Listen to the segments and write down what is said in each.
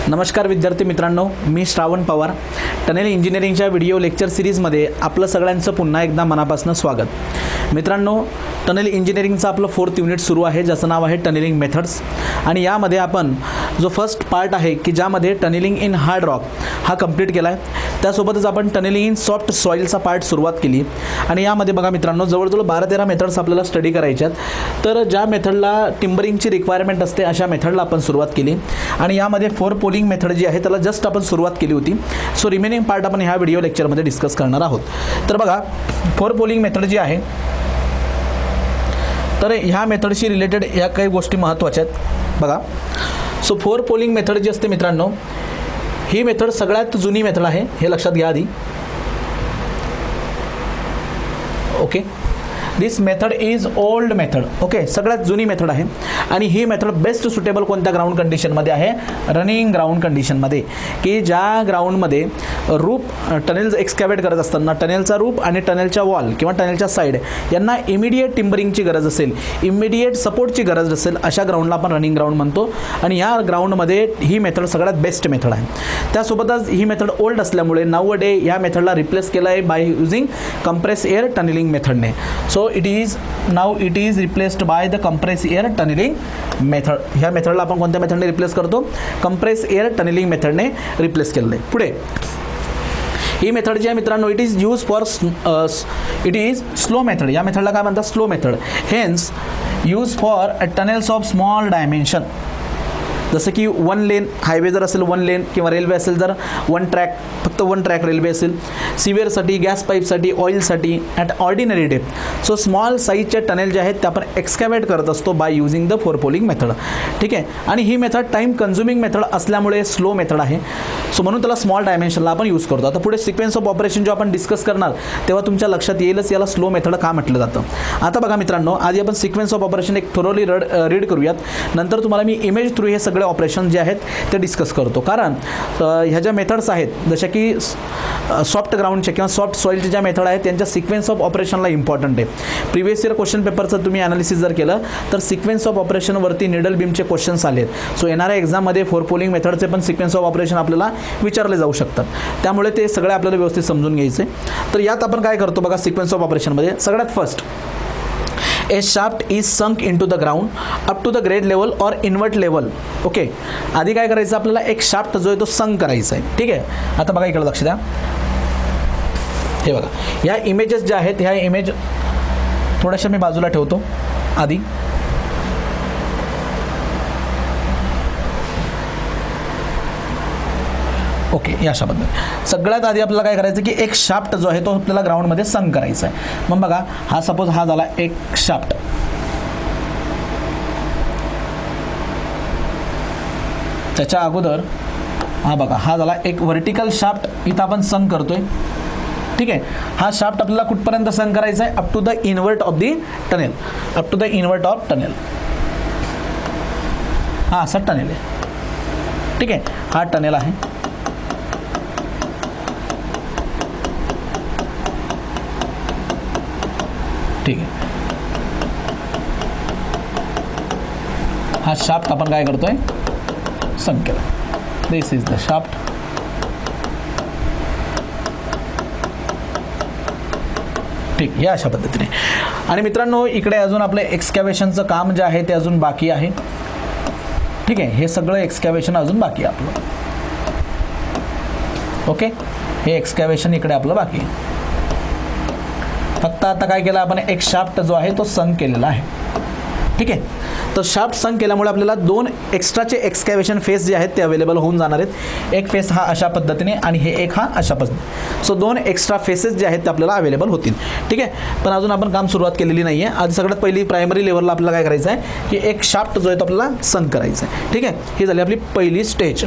नमस्कार विद्यार्थी मित्रांनो, मी श्रावण पवार. टनेल इंजिनिअरिंगच्या व्हिडिओ लेक्चर सिरीजमध्ये आपलं सगळ्यांचं पुन्हा एकदा मनापासून स्वागत. मित्रांनो, टनेल इंजिनिअरिंगचं आपलं 4th युनिट सुरू आहे, ज्याचं नाव आहे टनेलिंग मेथड्स. आणि यामध्ये आपण जो फर्स्ट पार्ट आहे की ज्यामध्ये टनेलिंग इन हार्ड रॉक हा कंप्लीट केला आहे. त्यासोबतच आपण टनेलिंग इन सॉफ्ट सॉईलचा पार्ट सुरुवात केली. आणि यामध्ये बघा मित्रांनो, जवळजवळ 12-13 मेथड्स आपल्याला स्टडी करायच्यात. तर ज्या मेथडला टिंबरिंगची रिक्वायरमेंट असते अशा मेथडला आपण सुरुवात केली. आणि यामध्ये 4 पोलिंग मेथड जी आहे त्याला जस्ट आपण सुरुवात केली होती. सो रिमेनिंग पार्ट आपण ह्या व्हिडिओ लेक्चरमध्ये डिस्कस करणार आहोत. तर बघा, 4 पोलिंग मेथड जी आहे, तर ह्या मेथडशी रिलेटेड या काही गोष्टी महत्त्वाच्या आहेत. बघा, सो 4 पोलिंग मेथड जी असते मित्रांनो, ही मेथड सगळ्यात जुनी मेथड आहे, हे लक्षात घ्या आधी. Okay, this method is old method. Okay, सगळ्यात जुनी मेथड आहे. आणि ही मेथड बेस्ट सुटेबल कोणत्या ग्राउंड कंडिशनमध्ये आहे? रनिंग ग्राउंड कंडिशनमध्ये, की ज्या ग्राउंडमध्ये रूप टनेल्स एक्सकॅव्हेट करत असताना टनेलचा रूप आणि टनेलच्या वॉल किंवा टनेलच्या साईड यांना इमिडिएट टिंबरिंगची गरज असेल, इमिडिएट सपोर्टची गरज असेल, अशा ग्राउंडला आपण रनिंग ग्राउंड म्हणतो. आणि या ग्राउंडमध्ये ही मेथड सगळ्यात बेस्ट मेथड आहे. त्यासोबतच ही मेथड ओल्ड असल्यामुळे नाऊ डे या मेथडला रिप्लेस केलं आहे by using compress air tunnelling मेथडने. So it is replaced by the compress air tunnelling method. ह्या मेथडला आपण कोणत्या मेथडने रिप्लेस करतो? कंप्रेस एअर टनेलिंग मेथडने रिप्लेस केलेलं आहे. पुढे ही मेथड जी आहे मित्रांनो, it is use for it is slow method. या मेथडला काय म्हणतात? Slow method. Hence use for tunnels of small dimension. जसं की 1 लेन हायवे जर असेल 1 लेन, किंवा रेल्वे असेल जर 1 ट्रॅक, फक्त 1 ट्रॅक रेल्वे असेल, सिवेअरसाठी, गॅस पाईपसाठी, ऑइलसाठी, at ordinary depth. So small साईजचे टनेल जे आहेत ते आपण एक्सकॅव्हेट करत असतो by using the 4 poling method. ठीक आहे. आणि ही मेथड टाईम कन्झ्युमिंग मेथड असल्यामुळे स्लो मेथड आहे. सो म्हणून त्याला स्मॉल डायमेन्शनला आपण यूज करतो. आता पुढे सिक्वेन्स ऑफ ऑपरेशन जो आपण डिस्कस करणार तेव्हा तुमच्या लक्षात येईलच याला स्लो मेथड का म्हटलं जातं. आता बघा मित्रांनो, आधी आपण सिक्वेन्स ऑफ ऑपरेशन एक थोरोली रीड करूयात. नंतर तुम्हाला मी इमेज थ्रू हे सगळे ऑपरेशन जे आहेत ते डिस्कस करतो. कारण ह्या ज्या मेथड्स आहेत, जशा की सॉफ्ट ग्राउंडच्या किंवा सॉफ्ट सॉईलच्या ज्या मेथड आहेत त्यांच्या सिक्वेन्स ऑफ ऑपरेशनला इम्पॉर्टंट आहे. प्रिव्हियस इयर क्वेश्चन पेपरचं तुम्ही ॲनालिसिस जर केलं तर सिक्वेन्स ऑफ ऑपरेशनवरती निडल बीमचे क्वेश्चन्स आले आहेत. सो येणाऱ्या एक्झाममध्ये 4 पोलिंग मेथडचे पण सिक्वेन्स ऑफ ऑपरेशन आपल्याला विचारले जाऊ शकतात. त्यामुळे ते सगळे आपल्याला व्यवस्थित समजून घ्यायचे. तर यात आपण काय करतो बघा, सिक्वेन्स ऑफ ऑपरेशनमध्ये सगळ्यात first, a shaft is sunk into the ground up to the grade level और इन्वर्ट लेवल. ओके, आधी काय करायचं आपल्याला? एक शाफ्ट जो आहे तो संक करायचा आहे. ठीक आहे. आता बघा, इकडे लक्ष द्या. हे बघा, ह्या इमेजेस ज्या आहेत, ह्या इमेज थोड्याशा मी बाजूला ठेवतो आधी. ओके, या अशाबद्दल सगळ्यात आधी आपल्याला काय करायचं की एक शाफ्ट जो आहे तो आपल्याला ग्राउंडमध्ये संक करायचा आहे. मग बघा, हा सपोज हा झाला एक शाफ्ट. त्याच्या अगोदर हा बघा, हा झाला एक व्हर्टिकल शाफ्ट, इथं आपण संक करतोय. ठीक आहे. हा शाफ्ट आपल्याला कुठपर्यंत संक करायचा आहे? Up to the invert of the tunnel. Up to the invert of tunnel. हा असा टनेल आहे. ठीक आहे. हा टनेल आहे. ठीक आहे. हा शाफ्ट आपण काय करतोय? संक केला. दिस इज द शाफ्ट. ठीक, या अशा पद्धतीने. आणि मित्रांनो, इकडे अजून आपलं एक्सकॅव्हेशनचं काम जे आहे ते अजून बाकी आहे. ठीक आहे. हे सगळं एक्सकॅव्हेशन अजून बाकी आहे आपलं. ओके, हे एक्सकॅव्हेशन इकडे आपलं बाकी आहे. फक्त आता काय केलं आपण? एक शाफ्ट जो आहे तो संक केलेला आहे. ठीक आहे. तर शाफ्ट संक केल्यामुळे आपल्याला 2 एक्स्ट्राचे एक्सकॅव्हेशन फेस जे आहेत ते अवेलेबल होऊन जाणार आहेत. एक फेस हा अशा पद्धतीने आणि हे एक हा अशा पद्धतीने. सो 2 एक्स्ट्रा फेसेस जे आहेत ते आपल्याला अवेलेबल होतील. ठीक आहे. पण अजून आपण काम सुरुवात केलेली नाही आहे. आधी सगळ्यात पहिली प्रायमरी लेवलला आपल्याला काय करायचं आहे की एक शाफ्ट जो आहे तो आपल्याला संक करायचा आहे. ठीक आहे. ही झाली आपली पहिली स्टेज,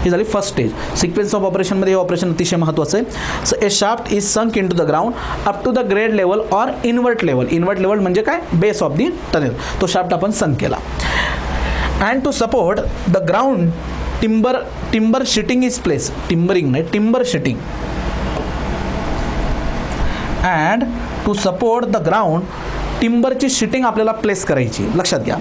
ही झाली फर्स्ट स्टेज. सिक्वेन्स ऑफ ऑपरेशनमध्ये हे ऑपरेशन अतिशय महत्त्वाचं आहे. So a shaft is sunk into the ground up to the grade level और इन्वर्ट लेवल. इन्वर्ट लेवल म्हणजे काय? Base of the tunnel. तो शाफ्ट आपण संक केला. And to support the ground timber sheeting is place. Timbering नाही, timber sheeting. And to support the ground टिंबरची sheeting आपल्याला place करायची. लक्षात घ्या,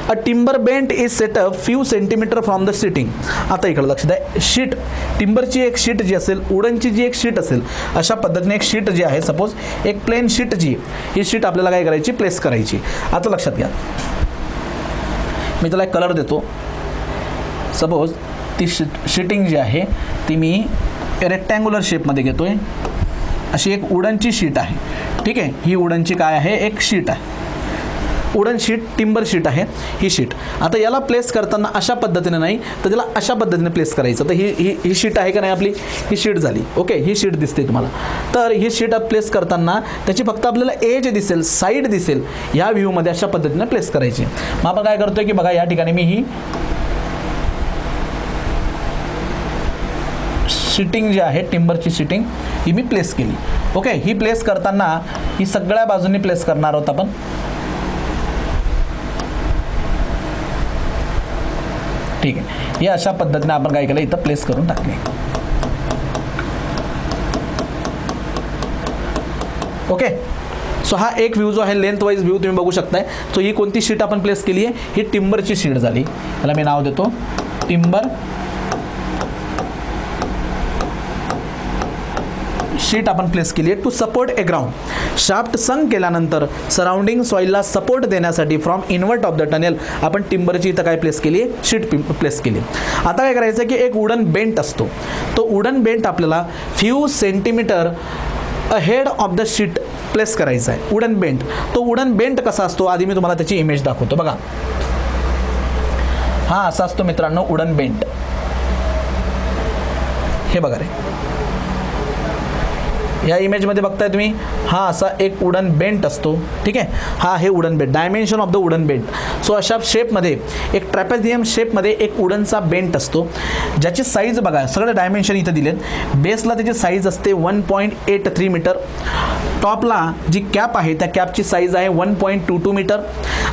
a timber bent is set up few centimetre from the sheeting. आता इकडे लक्षात द्या, शीट टिंबरची एक शीट जी असेल, वुडनची जी एक शीट असेल, अशा पद्धतीने एक शीट जी आहे, सपोज एक प्लेन शीट जी, ही शीट आपल्याला काय करायची, प्लेस करायची. आता लक्षात घ्या, मी त्याला एक कलर देतो. सपोज ती शीटिंग जी आहे ती मी रेक्टँग्युलर शेपमध्ये घेतो आहे. अशी एक वुडनची शीट आहे. ठीक आहे, ही वुडनची काय आहे, एक शीट आहे, वुडन शीट, टिंबर शीट आहे ही शीट. आता याला प्लेस करताना अशा पद्धतीने नाही तर त्याला अशा पद्धतीने प्लेस करायचं. तर ही शीट आहे का नाही आपली, ही शीट झाली. ओके, ही शीट दिसते तुम्हाला. तर ही शीट प्लेस करताना त्याची फक्त आपल्याला एज दिसेल, साईड दिसेल, या व्ह्यूमध्ये अशा पद्धतीने प्लेस करायची. मग आपण काय करतोय की बघा, या ठिकाणी मी ही शीटिंग जी आहे, टिंबरची शीटिंग, ही मी प्लेस केली. ओके, ही प्लेस करताना ही सगळ्या बाजूंनी प्लेस करणार आहोत आपण. ठीक आहे, हे अशा पद्धतीने आपण काय केलं, इथं प्लेस करून टाकले. ओके, सो हा एक व्ह्यू जो आहे, लेंथ वाईज व्ह्यू तुम्ही बघू शकताय. सो ही कोणती शीट आपण प्लेस केली आहे, ही टिंबरची शीट झाली. याला मी नाव देतो टिंबर शीट आपण प्लेस केली आहे to support a ground. Shaft sunk केल्यानंतर सराउंडिंग सॉईलला सपोर्ट देण्यासाठी from invert of the tunnel आपण टिंबरची इथं काय प्लेस केली आहे, शीट प्लेस केली. आता काय करायचं की एक वुडन बेंट असतो, तो वुडन बेंट आपल्याला few centimetre ahead of the sheet place करायचा आहे. वुडन बेंट, तो वुडन बेंट कसा असतो, आधी मी तुम्हाला त्याची इमेज दाखवतो. बघा, हा असा असतो मित्रांनो वुडन बेंट. हे बघा रे, या इमेजमध्ये बघताय तुम्ही, हा असा एक वुडन बेंट असतो. ठीक आहे, हा आहे wooden bent, dimension of the wooden bent. So अशा शेपमध्ये एक ट्रॅपेझियम शेपमध्ये एक वुडनचा बेंट असतो, ज्याची साईज बघा, सगळे डायमेन्शन इथं दिलेत. बेसला त्याची साईज असते 1.83 मीटर. टॉपला जी कॅप आहे त्या कॅपची साईज आहे 1.22 मीटर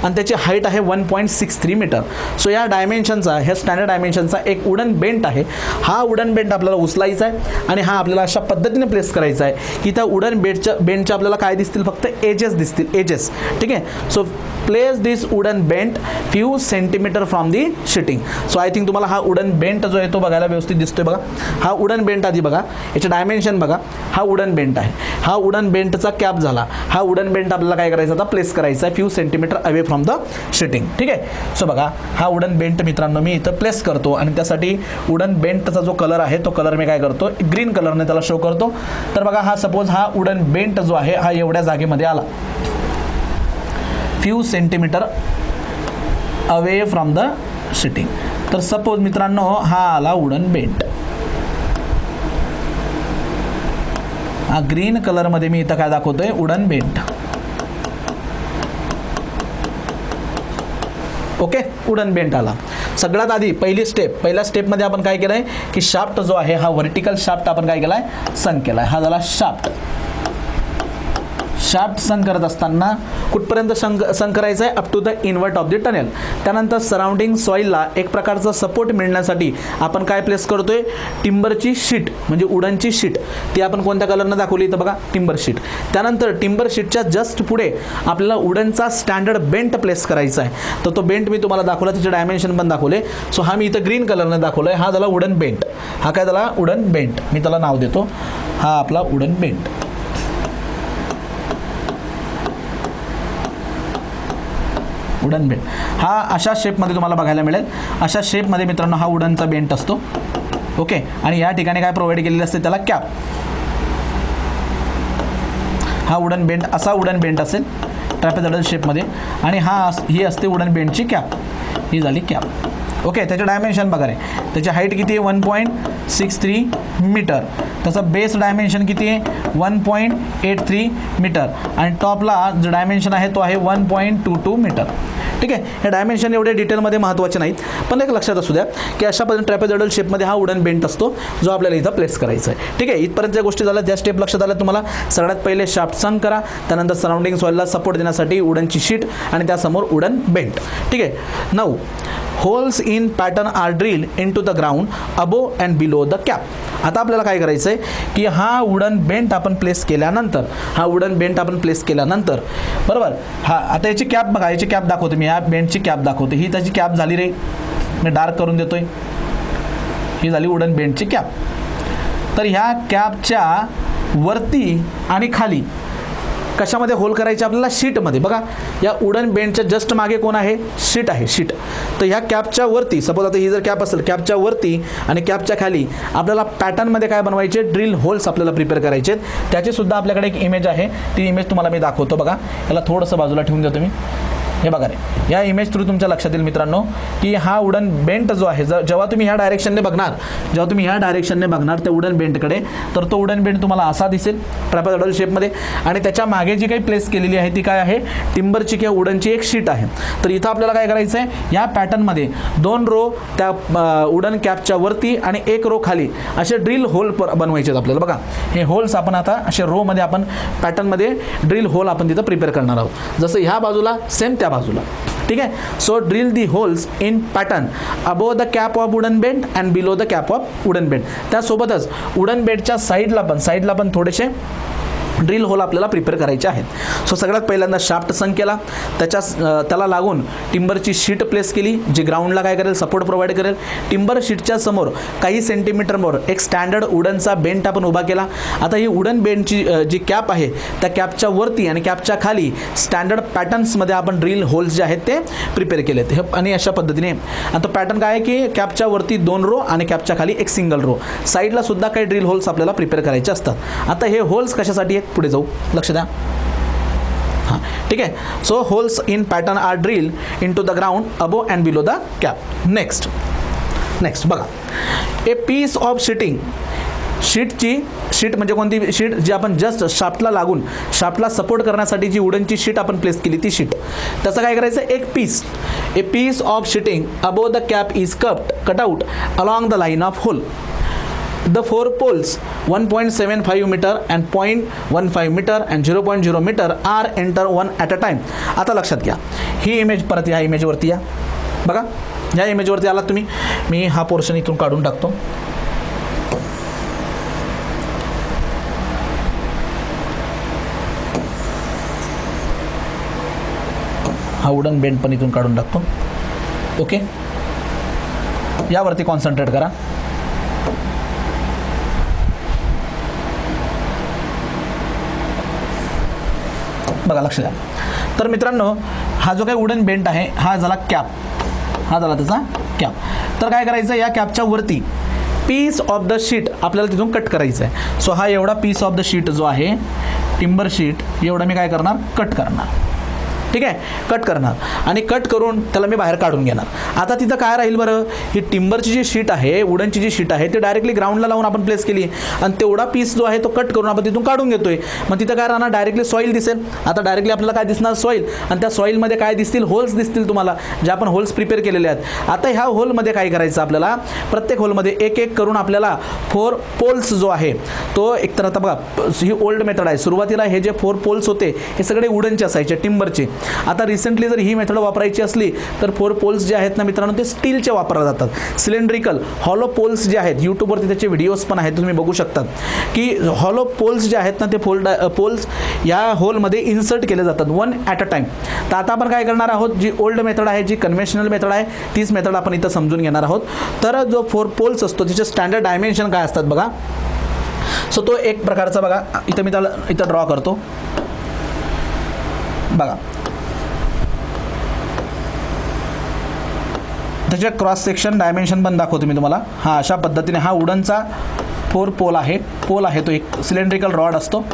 आणि त्याची हाईट आहे 1.63 मीटर. सो या डायमेन्शनचा, ह्या स्टँडर्ड डायमेन्शनचा एक वुडन बेंट आहे. हा वुडन बेंट आपल्याला उचलायचा आहे आणि हा आपल्याला अशा पद्धतीने प्लेस करायचा आहे की त्या वुडन बेंटच्या आपल्याला काय दिसतील, फक्त एजेस दिसतील, एजेस. ठीक आहे, so place this wooden bent few centimetre from the sheeting. So I think तुम्हाला हा वुडन बेंट जो आहे तो बघायला व्यवस्थित दिसतोय. बघा, हा वुडन बेंट आधी बघा, याचे डायमेन्शन बघा. हा वुडन बेंट आहे, हा वुडन बेंटचा कॅप झाला. हा वुडन बेंट आपल्याला काय करायचा, आता प्लेस करायचा आहे few centimetre away from the sheeting. ठीक आहे, सो बघा, हा वुडन बेंट मित्रांनो मी इथं प्लेस करतो आणि त्यासाठी वुडन बेंटचा जो कलर आहे तो कलर मी काय करतो, ग्रीन कलरने त्याला शो करतो. तर बघा, हा सपोज हा वुडन बेंट जो आहे हा एवढ्या जागेमध्ये आला, few centimetre away from the sheeting. तर सपोज मित्रांनो हा आला वुडन बेंट. हा ग्रीन कलरमध्ये मी इथं काय दाखवतोय, wooden bent. Okay, wooden bent आला. सगळ्यात आधी पहिल्या स्टेपमध्ये आपण काय केलं आहे की शाफ्ट जो आहे हा व्हर्टिकल शाफ्ट आपण काय केला आहे, संक केला आहे. हा झाला शाफ्ट. शाफ्ट संक करत असताना कुठपर्यंत संक करायचं आहे, up to the invert of the tunnel. त्यानंतर सराउंडिंग सॉईलला एक प्रकारचा सपोर्ट मिळण्यासाठी आपण काय प्लेस करतोय, टिंबरची शीट म्हणजे वुडनची शीट. ती आपण कोणत्या कलरनं दाखवली इथं बघा, टिंबर शीट. त्यानंतर टिंबर शीटच्या जस्ट पुढे आपल्याला वुडनचा स्टँडर्ड बेंट प्लेस करायचा आहे. तर तो बेंट मी तुम्हाला दाखवला, तिचे डायमेन्शन पण दाखवले. सो हा मी इथं ग्रीन कलरनं दाखवला आहे. हा झाला वुडन बेंट. हा काय झाला, वुडन बेंट. मी त्याला नाव देतो, हा आपला वुडन बेंट. वुडन बेंट हा अशा शेपमध्ये तुम्हाला बघायला मिळेल. अशा शेपमध्ये मित्रांनो हा वुडनचा बेंट असतो. ओके, आणि या ठिकाणी काय प्रोव्हाइड केलेलं असते, त्याला कॅप. हा वुडन बेंट, असा वुडन बेंट असेल ट्रॅपेझॉइडल शेपमध्ये आणि ही असते वुडन बेंटची कॅप. ही झाली कॅप. ओके, त्याचे डायमेन्शन बघा रे, त्याची हाईट किती आहे 1.63 मीटर. त्याचं बेस डायमेन्शन किती आहे 1.83 मीटर आणि टॉपला जो डायमेन्शन आहे तो आहे 1.22 मीटर. ठीक आहे, हे डायमेन्शन एवढे डिटेलमध्ये महत्त्वाचे नाहीत, पण एक लक्षात असू द्या की अशा पद्धतीने ट्रॅपेझॉइडल शेपमध्ये हा वुडन बेंट असतो जो आपल्याला इथं प्लेस करायचा आहे. ठीक आहे, इथपर्यंत ज्या गोष्टी झाल्या त्या स्टेप लक्षात आल्या तुम्हाला. सगळ्यात पहिले शाफ्ट संक करा, त्यानंतर सराउंडिंग सॉईलला सपोर्ट देण्यासाठी वुडनची शीट आणि त्यासमोर वुडन बेंट. ठीक आहे, now holes in pattern are drill into the ground above and below the cap. आता आपल्याला काय करायचं आहे की हा वुडन बेंट आपण प्लेस केल्यानंतर बरोबर, हा आता याची कॅप बघा, याची कॅप दाखवतो मी, या बेंटची कॅप दाखवतो. ही त्याची कॅप झाली रे, मी डार्क करून देतोय. ही झाली वुडन बेंटची कॅप. तर ह्या कॅपच्या वरती आणि खाली कशामध्ये होल करायचे आपल्याला? शीटमध्ये. बघा या वुडन बेंटच्या जस्ट मागे कोण आहे? शीट आहे, शीट. तर ह्या कॅपच्या वरती, सपोज आता ही जर कॅप असेल, कॅपच्या वरती आणि कॅपच्या खाली आपल्याला पॅटर्नमध्ये काय बनवायचे? ड्रिल होल्स आपल्याला प्रिपेअर करायचे. त्याची सुद्धा आपल्याकडे एक इमेज आहे, ती इमेज तुम्हाला मी दाखवतो. बघा याला थोडंसं बाजूला ठेवून देतो मी. हे बघा रे, या इमेज थ्रू तुमच्या लक्षात येईल मित्रांनो की हा वुडन बेंट जो आहे, जेव्हा तुम्ही ह्या डायरेक्शनने बघणार त्या वुडन बेंटकडे, तर तो वुडन बेंट तुम्हाला असा दिसेल ट्रॅपेझॉइडल शेपमध्ये. आणि त्याच्या मागे जी काही प्लेस केलेली आहे ती काय आहे? टिंबरची किंवा वुडनची एक शीट आहे. तर इथं आपल्याला काय करायचं आहे? या पॅटर्नमध्ये 2 रो त्या वुडन कॅपच्या वरती आणि 1 रो खाली असे ड्रिल होल बनवायचे आहेत आपल्याला. बघा हे होल्स आपण आता असे रोमध्ये आपण पॅटर्नमध्ये ड्रिल होल आपण तिथं प्रिपेअर करणार आहोत. जसं ह्या बाजूला सेम त्या बाजूला. ठीक आहे. So drill the holes in pattern above the cap of wooden bent and below the cap of wooden bent. त्यासोबतच वुडन बेंटच्या साईडला पण थोडेसे ड्रिल होल आपल्याला प्रिपेअर करायचे आहेत. सो सगळ्यात पहिल्यांदा शाफ्ट संक केला, त्याला लागून टिंबरची शीट प्लेस केली, जी ग्राउंडला काय करेल? सपोर्ट प्रोव्हाइड करेल. टिंबर शीटच्या समोर काही सेंटीमीटरवर एक स्टँडर्ड वुडनचा बेंट आपण उभा केला. आता ही वुडन बेंटची जी कॅप आहे त्या कॅपच्या वरती आणि कॅपच्या खाली स्टँडर्ड पॅटर्न्समध्ये आपण ड्रिल होल्स जे आहेत ते प्रिपेअर केलेत. हे आणि अशा पद्धतीने आता पॅटर्न काय आहे की कॅपच्या वरती 2 रो आणि कॅपच्या खाली एक सिंगल रो. साईडला सुद्धा काही ड्रिल होल्स आपल्याला प्रिपेअर करायचे असतात. आता हे होल्स कशासाठी आहेत? पुढे जाऊ, लक्ष द्या. हां ठीक आहे. So holes in pattern are drill into the ground above and below the cap. Next बघा, a piece of sheeting. Sheet म्हणजे कोणती शीट? जी आपण जस्ट शाफ्टला सपोर्ट करण्यासाठी जी वुडनची शीट आपण प्लेस केली ती शीट. त्याचं काय करायचं? एक piece, a piece of sheeting above the cap is cut out along the line of hole. The 4 poles 1.75 meter and 0.15 meter and 0.0 meter are enter one at a time. आता लक्षात घ्या, ही image परत ह्या इमेजवरती या. बघा ह्या इमेजवरती आलात तुम्ही, मी हा पोर्शन इथून काढून टाकतो. हा वुडन बेंट पण इथून काढून टाकतो. ओके, यावरती कॉन्सन्ट्रेट करा. बघा लक्ष द्या. तर मित्रांनो, हा जो काही वुडन बेंट आहे हा झाला कॅप, त्याचा कॅप. तर काय करायचं? या कॅपच्या वरती पीस ऑफ द शीट आपल्याला तिथून कट करायचं आहे. सो हा एवढा पीस ऑफ द शीट जो आहे, टिंबर शीट, एवढं मी काय करणार? कट करणार. ठीक आहे, कट करणार आणि कट करून त्याला मी बाहेर काढून घेणार. आता तिथं काय राहील बरं? ही टिंबरची जी शीट आहे, वुडनची जी शीट आहे, ती डायरेक्टली ग्राउंडला लावून आपण प्लेस केली आणि तेवढा पीस जो आहे तो कट करून आपण तिथून काढून घेतोय. मग तिथं काय राहणार? डायरेक्टली सॉईल दिसेल. आता डायरेक्टली आपल्याला काय दिसणार? सॉईल. आणि त्या सॉईलमध्ये काय दिसतील? होल्स दिसतील तुम्हाला, जे आपण होल्स प्रिपेअर केलेले आहेत. आता ह्या होलमध्ये काय करायचं आपल्याला? प्रत्येक होलमध्ये एक एक करून आपल्याला 4 पोल्स जो आहे तो एकतर, आता बघा ही ओल्ड मेथड आहे. सुरुवातीला हे जे 4 पोल्स होते हे सगळे वुडनचे असायचे, टिंबरचे. आता रिसेंटली जर ही मेथड वापरायची असली तर 4 पोल्स जे आहेत ना मित्रांनो, ते स्टीलचे वापरले जातात. सिलेंड्रिकल हॉलो पोल्स जे आहेत, यूट्यूबवरती त्याचे व्हिडिओज पण आहेत, तुम्ही बघू शकतात की हॉलो पोल्स जे आहेत ना ते पोल्स या होलमध्ये इन्सर्ट केले जातात 1 ॲट अ टाईम. तर आता आपण काय करणार आहोत? जी ओल्ड मेथड आहे, जी कन्व्हेन्शनल मेथड आहे, तीच मेथड आपण इथं समजून घेणार आहोत. तर जो 4 पोल्स असतो त्याचे स्टँडर्ड डायमेन्शन काय असतात बघा. सो तो एक प्रकारचा बघा, इथं मी त्याला इथं ड्रॉ करतो. बघा त्याचे क्रॉस सेक्शन डायमेन्शन पण दाखवतो मी तुम्हाला. हा अशा पद्धतीने हा वुडनचा 4 पोल आहे. तो एक सिलेंड्रिकल रॉड असतो,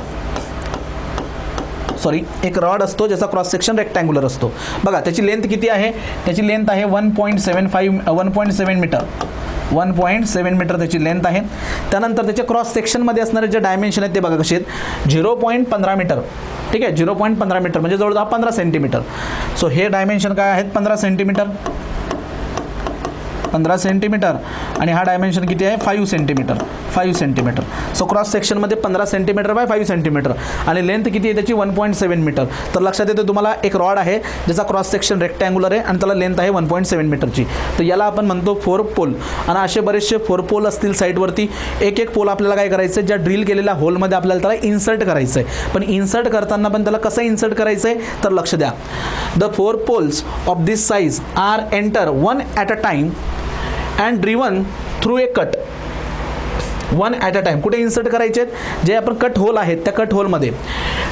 एक रॉड असतो ज्याचा क्रॉस सेक्शन रेक्टँग्युलर असतो. बघा त्याची लेंथ किती आहे? त्याची लेंथ आहे 1.7 मीटर. 1.7 मीटर त्याची लेंथ आहे. त्यानंतर त्याच्या क्रॉस सेक्शनमध्ये असणारे जे डायमेन्शन आहेत ते बघा कसे आहेत? 0.15 मीटर. ठीक आहे, 0.15 मीटर म्हणजे जवळजवळ 15 सेंटीमीटर. सो हे डायमेन्शन काय आहेत? 15 सेंटीमीटर. आणि हा डायमेन्शन किती आहे? 5 सेंटीमीटर. 5 सेंटीमीटर. सो क्रॉस सेक्शनमध्ये 15 सेंटीमीटर बाय 5 सेंटीमीटर आणि लेंथ किती आहे त्याची 1.7 मीटर. तर लक्षात येतं तुम्हाला एक रॉड आहे ज्याचा क्रॉस सेक्शन रेक्टँग्युलर आहे आणि त्याला लेंथ आहे 1.7 मीटरची. तर याला आपण म्हणतो 4 पोल. आणि असे बरेचसे 4 पोल असतील साईडवरती. एक एक पोल आपल्याला काय करायचं आहे, ज्या ड्रिल केलेल्या होलमध्ये आपल्याला त्याला इन्सर्ट करायचं आहे. पण इन्सर्ट करताना पण त्याला कसं इन्सर्ट करायचं आहे तर लक्ष द्या. The 4 poles of this size are enter one at a time and driven through a cut. One at a time कुठे इन्सर्ट करायचे आहेत, जे आपण कट होल आहेत त्या कट होलमध्ये.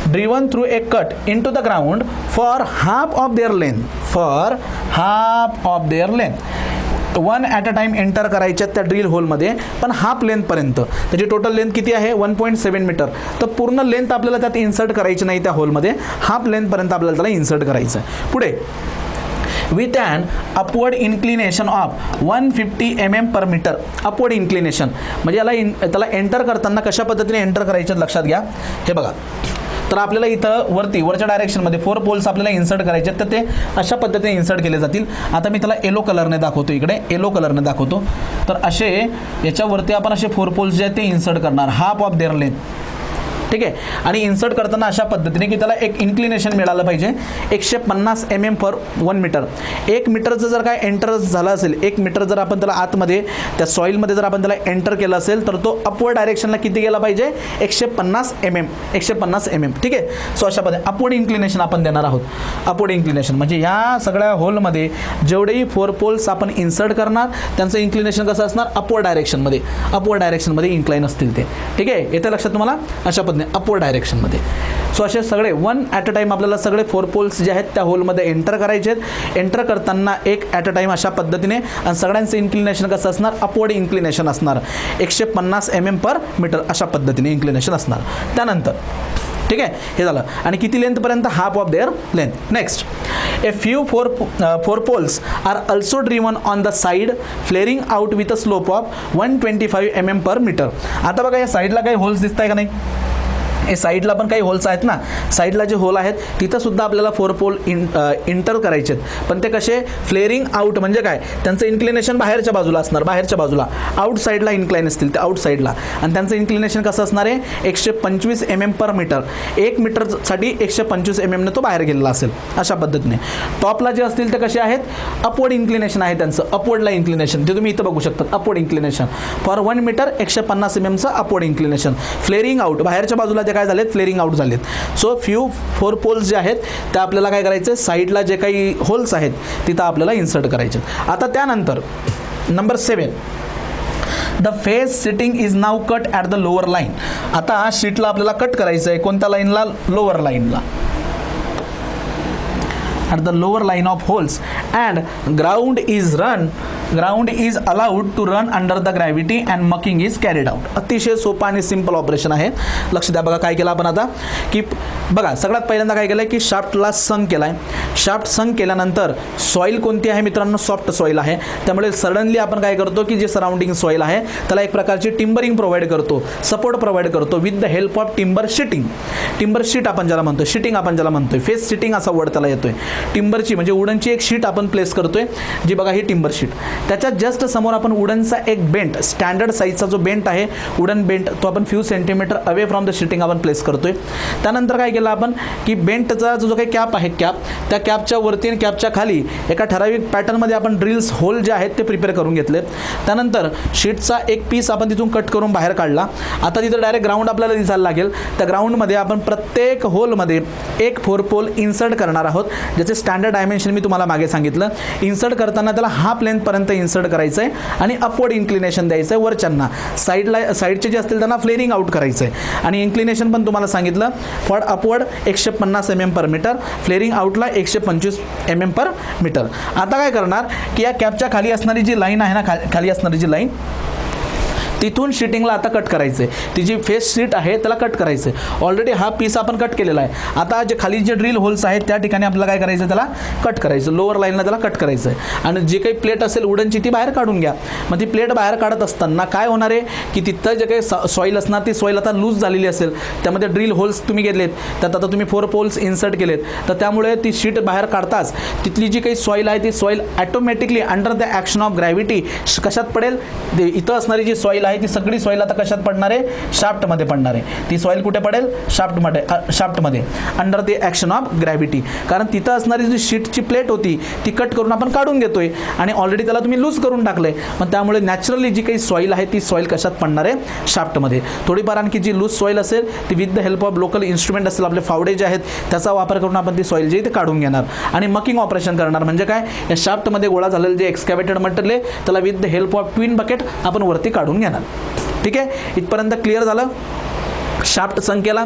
Driven through a cut into the ground for half of their length. For half of their length. One at a time enter करायच्यात त्या ड्रिल होलमध्ये, पण हाफ लेंथपर्यंत. त्याची टोटल लेंथ किती आहे 1.7 मीटर. तर पूर्ण लेंथ आपल्याला त्यात इन्सर्ट करायची नाही त्या होलमध्ये, हाफ लेंथपर्यंत आपल्याला त्याला इन्सर्ट करायचं आहे. पुढे with an upward inclination of 150 mm per meter. Upward inclination म्हणजे याला त्याला एंटर करताना कशा पद्धतीने एंटर करायचं लक्षात घ्या. हे बघा, तर आपल्याला इथं वरच्या डायरेक्शनमध्ये 4 पोल्स आपल्याला इन्सर्ट करायचे आहेत, तर ते अशा पद्धतीने इन्सर्ट केले जातील. आता मी त्याला येलो कलरने दाखवतो, इकडे येलो कलरने दाखवतो. तर असे याच्यावरती आपण असे 4 पोल्स जे आहेत ते इन्सर्ट करणार हाफ ऑफ देअर लेंथ. ठीक आहे. आणि इन्सर्ट करताना अशा पद्धतीने की त्याला एक इन्क्लिनेशन मिळालं पाहिजे 150 mm पर 1 मीटर. 1 मीटरचं जर काय एंटर झालं असेल, 1 मीटर जर आपण त्याला आतमध्ये त्या सॉईलमध्ये जर आपण त्याला एंटर केलं असेल तर तो अपवर्ड डायरेक्शनला किती गेला पाहिजे 150 mm. 150 mm. ठीक आहे. सो अशा पद्धतीने अपवर्ड इन्क्लिनेशन आपण देणार आहोत. अपवर्ड इन्क्लिनेशन म्हणजे ह्या सगळ्या होलमध्ये जेवढेही 4 पोल्स आपण इन्सर्ट करणार त्यांचं इन्क्लिनेशन कसं असणार अपवर्ड डायरेक्शनमध्ये. अपवर्ड डायरेक्शनमध्ये इन्क्लाइन असतील ते. ठीक आहे. येते लक्षात तुम्हाला अशा पद्धतीने अपवर्ड डायरेक्शनमध्ये. सो असे सगळे वन ॲट अ टाईम आपल्याला सगळे 4 पोल्स जे आहेत त्या होलमध्ये एंटर करायचे आहेत. एंटर करताना एक ॲट अ टाईम अशा पद्धतीने आणि सगळ्यांचं इन्क्लिनेशन कसं असणार अपवर्ड इन्क्लिनेशन असणार 150 mm पर मीटर अशा पद्धतीने इन्क्लिनेशन असणार. त्यानंतर ठीक आहे हे झालं. आणि किती लेंथपर्यंत half of their length. Next a few four poles are also driven on the side flaring out with a slope of 125 mm per metre. आता बघा या साईडला काही होल्स दिसत आहे का नाही, हे साईडला पण काही होल्स आहेत ना. साईडला जे होल आहेत तिथं सुद्धा आपल्याला 4 पोल इंटर करायचे आहेत. पण ते कसे फ्लेअरिंग आउट म्हणजे काय त्यांचं इन्क्लिनेशन बाहेरच्या बाजूला असणार, बाहेरच्या बाजूला आउट साईडला इन्क्लाइन असतील ते आउट साईडला. आणि त्यांचं इन्क्लिनेशन कसं असणार आहे 125 mm पर मीटर. 1 मीटरसाठी 125 mm ने तो बाहेर गेलेला असेल अशा पद्धतीने. टॉपला जे असतील ते कसे आहेत अपवर्ड इन्क्लिनेशन आहे त्यांचं. अपवर्डला इन्क्लिनेशन ते तुम्ही इथं बघू शकता. Upward inclination for 1 metre 150 mm upward inclination. Flaring out बाहेरच्या बाजूला काय झालेत फ्लेअरिंग आउट झालेत. सो 4 पोल्स जे आहेत ते आपल्याला काय करायचं साईडला जे काही होल्स आहेत तिथं आपल्याला इन्सर्ट करायचे. आता त्यानंतर number 7 the face sitting is now cut at the lower line. आता शीटला आपल्याला कट करायचं आहे कोणत्या लाईनला लोअर लाईनला. at the lower line of holes and ground is allowed to run under the gravity and mucking is carried out. अतिशय सोपा आणि सिंपल ऑपरेशन आहे. लक्ष द्या. बघा काय केलं आपण आता की बघा सगळ्यात पहिल्यांदा काय केलं की शाफ्टला संक केला आहे. शाफ्ट संक केल्यानंतर सॉईल कोणती आहे मित्रांनो सॉफ्ट सॉईल आहे. त्यामुळे सडनली आपण काय करतो की जे सराउंडिंग सॉईल आहे त्याला एक प्रकारची टिंबरिंग प्रोव्हाइड करतो, सपोर्ट प्रोव्हाइड करतो with the help of timber sheeting. Timber sheet आपण ज्याला म्हणतो, शिटिंग आपण ज्याला म्हणतोय, फेस सिटिंग असा वर्ड त्याला येतोय. टिंबरची म्हणजे वुडनची एक शीट आपण प्लेस करतोय जी बघा ही टिंबर शीट. त्याच्या जस्ट समोर आपण वुडनचा एक बेंट स्टँडर्ड साईजचा जो बेंट आहे वुडन बेंट तो आपण few centimetre away from the sheeting आपण प्लेस करतोय. त्यानंतर काय केलं आपण की बेंटचा जो काही कॅप आहे कॅप त्या कॅपच्या वरती आणि कॅपच्या खाली एका ठराविक पॅटर्नमध्ये आपण ड्रिल्स होल जे आहेत ते प्रिपेअर करून घेतले. त्यानंतर शीटचा एक पीस आपण तिथून कट करून बाहेर काढला. आता तिथं डायरेक्ट ग्राउंड आपल्याला दिसायला लागेल. त्या ग्राउंडमध्ये आपण प्रत्येक होलमध्ये एक 4 पोल इन्सर्ट करणार आहोत ज्याचे स्टँडर्ड डायमेन्शन मी तुम्हाला मागे सांगितलं. इन्सर्ट करताना त्याला हाफ लेंथपर्यंत इन्सर्ट करायचं आहे आणि अपवर्ड इन्क्लिनेशन द्यायचं आहे वरच्यांना. साईडचे जे असतील त्यांना फ्लेअरिंग आउट करायचं आहे. आणि इन्क्लिनेशन पण तुम्हाला सांगितलं for upward 150 mm per metre, flaring आउटला 125 mm पर मीटर. आता काय करणार की या कॅपच्या खाली असणारी जी लाईन आहे ना खाली असणारी जी लाईन तिथून शीटिंगला आता कट करायचं आहे. ती जी फेस शीट आहे त्याला कट करायचं आहे. ऑलरेडी हा पीस आपण कट केलेला आहे. आता जे खाली जे ड्रिल होल्स आहेत त्या ठिकाणी आपल्याला काय करायचं त्याला कट करायचं. लोअर लाईनला त्याला कट करायचं आहे. आणि जे काही प्लेट असेल वुडनची ती बाहेर काढून घ्या. मग ती प्लेट बाहेर काढत असताना काय होणार आहे की तिथं जे काही सॉईल असणार ती सॉईल आता लूज झालेली असेल. त्यामध्ये ड्रिल होल्स तुम्ही घेतलेत त्यात आता तुम्ही 4 पोल्स इन्सर्ट केलेत. तर त्यामुळे ती शीट बाहेर काढताच तिथली जी काही सॉईल आहे ती soil automatically under the action of gravity कशात पडेल. इथं असणारी जी सॉईल आहे ती सगळी सॉईल आता कशात पडणार आहे, शाफ्टमध्ये पडणार आहे. ती सॉईल कुठे पडेल, शाफ्टमध्ये under the action of gravity. कारण तिथं असणारी जी शीटची प्लेट होती ती कट करून आपण काढून घेतोय आणि ऑलरेडी त्याला तुम्ही लूज करून टाकलंय. मग त्यामुळे नॅचरली जी काही सॉईल आहे ती सॉईल कशात पडणार आहे, शाफ्टमध्ये. थोडीफार आणखी जी लूज सॉईल असेल ती with the help of local instrument असेल, आपले फावडे जे आहेत त्याचा वापर करून आपण ती सॉईल जी आहे ते काढून घेणार आणि मकिंग ऑपरेशन करणार. म्हणजे काय, या शाफ्टमध्ये गोळा झालेलं जे एक्सकॅव्हेटेड मटेरियल आहे त्याला with the help of twin bucket आपण वरती काढून घेणार. ठीक आहे, इथपर्यंत क्लिअर झालं. शाफ्ट संक केला,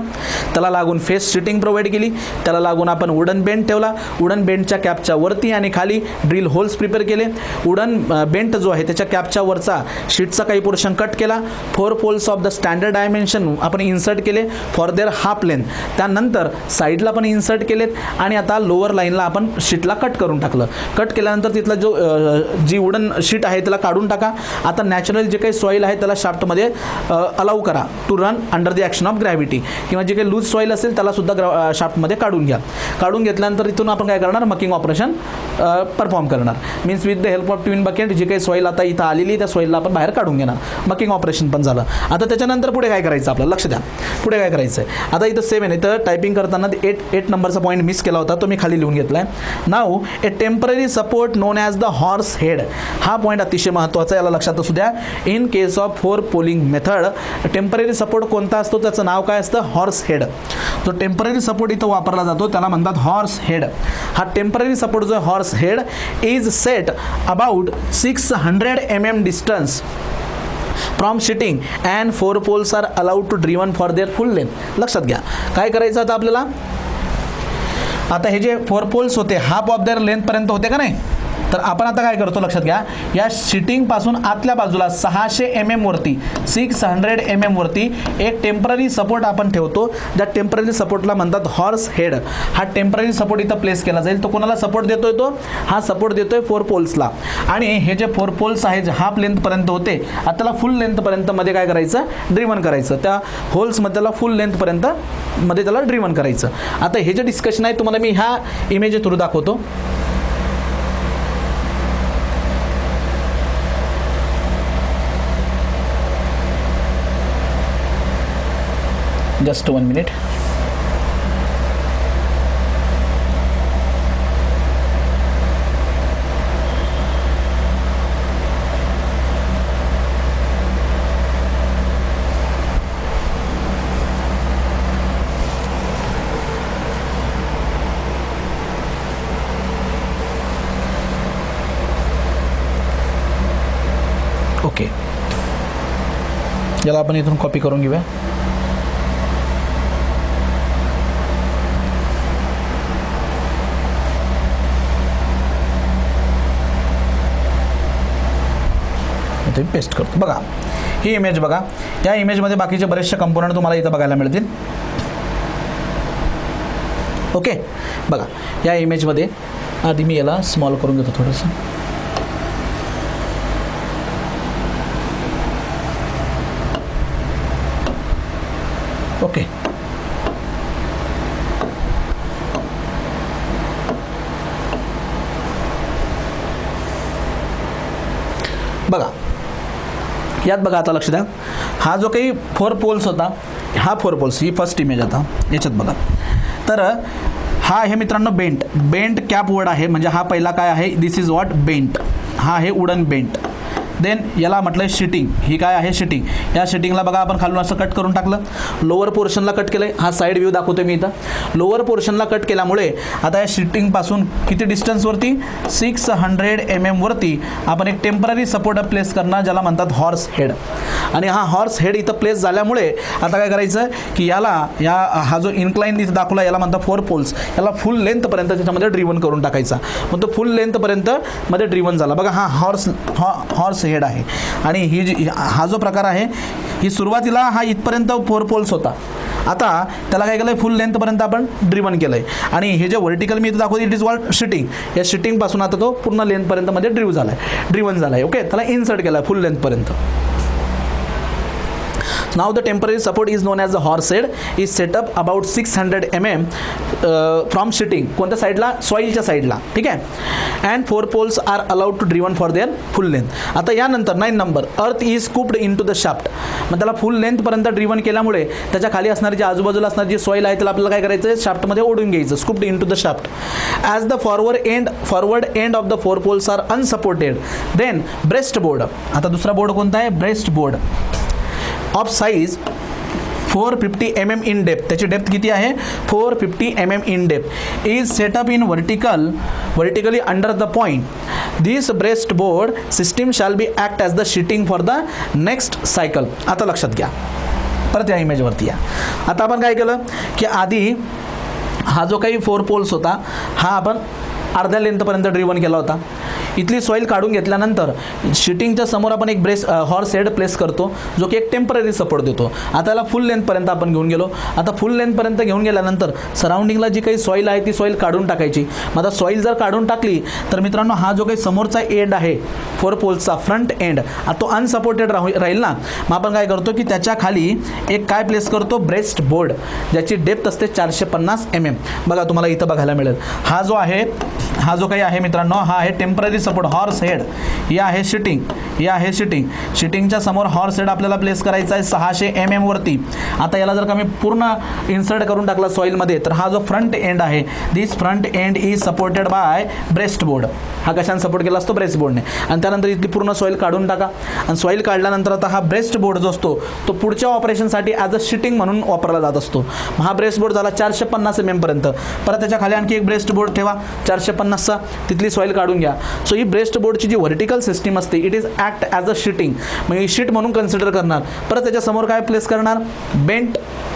त्याला लागून फेस शिटिंग प्रोव्हाइड केली, त्याला लागून आपण वुडन बेंट ठेवला, वुडन बेंटच्या कॅपच्या वरती आणि खाली ड्रिल होल्स प्रिपेअर केले. वुडन बेंट जो आहे त्याच्या कॅपच्या वरचा शीटचा काही पोर्शन कट केला. 4 poles of the standard dimension आपण इन्सर्ट केले फॉर देअर हाफ लेंथ. त्यानंतर साईडला पण इन्सर्ट केलेत आणि आता लोअर लाईनला आपण शीटला कट करून टाकलं. कट केल्यानंतर तिथला जो जी वुडन शीट आहे त्याला काढून टाका. आता नॅचरल जे काही सॉईल आहे त्याला शाफ्टमध्ये अलाउ करा to run under the action of gravity, किंवा जे काही लूज सॉईल असेल त्याला सुद्धा शाफ्टमध्ये काढून घ्या. काढून घेतल्यानंतर इथून आपण काय करणार, मकिंग ऑपरेशन परफॉर्म करणार. Means with the help of twin bucket जी काही सॉईल आता इथं आलेली त्या सॉईलला आपण बाहेर काढून घेणार. मकिंग ऑपरेशन पण झालं. आता त्याच्यानंतर पुढे काय करायचं आपल्याला, लक्ष द्या पुढे काय करायचं आहे. आता इथं 7 आहे, तर टायपिंग करताना 8 नंबरचा पॉईंट मिस केला होता तो मी खाली लिहून घेतला आहे. Now a temporary support known as the horse head. हा पॉईंट अतिशय महत्त्वाचा, याला लक्षात असू द्या. In case of 4 poling method temporary support कोणता असतो, त्याचं नाव काय असतं, हॉर्स हेड. तो टेम्पररी सपोर्ट इथं वापरला जातो त्याला म्हणतात हॉर्स हेड. हा टेम्पररी सपोर्ट जो horse head is set about 600 mm distance from sheeting and 4 poles are allowed to driven for their full length. लक्षात घ्या काय करायचं आता आपल्याला. आता हे जे 4 पोल्स होते हाफ ऑफ देअर लेंथपर्यंत होते का नाही, तर आपण आता काय करतो लक्षात घ्या, या शिटिंगपासून आतल्या बाजूला 600 mm वरती 600 mm वरती एक टेम्पररी सपोर्ट आपण ठेवतो. त्या टेम्पररी सपोर्टला म्हणतात हॉर्स हेड. हा टेम्पररी सपोर्ट इथं प्लेस केला जाईल. तो कोणाला सपोर्ट देतोय, तो हा सपोर्ट देतोय 4 पोल्सला. आणि हे जे 4 पोल्स आहे जे हाफ लेंथपर्यंत होते आता त्याला फुल लेंथपर्यंत मध्ये काय करायचं, ड्रिवन करायचं. त्या होल्समध्ये त्याला फुल लेंथपर्यंत मध्ये त्याला ड्रिवन करायचं. आता हे जे डिस्कशन आहे तुम्हाला मी ह्या इमेज थ्रू दाखवतो. Just 1 minute. ओके, याला आपण इथून कॉपी करून घेऊया. पेस्ट करतो. बघा ही इमेज बघा, या इमेजमध्ये बाकीचे बरेचसे कंपोनंट तुम्हाला इथं बघायला मिळतील. ओके, बघा या इमेजमध्ये आधी मी याला स्मॉल करून घेतो थोडंसं. ओके, बघा यात बघा आता लक्ष द्या, हा जो काही 4 पोल्स होता, हा 4 पोल्स ही फर्स्ट इमेज आता याच्यात बघा. तर हा आहे मित्रांनो बेंट कॅप वर्ड आहे. म्हणजे हा पहिला काय आहे, दिस इज व्हॉट बेंट. हा आहे वुडन बेंट. देन याला म्हटलं शिटिंग. ही काय आहे, शिटिंग. या शिटिंगला बघा आपण खालून असं कट करून टाकलं. लोअर पोर्शनला कट केलं आहे. हा साईड व्ह्यू दाखवतो मी इथं. लोअर पोर्शनला कट केल्यामुळे आता या शिटिंगपासून किती डिस्टन्सवरती, 600 mm वरती आपण एक टेम्पररी सपोर्ट प्लेस करणार ज्याला म्हणतात हॉर्स हेड. आणि हा हॉर्स हेड इथं प्लेस झाल्यामुळे आता काय करायचं की याला हा जो इन्क्लाइन इथं दाखवला याला म्हणतात 4 पोल्स, याला फुल लेंथपर्यंत त्याच्यामध्ये ड्रिवन करून टाकायचा. मग तो फुल लेंथपर्यंत मध्ये ड्रिवन झाला. बघा हा हॉर्स हेड आहे. आणि ही जी हा जो प्रकार आहे ही सुरुवातीला हा इथपर्यंत 4 पोल्स होता. आता त्याला काय केलं आहे, फुल लेंथपर्यंत आपण ड्रिवन केलं आहे. आणि हे जे व्हर्टिकल मी इथं दाखवतो इट इज वॉल्ड शिटिंग. या शिटिंगपासून आता तो पूर्ण लेंथपर्यंत मध्ये ड्रिवन झाला आहे. ओके, त्याला इन्सर्ट केला आहे फुल लेंथपर्यंत. Now the temporary support is known as a horse head is set up about 600 mm from sheeting, कोणत्या साईडला, सॉईलच्या साईडला, ठीक आहे. And 4 poles are allowed to driven for their full length. आता यानंतर 9 number, earth is scooped into the shaft. मग त्याला फुल लेंथपर्यंत ड्रिवन केल्यामुळे त्याच्या खाली असणारी जी आजूबाजूला असणारी जी सॉईल आहे त्याला आपल्याला काय करायचं आहे, शाफ्टमध्ये ओढून घ्यायचं, scooped into the shaft. As the forward end of the 4 poles are unsupported then breast board. आता दुसरा बोर्ड कोणता आहे, breast board of size 450 mm in depth, त्याची डेप्थ किती आहे, 450 mm in depth, is setup in vertically under the point. This breast board system shall be act as the sheeting for the next cycle. आता लक्षात घ्या, परत या इमेजवरती या. आता आपण काय केलं की आधी हा जो काही 4 poles होता हा आपण अर्ध्या लेंथपर्यंत ड्रिवन केला होता. इथली सॉईल काढून घेतल्यानंतर शिटिंगच्या समोर आपण एक हॉर्स हेड प्लेस करतो जो की एक टेम्पररी सपोर्ट देतो. आता याला फुल लेंथपर्यंत आपण घेऊन गेलो. आता फुल लेंथपर्यंत घेऊन गेल्यानंतर सराउंडिंगला जी काही सॉईल आहे ती सॉईल काढून टाकायची. मग आता सॉईल जर काढून टाकली तर मित्रांनो हा जो काही समोरचा एंड आहे 4 poles फ्रंट एंड तो अनसपोर्टेड राहील ना. मग आपण काय करतो की त्याच्या खाली एक काय प्लेस करतो, ब्रेस्ट बोर्ड, ज्याची डेप्थ असते 450 mm. बघा तुम्हाला इथं बघायला मिळेल हा जो काही आहे मित्रांनो हा आहे टेम्पररी सपोर्ट हॉर्स हेड. हे आहे शिटिंगच्या समोर हॉर्स हेड आपल्याला प्लेस करायचा आहे 600 mm वरती. आता याला जर का मी पूर्ण इन्सर्ट करून टाकला सॉईलमध्ये तर हा जो फ्रंट एंड आहे, this front end is supported by breast board. हा कशाने सपोर्ट केला असतो, ब्रेस्ट बोर्डने. आणि त्यानंतर इथली पूर्ण सॉईल काढून टाका. आणि सॉईल काढल्यानंतर आता हा ब्रेस्ट बोर्ड जो असतो तो पुढच्या ऑपरेशनसाठी ॲज अ शिटिंग म्हणून वापरला जात असतो. हा ब्रेस्ट बोर्ड झाला 450 mm पर्यंत. परत त्याच्या खाली आणखी एक ब्रेस्ट बोर्ड ठेवा 450चा, तिथली सॉईल काढून घ्या. सो ही ब्रेस्ट बोर्डची जी व्हर्टिकल सिस्टीम असते it is act as a sheeting, म्हणजे शीट म्हणून कन्सिडर करणार. परत त्याच्यासमोर काय प्लेस करणार,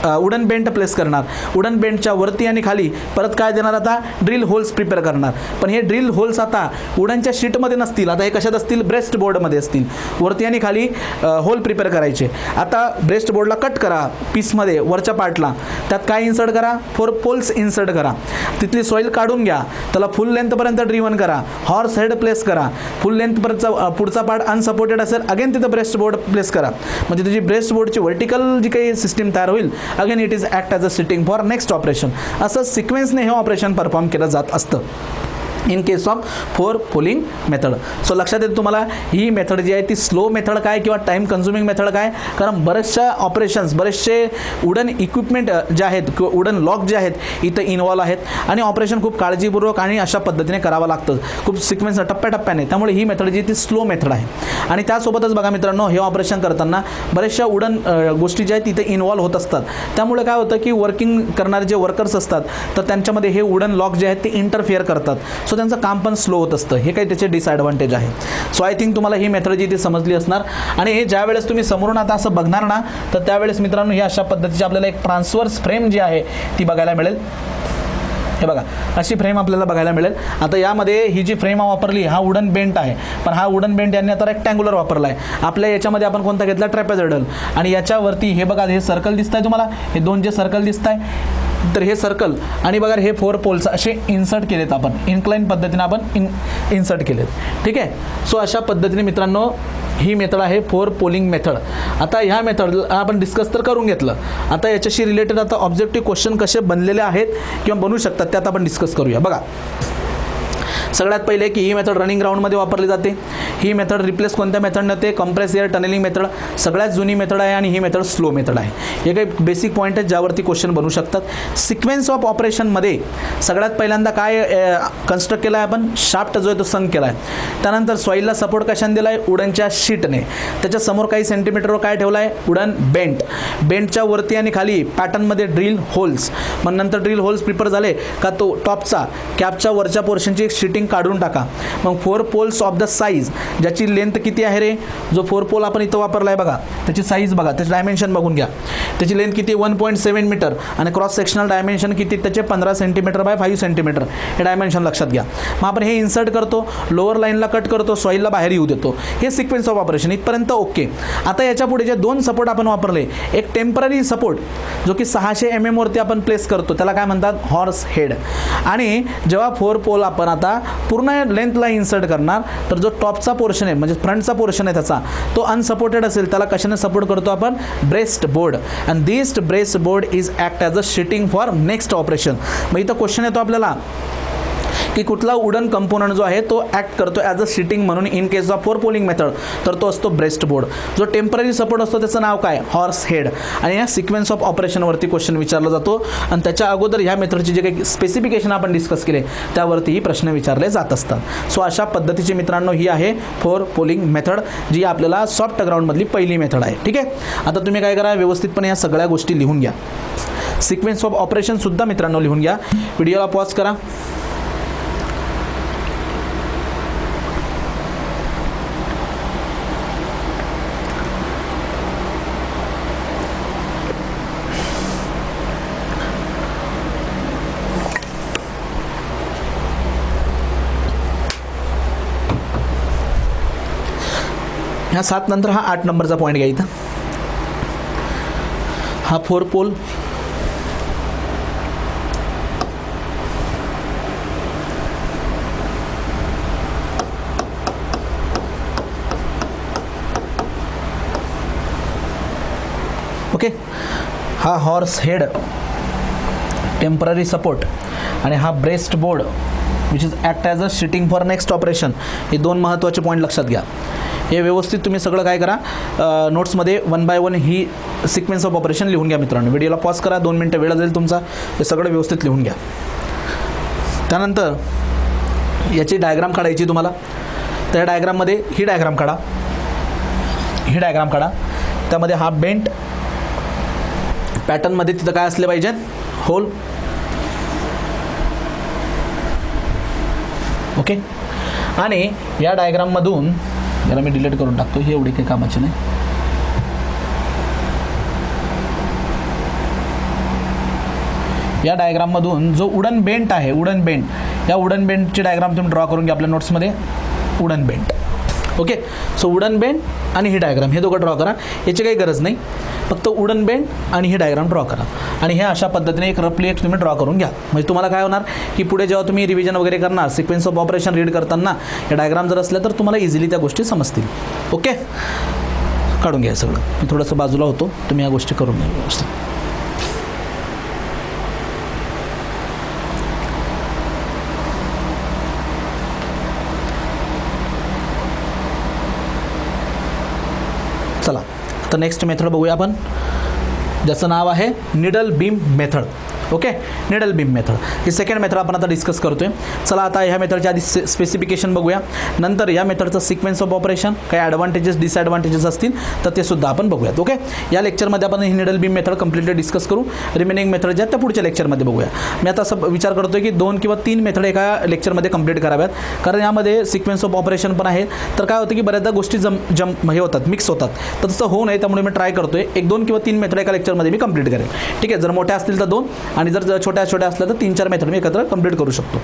वुडन बेंट प्लेस करणार. वुडन बेंटच्या वरती आणि खाली परत काय देणार, आता ड्रिल होल्स प्रिपेअर करणार. पण हे ड्रिल होल्स आता वुडनच्या शीटमध्ये नसतील, आता हे कशात असतील, ब्रेस्ट बोर्डमध्ये असतील. वरती आणि खाली होल प्रिपेअर करायचे. आता ब्रेस्ट बोर्डला कट करा पीसमध्ये, वरच्या पार्टला त्यात काय इन्सर्ट करा, 4 poles इन्सर्ट करा. तिथली सॉईल काढून घ्या, त्याला फुल लेंथपर्यंत ड्रिवन करा, हॉर्स हेड प्लेस करा. फुल लेंथपर्यंतचा पुढचा पार्ट अनसपोर्टेड असेल, अगेन तिथं ब्रेस्ट बोर्ड प्लेस करा. म्हणजे तुझी ब्रेस्ट बोर्डची व्हर्टिकल जी काही सिस्टीम तयार होईल, again it is act as a sitting for next operation. असं सिक्वेन्सने हे ऑपरेशन परफॉर्म केलं जात असतं in case of 4 poling method. So लक्षात येतं तुम्हाला ही मेथड जी आहे ती स्लो मेथड काय किंवा टाईम कन्झ्युमिंग मेथड काय, कारण बरेचशा ऑपरेशन्स, बरेचसे वुडन इक्विपमेंट जे आहेत किंवा वुडन लॉक जे आहेत इथं इन्व्हॉल्व आहेत आणि ऑपरेशन खूप काळजीपूर्वक आणि अशा पद्धतीने करावं लागतं, खूप सिक्वेन्स टप्प्याटप्प्याने. त्यामुळे ही मेथड जी ती स्लो मेथड आहे. आणि त्यासोबतच बघा मित्रांनो हे ऑपरेशन करताना बरेचशा वुडन गोष्टी ज्या आहेत तिथे इन्व्हॉल्व होत असतात. त्यामुळे काय होतं की वर्किंग करणारे जे वर्कर्स असतात तर त्यांच्यामध्ये हे वुडन लॉक जे आहेत ते इंटरफिअर करतात. सो त्यांचं काम पण स्लो होत असतं. हे काही त्याचे डिसएडव्हान्टेज आहे. सो आय थिंक तुम्हाला ही मेथड जी ती समजली असणार. आणि हे ज्या वेळेस तुम्ही समोरून आता असं बघणार ना तर त्यावेळेस मित्रांनो ही अशा पद्धतीची आपल्याला एक ट्रान्सवर्स फ्रेम जी आहे ती बघायला मिळेल. हे बघा अशी फ्रेम आपल्याला बघायला मिळेल. आता यामध्ये ही जी फ्रेम वापरली हा वुडन बेंट आहे, पण हा वुडन बेंट यांनी आता रेक्टँग्युलर वापरला आहे. आपल्या याच्यामध्ये आपण कोणता घेतला, ट्रॅपेझॉइडल. आणि याच्यावरती हे बघा हे सर्कल दिसत आहे तुम्हाला, हे 2 जे सर्कल दिसत आहे तर हे सर्कल आणि बघा हे 4 poles असे इन्सर्ट केलेत आपण, इन्क्लाइन पद्धतीने आपण इन्सर्ट केलेत. ठीक आहे. सो अशा पद्धतीने मित्रांनो ही मेथड आहे 4 poling मेथड. आता ह्या मेथडला आपण डिस्कस तर करून घेतलं. आता याच्याशी रिलेटेड आता ऑब्जेक्टिव्ह क्वेश्चन कसे बनलेले आहेत किंवा बनू शकतात त्यात आपण डिस्कस करूया. बघा सगळ्यात पहिले की ही मेथड रनिंग ग्राउंडमध्ये वापरली जाते. ही मेथड रिप्लेस कोणत्या मेथडने होते, कम्प्रेस एअर टनेलिंग मेथड सगळ्यात जुनी मेथड आहे आणि ही मेथड स्लो मेथड आहे. हे काही बेसिक पॉईंट आहेत ज्यावरती क्वेश्चन बनू शकतात. सिक्वेन्स ऑफ ऑपरेशनमध्ये सगळ्यात पहिल्यांदा काय कन्स्ट्रक्ट केला आहे आपण, शाफ्ट जो आहे तो संक केला आहे. त्यानंतर सॉईलला सपोर्ट कशाने दिला आहे, वुडनच्या शीटने. त्याच्यासमोर काही सेंटीमीटरवर काय ठेवलं आहे, वुडन बेंटच्या वरती आणि खाली पॅटर्नमध्ये ड्रिल होल्स. मग नंतर ड्रिल होल्स प्रिपेअर झाले का तो टॉपचा कॅपच्या वरच्या पोर्शनची शिटिंग काढून टाका. मग 4 poles ऑफ द साईज, ज्याची लेंथ किती आहे रे, जो 4 pole आपण इथं वापरला आहे बघा त्याची साईज बघा, त्याची डायमेन्शन बघून घ्या. त्याची लेंथ किती 1.7 मीटर आणि क्रॉस सेक्शनल डायमेन्शन किती त्याचे 15 सेंटीमीटर बाय 5 सेंटीमीटर हे डायमेन्शन लक्षात घ्या. मग आपण हे इन्सर्ट करतो, लोअर लाईनला कट करतो, सॉईलला बाहेर येऊ देतो. हे सिक्वेन्स ऑफ ऑपरेशन इथपर्यंत ओके. आता याच्या पुढे जे 2 सपोर्ट आपण वापरले, एक टेम्पररी सपोर्ट जो की 600 mm वरती आपण प्लेस करतो त्याला काय म्हणतात, हॉर्स हेड. आणि जेव्हा 4 pole आपण आता पूर्ण लेंथला इन्सर्ट करणार तर जो टॉपचा पोर्शन आहे म्हणजे फ्रंटचा पोर्शन आहे त्याचा तो अनसपोर्टेड असेल त्याला कशाने सपोर्ट करतो आपण breast board and this breast board is act as a sheeting for next operation. मग इथं क्वेश्चन येतो आपल्याला की कुठला वुडन कंपोनंट जो आहे तो ॲक्ट करतो ॲज अ शिटिंग म्हणून in case of 4 poling method तर तो असतो ब्रेस्ट बोर्ड. जो टेम्पररी सपोर्ट असतो त्याचं नाव काय हॉर्स हेड. आणि या सिक्वेन्स ऑफ ऑपरेशनवरती क्वेश्चन विचारला जातो आणि त्याच्या अगोदर ह्या मेथडचे जे काही स्पेसिफिकेशन आपण डिस्कस केले त्यावरतीही प्रश्न विचारले जात असतात. सो अशा पद्धतीची मित्रांनो ही आहे 4 पोलिंग मेथड जी आपल्याला सॉफ्ट ग्राउंडमधली पहिली मेथड आहे. ठीक आहे. आता तुम्ही काय करा व्यवस्थितपणे या सगळ्या गोष्टी लिहून घ्या. सिक्वेन्स ऑफ ऑपरेशनसुद्धा मित्रांनो लिहून घ्या. व्हिडिओला पॉज करा. ह्या 7 नंतर हा 8 नंबरचा पॉईंट घ्या. इथं हा 4 पोल ओके. हा हॉर्स हेड टेम्पररी सपोर्ट आणि हा breast board which is act as a sheeting for next operation. हे 2 महत्त्वाचे पॉईंट लक्षात घ्या. हे व्यवस्थित तुम्ही सगळं काय करा नोट्समध्ये 1 बाय 1 ही सिक्वेन्स ऑफ ऑपरेशन लिहून घ्या मित्रांनो. व्हिडिओला पॉज करा 2 मिनटं वेळ जाईल तुमचा. हे सगळं व्यवस्थित लिहून घ्या. त्यानंतर याची डायग्राम काढायची तुम्हाला. त्या डायग्राममध्ये ही डायग्राम काढा. ही डायग्राम काढा. त्यामध्ये हा बेंट पॅटर्नमध्ये तिथं काय असले पाहिजेत होल. ओके. आणि या डायग्राममधून याला मी डिलीट करून टाकतो. हे एवढे काही कामाचे नाही. या डायग्राममधून जो वुडन बेंट आहे वुडन बेंट या वुडन बेंटची डायग्राम तुम्ही ड्रॉ करून घ्या आपल्या नोट्समध्ये. Wooden bent okay. So wooden bent आणि ही डायग्राम हे दोघं ड्रॉ करा. याची काही गरज नाही. फक्त वुडन बेंट आणि ही डायग्राम ड्रॉ करा आणि हे अशा पद्धतीने एक रफली एक तुम्ही ड्रॉ करून घ्या. म्हणजे तुम्हाला काय होणार की पुढे जेव्हा तुम्ही रिव्हिजन वगैरे करणार सिक्वेन्स ऑफ ऑपरेशन रीड करताना या डायग्राम जर असल्या तर तुम्हाला इझिली त्या गोष्टी समजतील. ओके. काढून घ्या सगळं. मी थोडंसं बाजूला होतो तुम्ही या गोष्टी करून घ्या व्यवस्थित. चला आता नेक्स्ट मेथड बघूया आपण ज्याचं नाव आहे needle beam method. Okay. Needle beam method ही सेकंड मेथड आपण आता डिस्कस करतोय. चला आता ह्या मेथडच्या आधी स्पेसिफिकेशन बघूया. नंतर या मेथडचं सिक्वेन्स ऑफ ऑपरेशन काही ॲडव्हान्टेजेस डिसॲडव्हान्टेजेस असतील तर ते सुद्धा आपण बघूयात. ओके. या लेक्चरमध्ये आपण ही needle beam method completely discuss करू. रिमेनिंग मेथड ज्या त्या पुढच्या लेक्चरमध्ये बघूया. मी आता असं विचार करतोय की 2 किंवा 3 मेथड एका लेक्चरमध्ये कंप्लीट कराव्यात कारण यामध्ये सिक्वेन्स ऑफ ऑपरेशन पण आहे. तर काय होतं की बऱ्याचदा गोष्टी हे होतात मिक्स होतात. तर तसं होऊ नये त्यामुळे मी ट्राय करतोय 1, 2 किंवा 3 मेथड एका लेक्चरमध्ये मी कंप्लीट करेन. ठीक आहे. जर मोठ्या असतील तर 2 आणि जर छोट्या छोट्या असल्या तर 3-4 मेथड मी एकत्र कंप्लीट करू शकतो.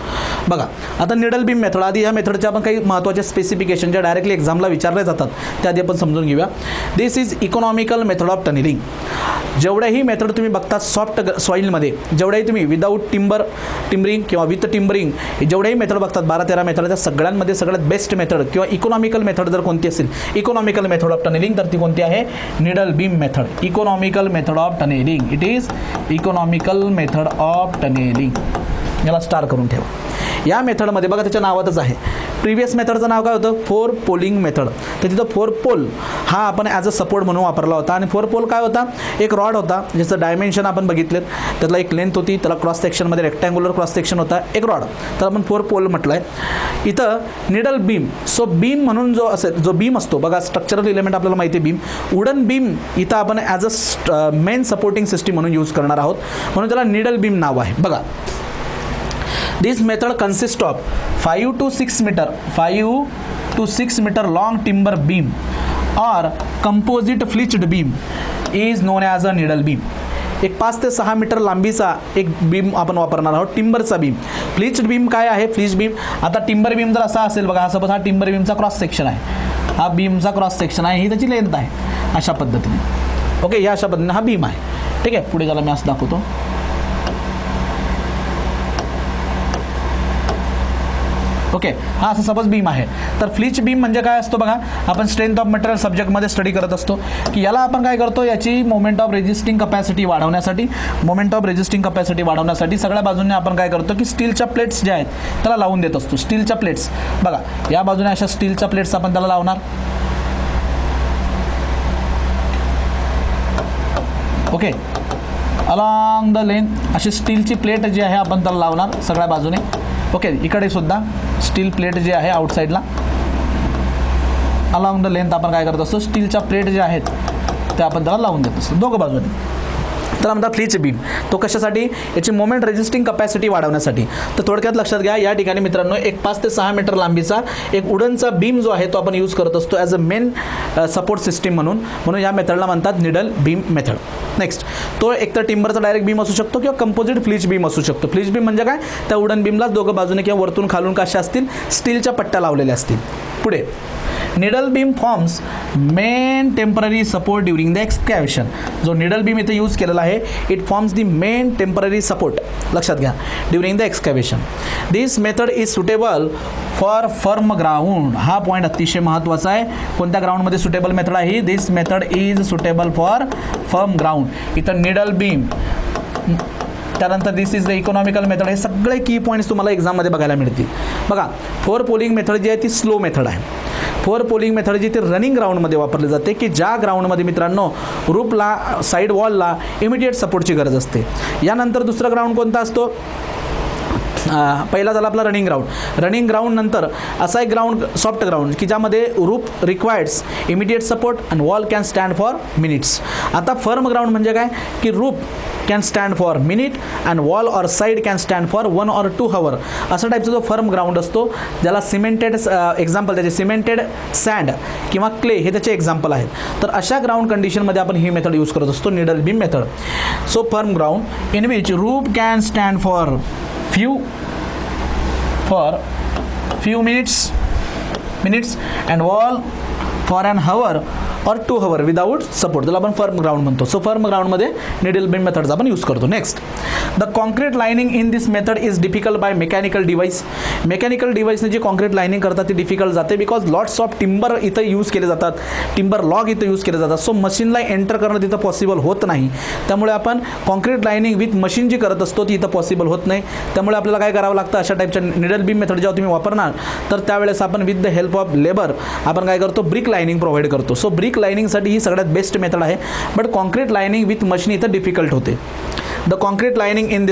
बघा आता निडल बीम मेथड आधी या मेथडच्या आपण काही महत्त्वाचे स्पेसिफिकेशन ज्या डायरेक्टली एक्झामला विचारले जातात त्या आधी आपण समजून घेऊया. This is economical method of tunnelling. जेवढ्याही मेथड तुम्ही बघता सॉफ्ट सॉईलमध्ये जेवढ्याही तुम्ही विदाऊट टिम्बरिंग किंवा विथ टिम्बरिंग जेवढ्याही मेथड बघतात 12-13 मेथड त्या सगळ्यांमध्ये सगळ्यात बेस्ट मेथड किंवा इकॉनॉमिकल मेथड जर कोणती असेल इकॉनॉमिकल मेथड ऑफ टनेलिंग तर ती कोणती आहे needle beam method. Economical method of tunnelling. It is economical method of tunnelling. याला स्टार करून ठेवा. या मेथडमध्ये बघा त्याच्या नावातच आहे. प्रिव्हियस मेथडचं नाव काय होतं 4 पोलिंग मेथड. तर तिथं 4 पोल हा आपण ॲज अ सपोर्ट म्हणून वापरला होता आणि 4 पोल काय होता एक रॉड होता ज्याचं डायमेन्शन आपण बघितलेत. त्यातला एक लेंथ होती त्याला क्रॉस सेक्शनमध्ये रेक्टँग्युलर क्रॉस सेक्शन होता एक रॉड. तर आपण 4 पोल म्हटलं आहे. इथं निडल बीम. सो बीम म्हणून जो असेल जो बीम असतो बघा स्ट्रक्चरल इलेमेंट आपल्याला माहिती आहे बीम. वुडन बीम इथं आपण as a main supporting system म्हणून यूज करणार आहोत म्हणून त्याला निडल बीम नाव आहे. बघा This method consists of 5 to 6 meter long timber beam or composite fletched beam is known as a needle beam. एक 5 ते 6 मीटर लांबीचा एक बीम आपण वापरणार आहोत टिंबरचा बीम. फ्लिच्ड बीम काय आहे फ्लिच बीम. आता टिंबर बीम जर असा असेल बघा सपोज हा टिंबर बीमचा क्रॉस सेक्शन आहे. हा बीमचा क्रॉस सेक्शन आहे ही त्याची लेंथ आहे अशा पद्धतीने. ओके. या अशा पद्धतीने हा बीम आहे. ठीक आहे. पुढे त्याला मी असं दाखवतो. ओके, हा असं सपोज बीम आहे. तर फ्लिंच बीम म्हणजे काय असतो बघा, आपण स्ट्रेंथ ऑफ मटेरियल सब्जेक्टमध्ये स्टडी करत असतो की याला आपण काय करतो, याची मोमेंट ऑफ रेजिस्टिंग कपॅसिटी वाढवण्यासाठी सगळ्या बाजूने आपण काय करतो की स्टीलच्या प्लेट्स ज्या आहेत त्याला लावून देत असतो. स्टीलच्या प्लेट्स बघा, या बाजूने अशा स्टीलच्या प्लेट्स आपण त्याला लावणार. ओके, अलॉंग द लेंथ अशी स्टीलची प्लेट जी आहे आपण त्याला लावणार सगळ्या बाजूने. ओके, इकडे सुद्धा स्टील प्लेट जी आहे आउटसाईडला अलॉंग द लेंथ आपण काय करत असतो, स्टीलच्या प्लेट ज्या आहेत त्या आपण त्याला लावून देत असतो दोघं बाजूने. तर म्हणतात फ्लिंच बीम, तो कशासाठी, याची मोमेंट रेजिस्टिंग कपॅसिटी वाढवण्यासाठी. तर थोडक्यात लक्षात घ्या, या ठिकाणी मित्रांनो एक 5 ते 6 मीटर लांबीचा एक वुडनचा बीम जो आहे तो आपण यूज करत असतो as a main support system म्हणून या मेथडला म्हणतात निडल बीम मेथड. नेक्स्ट, तो एकतर टिंबरचा डायरेक्ट बीम असू शकतो किंवा कंपोजिट फ्लिंच बीम असू शकतो. फ्लिंच बीम म्हणजे काय, त्या वुडन बीमला दोघं बाजूने किंवा वरतून खालून कशा असतील, स्टीलच्या पट्ट्या लावलेल्या असतील. पुढे, needle beam forms main temporary support during the excavation. जो निडल बीम इथे यूज केलेला आहे, it forms the main temporary support, लक्षात घ्या, during the excavation. This method is suitable for firm ground. हा पॉईंट अतिशय महत्त्वाचा आहे. कोणत्या ग्राउंडमध्ये सुटेबल मेथड आहे, this method is suitable for firm ground. इथं निडल बीम, त्यानंतर this is the economical method. हे सगळे की पॉईंट्स तुम्हाला एक्झाममध्ये बघायला मिळतील. बघा, 4 पोलिंग मेथड जी आहे ती स्लो मेथड आहे. 4 पोलिंग मेथड जी ती रनिंग ग्राउंडमध्ये वापरली जाते की ज्या ग्राउंडमध्ये मित्रांनो रूपला, साईड वॉलला इमिडिएट सपोर्टची गरज असते. यानंतर दुसरा ग्राउंड कोणता असतो, पहिला झाला आपला रनिंग ग्राउंड नंतर असा एक ग्राउंड सॉफ्ट ग्राउंड की ज्यामध्ये roof requires immediate support and wall can stand for minutes. आता फर्म ग्राउंड म्हणजे काय की roof can stand for minute and wall or side can stand for 1 or 2 hour. असा टाईपचा जो फर्म ग्राउंड असतो ज्याला सिमेंटेड एक्झाम्पल, त्याचे सिमेंटेड सँड किंवा क्ले हे त्याचे एक्झाम्पल आहेत. तर अशा ग्राउंड कंडिशनमध्ये आपण ही मेथड यूज करत असतो, needle beam method. So firm ground in which roof can stand for few minutes and wall for an hour or 2 hour without support. त्याला आपण फर्म ग्राउंड म्हणतो. सो फर्म ग्राउंडमध्ये निडल बीम मेथड्स आपण use करतो. Next, the concrete lining in this method is difficult by mechanical device. Mechanical डिव्हाइसने जी concrete lining करतात ती डिफिकल्ट जाते बिकॉज लॉट्स ऑफ टिंबर इथं यूज केले जातात, टिंबर लॉग इथं यूज केले जातात. सो मशीनला एंटर करणं तिथं पॉसिबल होत नाही. त्यामुळे आपण कॉन्क्रीट लाइनिंग विथ मशीन जी करत असतो ती इथं पॉसिबल होत नाही. त्यामुळे आपल्याला काय करावं लागतं, अशा टाईपच्या निडल बीम मेथड जेव्हा तुम्ही वापरणार तर त्यावेळेस आपण with the help of labour आपण काय करतो, ब्रिक लाइनिंग प्रोव्हाइड करतो. सो ब्रिक लाइनिंगसाठी ही सगळ्यात बेस्ट मेथड आहे. But concrete lining with machine इथं डिफिकल्ट होते. The concrete lining in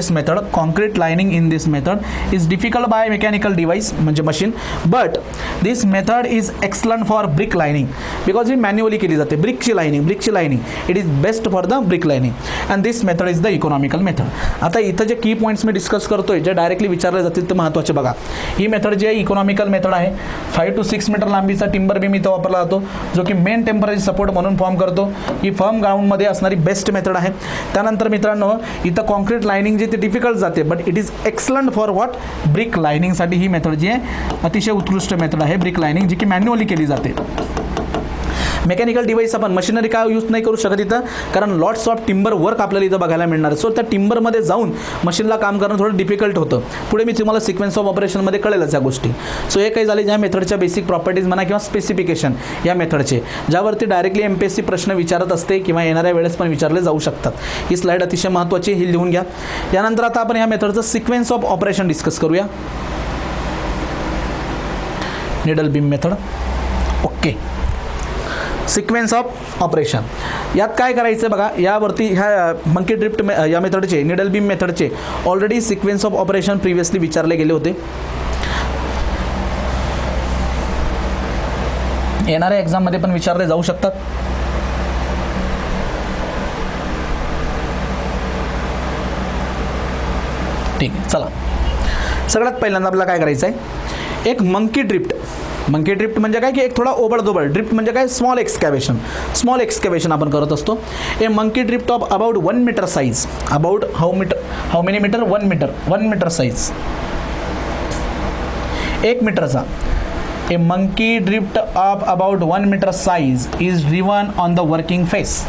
this method is difficult by mechanical device म्हणजे machine. But this method is excellent for brick lining because ही manually केली जाते. ब्रिकची lining it is best for the brick lining and this method is the economical method. आता इथं जे की points मी discuss करतोय जे डायरेक्टली विचारले जातील ते महत्त्वाचे बघा. ही मेथड जी आहे इकॉनॉमिकल मेथड आहे. 5 to 6 मीटर लांबीचा टिंबर बीम इथं वापरला जातो जो की मेन टेम्पररी सपोर्ट म्हणून फॉर्म करतो. ही फर्म ग्राउंडमध्ये असणारी बेस्ट मेथड आहे. त्यानंतर मित्रांनो इथं कॉन्क्रीट लाइनिंग जी ती डिफिकल्ट जाते but it is excellent for what, brick लाइनिंगसाठी ही मेथड जी आहे अतिशय उत्कृष्ट मेथड आहे. ब्रिक लाइनिंग जी की मॅन्युअली केली जाते. मेकॅनिकल डिव्हाइस आपण मशिनरी काय यूज नाही करू शकत इथं कारण लॉट्स ऑफ टिंबर वर्क आपल्याला इथं बघायला मिळणार आहे. सो त्या टिंबरमध्ये जाऊन मशीनला काम करणं थोडं डिफिकल्ट होतं. पुढे मी तुम्हाला सिक्वेन्स ऑफ ऑपरेशनमध्ये कळेलच या गोष्टी. सो हे काही झाले ज्या मेथडच्या बेसिक प्रॉपर्टीज म्हणा किंवा स्पेसिफिकेशन या मेथडचे ज्यावरती डायरेक्टली MPSC प्रश्न विचारत असते किंवा येणाऱ्या वेळेस पण विचारले जाऊ शकतात. ही स्लाईड अतिशय महत्त्वाची, ही लिहून घ्या. यानंतर आता आपण या मेथडचं सिक्वेन्स ऑफ ऑपरेशन डिस्कस करूया. Needle beam method. Okay, sequence of operation यात काय करायचं बघा. यावरती ह्या मंकी ड्रिफ्ट या मेथडचे, निडल बीम मेथडचे already sequence of operation previously विचारले गेले होते. येणाऱ्या एक्झाममध्ये पण विचारले जाऊ शकतात. ठीक आहे, चला सगळ्यात पहिल्यांदा आपल्याला काय करायचं आहे, एक मंकी ड्रिफ्ट म्हणजे काय की एक थोडा ओबडधोबड. ड्रिफ्ट म्हणजे काय, स्मॉल एक्सकॅव्हेशन आपण करत असतो. A monkey drift of about 1 metre size. About how many metre, 1 metre size, 1 मीटरचा. A monkey drift of about 1 metre size is driven on the working face.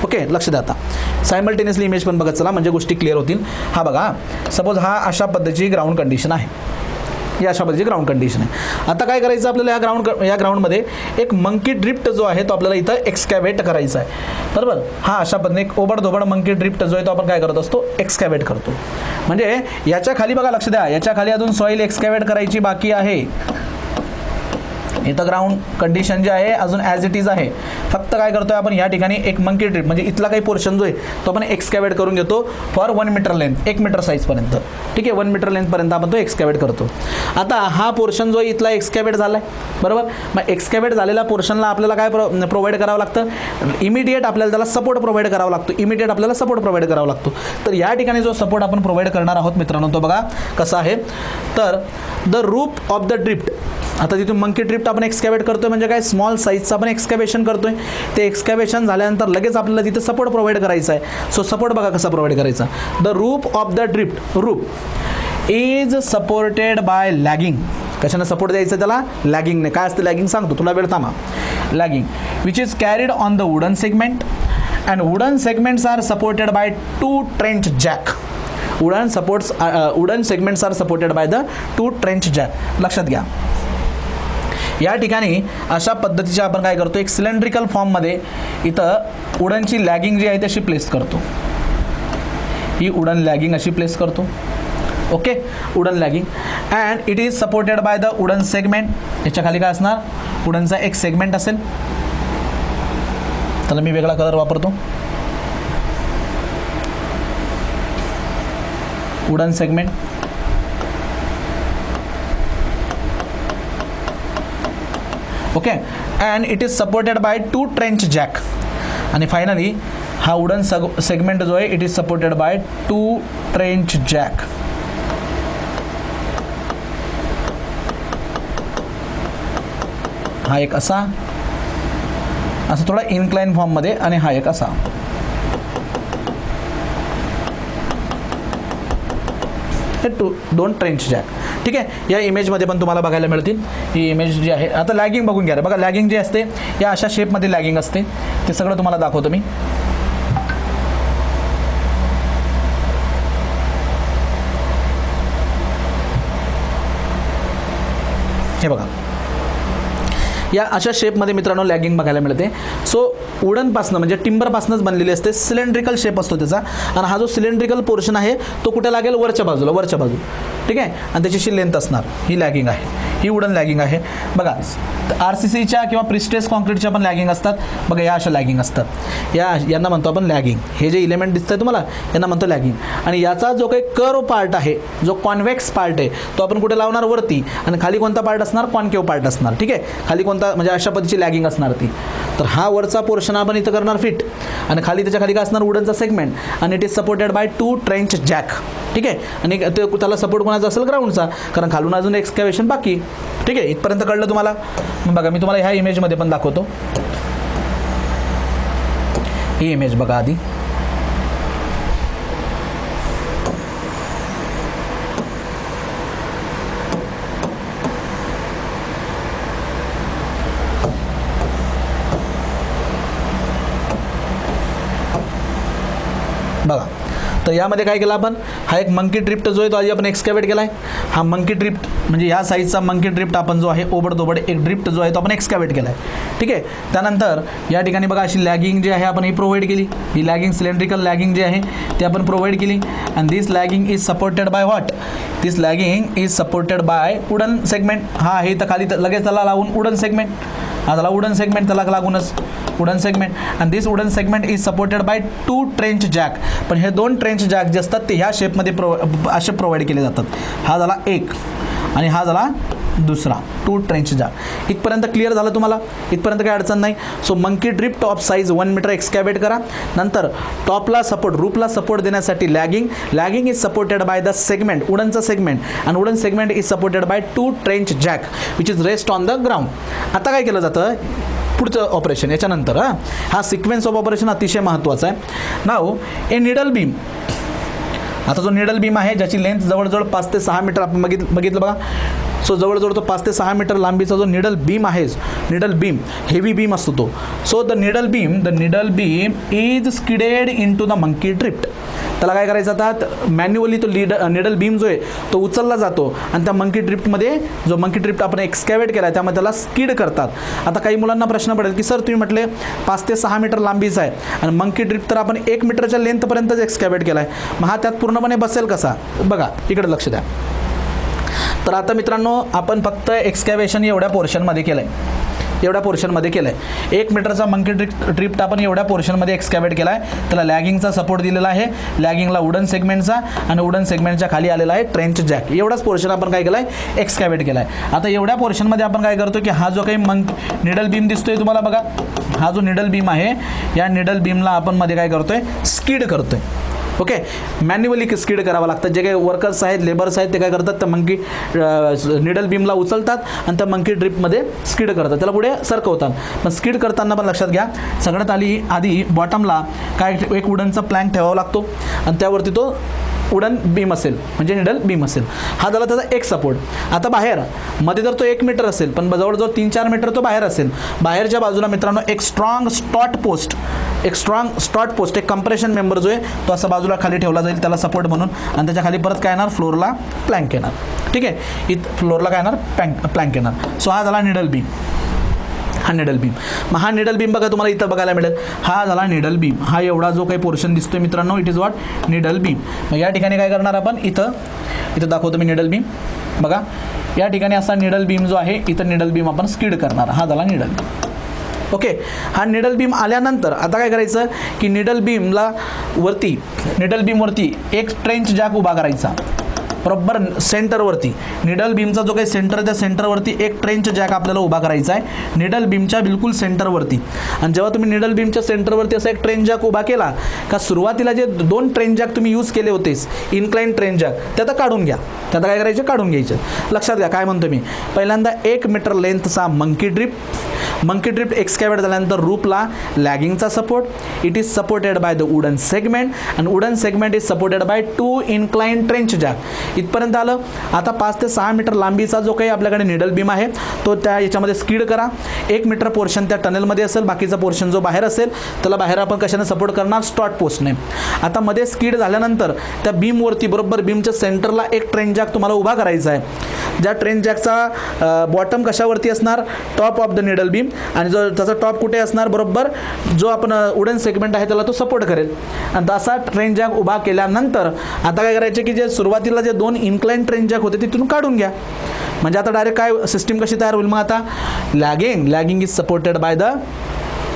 Okay, लक्ष द्या. आता सायमल्टेनियसली इमेज पण बघत चला म्हणजे गोष्टी क्लिअर होतील. हा बघा, सपोज हा अशा पद्धतीची ग्राउंड कंडिशन आहे. ही अशा पद्धतीची ग्राउंड कंडिशन आहे. आता काय करायचं आपल्याला या ग्राउंडमध्ये एक मंकी ड्रिफ्ट जो आहे तो आपल्याला इथं एक्सकॅव्हेट करायचा आहे, बरोबर. हा अशा पद्धतीने एक ओबडधोबड मंकी ड्रिफ्ट जो आहे तो आपण काय करत असतो, एक्सकॅव्हेट करतो. म्हणजे याच्या खाली बघा, लक्ष द्या, याच्या खाली अजून सॉईल एक्सकॅव्हेट करायची बाकी आहे. इथं ग्राउंड कंडिशन जे आहे अजून ॲज इट इज आहे. फक्त काय करतोय आपण या ठिकाणी एक मंकी ड्रिफ्ट म्हणजे इथला काही पोर्शन जो आहे तो आपण एक्सकॅव्हेट करून घेतो फॉर 1 मीटर लेंथ, 1 मीटर साईजपर्यंत. ठीक आहे, 1 मीटर लेंथपर्यंत आपण तो एक्सकॅव्हेट करतो. आता हा पोर्शन जो इथला एक्सकॅव्हेट झाला आहे, बरोबर. मग एक्सकॅव्हेट झालेल्या पोर्शनला आपल्याला काय प्रोव्हाइड करावं लागतं, इमिडिएट आपल्याला त्याला सपोर्ट प्रोव्हाइड करावा लागतो. तर या ठिकाणी जो सपोर्ट आपण प्रोव्हाइड करणार आहोत मित्रांनो तो बघा कसा आहे. तर द रूप ऑफ द ड्रिफ्ट, आता तिथून मंकी ड्रिफ्ट आपण एक्सकॅव्हेट करतोय म्हणजे काय, स्मॉल साईजचं आपण एक्सकॅव्हेशन करतोय. ते एक्सकॅव्हेशन झाल्यानंतर लगेच आपल्याला तिथे सपोर्ट प्रोव्हाइड करायचा आहे. सो सपोर्ट बघा कसा प्रोव्हाइड करायचा. द रूप ऑफ द ड्रिफ्ट, रूप इज सपोर्टेड बाय लॅगिंग. कशाने सपोर्ट द्यायचं त्याला, लॅगिंगने. काय असतं लॅगिंग सांगतो तुला, वेळ थांबा. Lagging which is carried on the wooden segment and wooden segments are supported by 2 trench jack. Wooden segments are supported by the 2 trench jack. लक्षात घ्या, या ठिकाणी अशा पद्धतीचे आपण काय करतो, एक सिलेंड्रिकल फॉर्ममध्ये इथं वुडनची लॅगिंग जी आहे ती अशी प्लेस करतो. ही वुडन लॅगिंग अशी प्लेस करतो. Okay, wooden lagging and it is supported by the wooden segment. याच्या खाली काय असणार, वुडनचा एक सेगमेंट असेल. त्याला मी वेगळा कलर वापरतो. Wooden segment, okay, and it is supported by 2 trench jack. आणि फायनली हा वुडन सेगमेंट जो आहे it is supported by 2 trench jack. हा एक असा थोडा इन्क्लाइन फॉर्ममध्ये आणि हा एक असा. हे 2 ट्रेंच जॅक. ठीक आहे, या इमेजमध्ये पण तुम्हाला बघायला मिळतील. ही इमेज जी आहे, आता लॅगिंग बघून घ्या. बघा लॅगिंग जी असते या अशा शेपमध्ये लॅगिंग असते. ते सगळं तुम्हाला दाखवतो मी. हे बघा, या अशा शेपमध्ये मित्रांनो लॅगिंग बघायला मिळते. सो वुडनपासनं म्हणजे टिंबरपासूनच बनलेली असते. सिलेंड्रिकल शेप असतो त्याचा. आणि हा जो सिलेंड्रिकल पोर्शन आहे तो कुठे लागेल, वरच्या बाजूला. ठीक आहे, आणि त्याची लेंथ असणार. ही लॅगिंग आहे, ही वुडन लॅगिंग आहे. बघा RCCच्या किंवा प्रिस्टेस कॉन्क्रीटच्या पण लॅगिंग असतात. बघा या अशा लॅगिंग असतात. यांना म्हणतो आपण लॅगिंग. हे जे इलेमेंट दिसतंय तुम्हाला यांना म्हणतो लॅगिंग. आणि याचा जो काही कर्व पार्ट आहे, जो कॉन्व्हेक्स पार्ट आहे तो आपण कुठे लावणार, वरती. आणि खाली कोणता पार्ट असणार, कॉन्केव्ह पार्ट असणार. ठीक आहे, खाली कोणता म्हणजे अशा पद्धतीची लॅगिंग असणार ती. तर हा वरचा पोर्शन आपण इथं करणार फिट. आणि खाली त्याच्या खाली काय असणार, वुडनचा सेगमेंट. आणि it is supported by 2 trench jack. ठीक आहे, आणि त्याला सपोर्ट कोणाचा असेल, ग्राउंडचा, कारण खालून अजून एक्सकॅव्हेशन बाकी. ठीक आहे, इथपर्यंत कळलं तुम्हाला. मग बघा मी तुम्हाला ह्या इमेजमध्ये पण दाखवतो. ही इमेज बघा आधी. बघा, तर यामध्ये काय केलं आपण, हा एक मंकी ड्रिफ्ट जो आहे तो आधी आपण एक्सकॅव्हेट केला आहे. हा मंकी ड्रिफ्ट म्हणजे या साईजचा मंकी ड्रिफ्ट आपण जो आहे ओबडधोबड एक ड्रिफ्ट जो आहे तो आपण एक्सकॅव्हेट केला आहे. ठीक आहे, त्यानंतर या ठिकाणी बघा अशी लॅगिंग जी आहे आपण ही प्रोव्हाइड केली. ही लॅगिंग सिलेंड्रिकल लॅगिंग जी आहे ती आपण प्रोव्हाइड केली. And this lagging is supported by what, this lagging is supported by wooden segment. हा आहे तर खाली लगेच त्याला लावून वुडन सेगमेंट. हा झाला वुडन सेगमेंट, त्याला लागूनच wooden segment. And this wooden segment is supported by 2 trench jack. पण हे 2 ट्रेंच जॅक जे असतात ते ह्या शेपमध्ये असे प्रोव्हाइड केले जातात. हा झाला एक आणि हा झाला दुसरा, 2 ट्रेंच जॅक. इथपर्यंत क्लिअर झालं तुम्हाला, इथपर्यंत काही अडचण नाही. So monkey drift top size 1 metre excavate करा. नंतर टॉपला सपोर्ट, रूपला सपोर्ट देण्यासाठी lagging is supported by the segment, वुडनचा सेगमेंट. आणि wooden segment is supported by 2 trench jack which is rest on the ground. आता काय केलं जातं पुढचं ऑपरेशन याच्यानंतर, हा सिक्वेन्स ऑफ ऑपरेशन अतिशय महत्त्वाचा आहे. नाव ए निडल बीम. आता जो निडल बीम आहे ज्याची लेंथ जवळजवळ 5 ते 6 मीटर आपण बघितलं बघा. सो जवळजवळ तो 5 ते 6 मीटर लांबीचा जो निडल बीम आहे, निडल बीम हेवी बीम असतो तो. So the needle beam is skidded into the monkey drift. त्याला काय करायचं, आता मॅन्युअली तो निडल बीम जो आहे तो उचलला जातो आणि त्या मंकी ड्रिफ्टमध्ये जो मंकी ड्रिफ्ट आपण एक्सकॅव्हेट केला आहे त्यामध्ये त्याला स्किड करतात. आता काही मुलांना प्रश्न पडेल की सर तुम्ही म्हटले 5 ते 6 मीटर लांबीचा आहे आणि मंकी ड्रिफ्ट तर आपण 1 मीटरच्या लेंथपर्यंतच एक्सकॅव्हेट केला आहे, मग हा त्यात पूर्णपणे बसेल कसा? बघा इकडे लक्ष द्या. तर आता मित्रांनो आपण फक्त एक्सकॅव्हेशन एवढ्या पोर्शनमध्ये केलं आहे, एवढ्या पोर्शनमध्ये केलं आहे. 1 मीटरचा मंकी ड्रिफ्ट आपण एवढ्या पोर्शनमध्ये एक्सकॅव्हेट केला आहे. त्याला लॅगिंगचा सपोर्ट दिलेला आहे, लॅगिंगला वुडन सेगमेंटचा आणि वुडन सेगमेंटच्या खाली आलेला आहे ट्रेंच जॅक. एवढाच पोर्शन आपण काय केला आहे, एक्सकॅव्हेट केला आहे. आता एवढ्या पोर्शनमध्ये आपण काय करतो की हा जो काही निडल बीम दिसतोय तुम्हाला बघा, हा जो निडल बीम आहे या निडल बीमला आपण मध्ये काय करतोय, स्किड करतोय. ओके, मॅन्युअली स्किड करावं लागतं. जे काही वर्कर्स आहेत, लेबर्स आहेत ते काय करतात, त्या मंकी निडल बीमला उचलतात आणि त्या मंकी ड्रिपमध्ये स्किड करतात, त्याला पुढे सरकवतात. पण स्किड करताना पण लक्षात घ्या, सगळ्यात आधी बॉटमला काय एक वुडनचा प्लँक ठेवावा लागतो आणि त्यावरती तो वुडन बीम असेल म्हणजे निडल बीम असेल. हा झाला त्याचा एक सपोर्ट. आता बाहेर मध्ये तर तो 1 मीटर असेल पण जवळजवळ 3-4 मीटर तो बाहेर असेल. बाहेरच्या बाजूला मित्रांनो एक स्ट्रॉंग स्टॉट पोस्ट, एक कंप्रेशन मेंबर जो आहे तो असा बाजूला खाली ठेवला जाईल त्याला सपोर्ट म्हणून आणि त्याच्या खाली परत काय येणार, फ्लोअरला प्लँक येणार. ठीक आहे, इथं फ्लोअरला काय येणार, प्लँक येणार. सो हा झाला निडल बीम, हा निडल बीम. मग हा निडल बीम बघा तुम्हाला इथं बघायला मिळेल, हा झाला निडल बीम. हा एवढा जो काही पोर्शन दिसतोय मित्रांनो, it is what, needle beam. मग या ठिकाणी काय करणार आपण, इथं दाखवतो मी निडल बीम. बघा या ठिकाणी असा निडल बीम जो आहे, इथं निडल बीम आपण स्किड करणार. हा झाला निडल बीम. ओके, हा निडल बीम आल्यानंतर आता काय करायचं की निडल बीमवरती एक ट्रेंच जॅक उभा करायचा बरोबर सेंटरवरती. निडल बीमचा जो काही सेंटर त्या सेंटरवरती एक ट्रेंच जॅक आपल्याला उभा करायचा आहे निडल बीमच्या बिलकुल सेंटरवरती. आणि जेव्हा तुम्ही निडल बीमच्या सेंटरवरती असा एक ट्रेंच जॅक उभा केला का सुरुवातीला जे 2 ट्रेंच जॅक तुम्ही यूज केले होतेस इन्क्लाइन ट्रेंच जॅक ते आता काढून घ्या. त्यात काय करायचं, काढून घ्यायचं. लक्षात घ्या काय म्हणतो मी, पहिल्यांदा 1 मीटर लेंथचा मंकी ड्रिफ्ट एक्सकॅव्हेट झाल्यानंतर रूपला लॅगिंगचा support, it is supported by the wooden segment आणि wooden segment is supported by 2 incline trench jack. इथपर्यंत आलं. आता 5 ते 6 मीटर लांबीचा जो काही आपल्याकडे निडल बीम आहे तो त्या याच्यामध्ये स्किड करा. 1 मीटर पोर्शन त्या टनेलमध्ये असेल, बाकीचा पोर्शन जो बाहेर असेल त्याला बाहेर आपण कशाने सपोर्ट करणार, स्टॉट पोस्टने. आता मध्ये स्किड झाल्यानंतर त्या बीमवरती बरोबर बीमच्या सेंटरला एक ट्रेंच जॅक तुम्हाला उभा करायचा आहे. ज्या ट्रेंच जॅकचा बॉटम कशावरती असणार, top of the needle beam, आणि जो त्याचा टॉप कुठे असणार, बरोबर जो आपण वुडन सेगमेंट आहे त्याला तो सपोर्ट करेल. आणि तसा ट्रेंच जॅक उभा केल्यानंतर आता काय करायचे की जे सुरुवातीला जे 2 इन्क्लाइन ट्रेंच जॅक होते तिथून काढून घ्या. म्हणजे आता डायरेक्ट काय सिस्टीम कशी तयार होईल, मग आता lagging is supported by the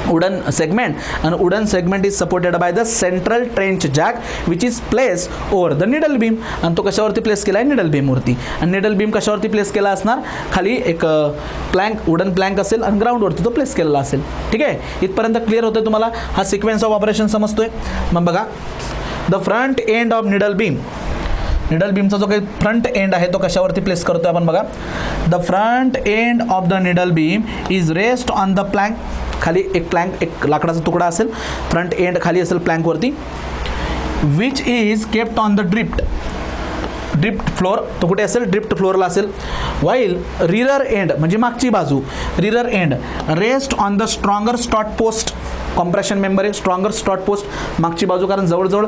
wooden segment and wooden segment is supported by the central trench jack which is placed over the needle beam. आणि तो कशावरती प्लेस केला आहे, निडल बीमवरती. आणि निडल बीम कशावरती प्लेस केला असणार, खाली एक प्लँक, वुडन प्लँक असेल आणि ग्राउंडवरती तो प्लेस केलेला असेल. ठीक आहे, इथपर्यंत क्लिअर होतोय तुम्हाला, हा सिक्वेन्स ऑफ ऑपरेशन समजतोय. मग बघा the front end of needle बीमचा जो काही फ्रंट एंड आहे तो कशावरती प्लेस करतोय आपण बघा. The front end of the needle beam is rest on the plank. खाली एक लाकडाचा तुकडा असेल, फ्रंट एंड खाली असेल प्लँकवरती. Which is kept on the drift floor, तो कुठे असेल, ड्रिफ्ट फ्लोअरला असेल. वाईल रिअर एंड म्हणजे मागची बाजू, rear end rest on the stronger strut post. Compression member आहे, स्ट्रॉंगर स्टॉट पोस्ट मागची बाजू, कारण जवळजवळ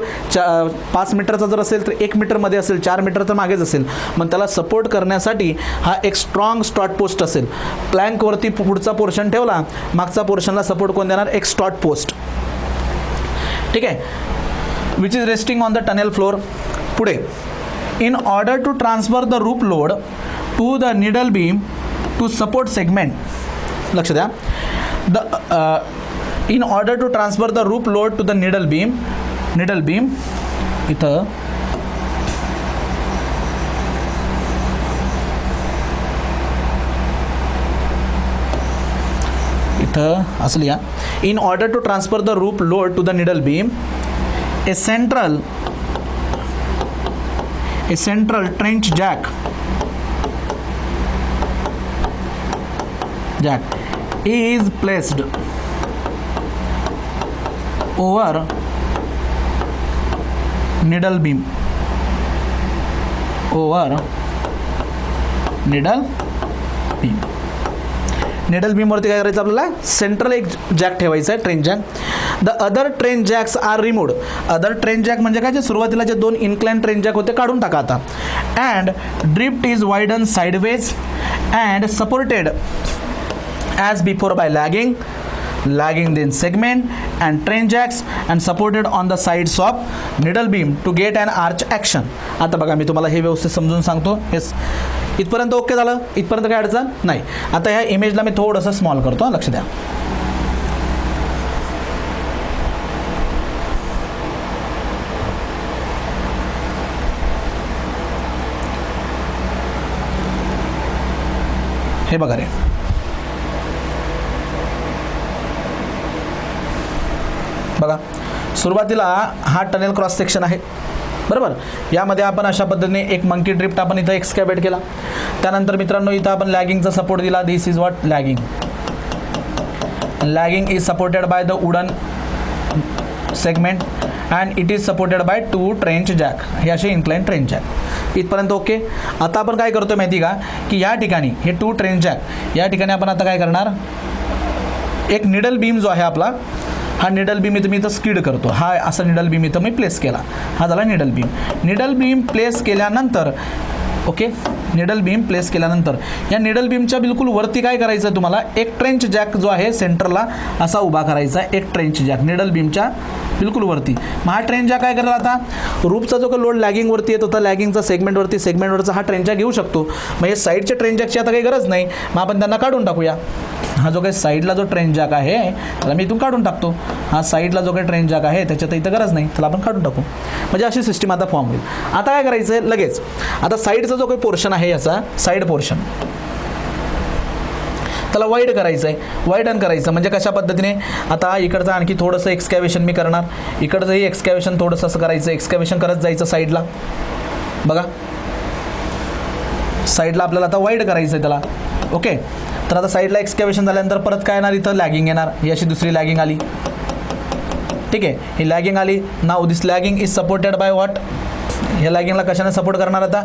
5 मीटरचा जर असेल तर 1 मीटरमध्ये असेल, 4 मीटर तर मागेच असेल. मग त्याला सपोर्ट करण्यासाठी हा एक स्ट्रॉंग स्टॉट पोस्ट असेल. प्लँकवरती पुढचा पोर्शन ठेवला, मागचा पोर्शनला सपोर्ट कोण देणार, एक स्टॉट पोस्ट. ठीक आहे, which is resting on the tunnel floor. पुढे in order to transfer the rope load to the needle beam to support segment. लक्ष द्या, in order to transfer the rope load to the needle beam इथं असं लिहा. in order to transfer the rope load to the needle beam, a central trench jack is placed over needle beam. Needle बीमवरती काय करायचं आपल्याला, central एक jack ठेवायचा आहे, train jack. The other train jacks are removed. Other train jack म्हणजे काय, जे सुरुवातीला जे 2 इन्क्लाइन ट्रेन जॅक होते काढून टाका आता. And drift is widen sideways and supported as before by lagging then segment and train jacks and supported on the sides of needle beam to get an arch action. आता बघा मी तुम्हाला हे व्यवस्थित समजून सांगतो. हेच इथपर्यंत ओके झालं, इथपर्यंत काय अडचण नाही. आता ह्या इमेजला मी थोडंसं स्मॉल करतो, लक्ष द्या. हे बघा रे, बघा सुरुवातीला हा टनेल क्रॉस सेक्शन आहे, बरोबर. यामध्ये आपण अशा पद्धतीने एक मंकी ड्रिफ्ट आपण इथं एक्सकॅव्हेट केला. त्यानंतर मित्रांनो इथं आपण लॅगिंगचा सपोर्ट दिला. This is what lagging. Lagging is supported by the wooden segment and it is supported by 2 trench jack. हे असे इन्क्लाइन ट्रेन जॅक. इथपर्यंत ओके. आता आपण काय करतो माहिती का, की या ठिकाणी हे 2 ट्रेन जॅक, या ठिकाणी आपण आता काय करणार, एक निडल बीम जो आहे आपला, हा निडल बीम इथं मी इथं स्किड करतो. हा असा निडल बीम इथं मी प्लेस केला. हा झाला needle beam. Needle beam place केल्यानंतर, ओके, निडल बीम प्लेस केल्यानंतर या निडल बीमच्या बिलकुल वरती काय करायचं आहे तुम्हाला, एक ट्रेंच जॅक जो आहे सेंटरला असा उभा करायचा आहे. एक ट्रेंच जॅक निडल बीमच्या बिलकुल वरती. मग हा ट्रेन जॅक काय करायला, आता रूपचा जो काही लोड लॅगिंगवरती येत होता, लॅगिंगचा सेगमेंटवरचा हा ट्रेन जॅक घेऊ शकतो. मग हे साईडच्या ट्रेन जॅकची आता काही गरज नाही, मग आपण त्यांना काढून टाकूया. हा जो काही साईडला जो ट्रेन जॅक आहे त्याला मी इथून काढून टाकतो. हा साईडला जो काही ट्रेन जॅक आहे त्याच्यात इथं गरज नाही, त्याला आपण काढून टाकू. म्हणजे अशी सिस्टीम आता फॉर्म होईल. आता काय करायचं आहे लगेच, आता साईडचा जो काही पोर्शन आहे याचा साईड पोर्शन त्याला वाईड करायचं आहे. वाईडन करायचं म्हणजे कशा पद्धतीने, आता इकडचं आणखी थोडंसं एक्सकॅव्हेशन मी करणार. इकडचंही एक्सकॅव्हेशन थोडंसं असं करायचं, एक्सकॅव्हेशन करत जायचं साईडला. बघा साईडला आपल्याला आता वाईड करायचं आहे त्याला, ओके. तर आता साईडला एक्सकॅव्हेशन झाल्यानंतर परत काय येणार, इथं लॅगिंग येणार. ही अशी दुसरी लॅगिंग आली, ठीक आहे. ही लॅगिंग आली. नाव this lagging is supported by what, ह्या लॅगिंगला कशाने सपोर्ट करणार आता,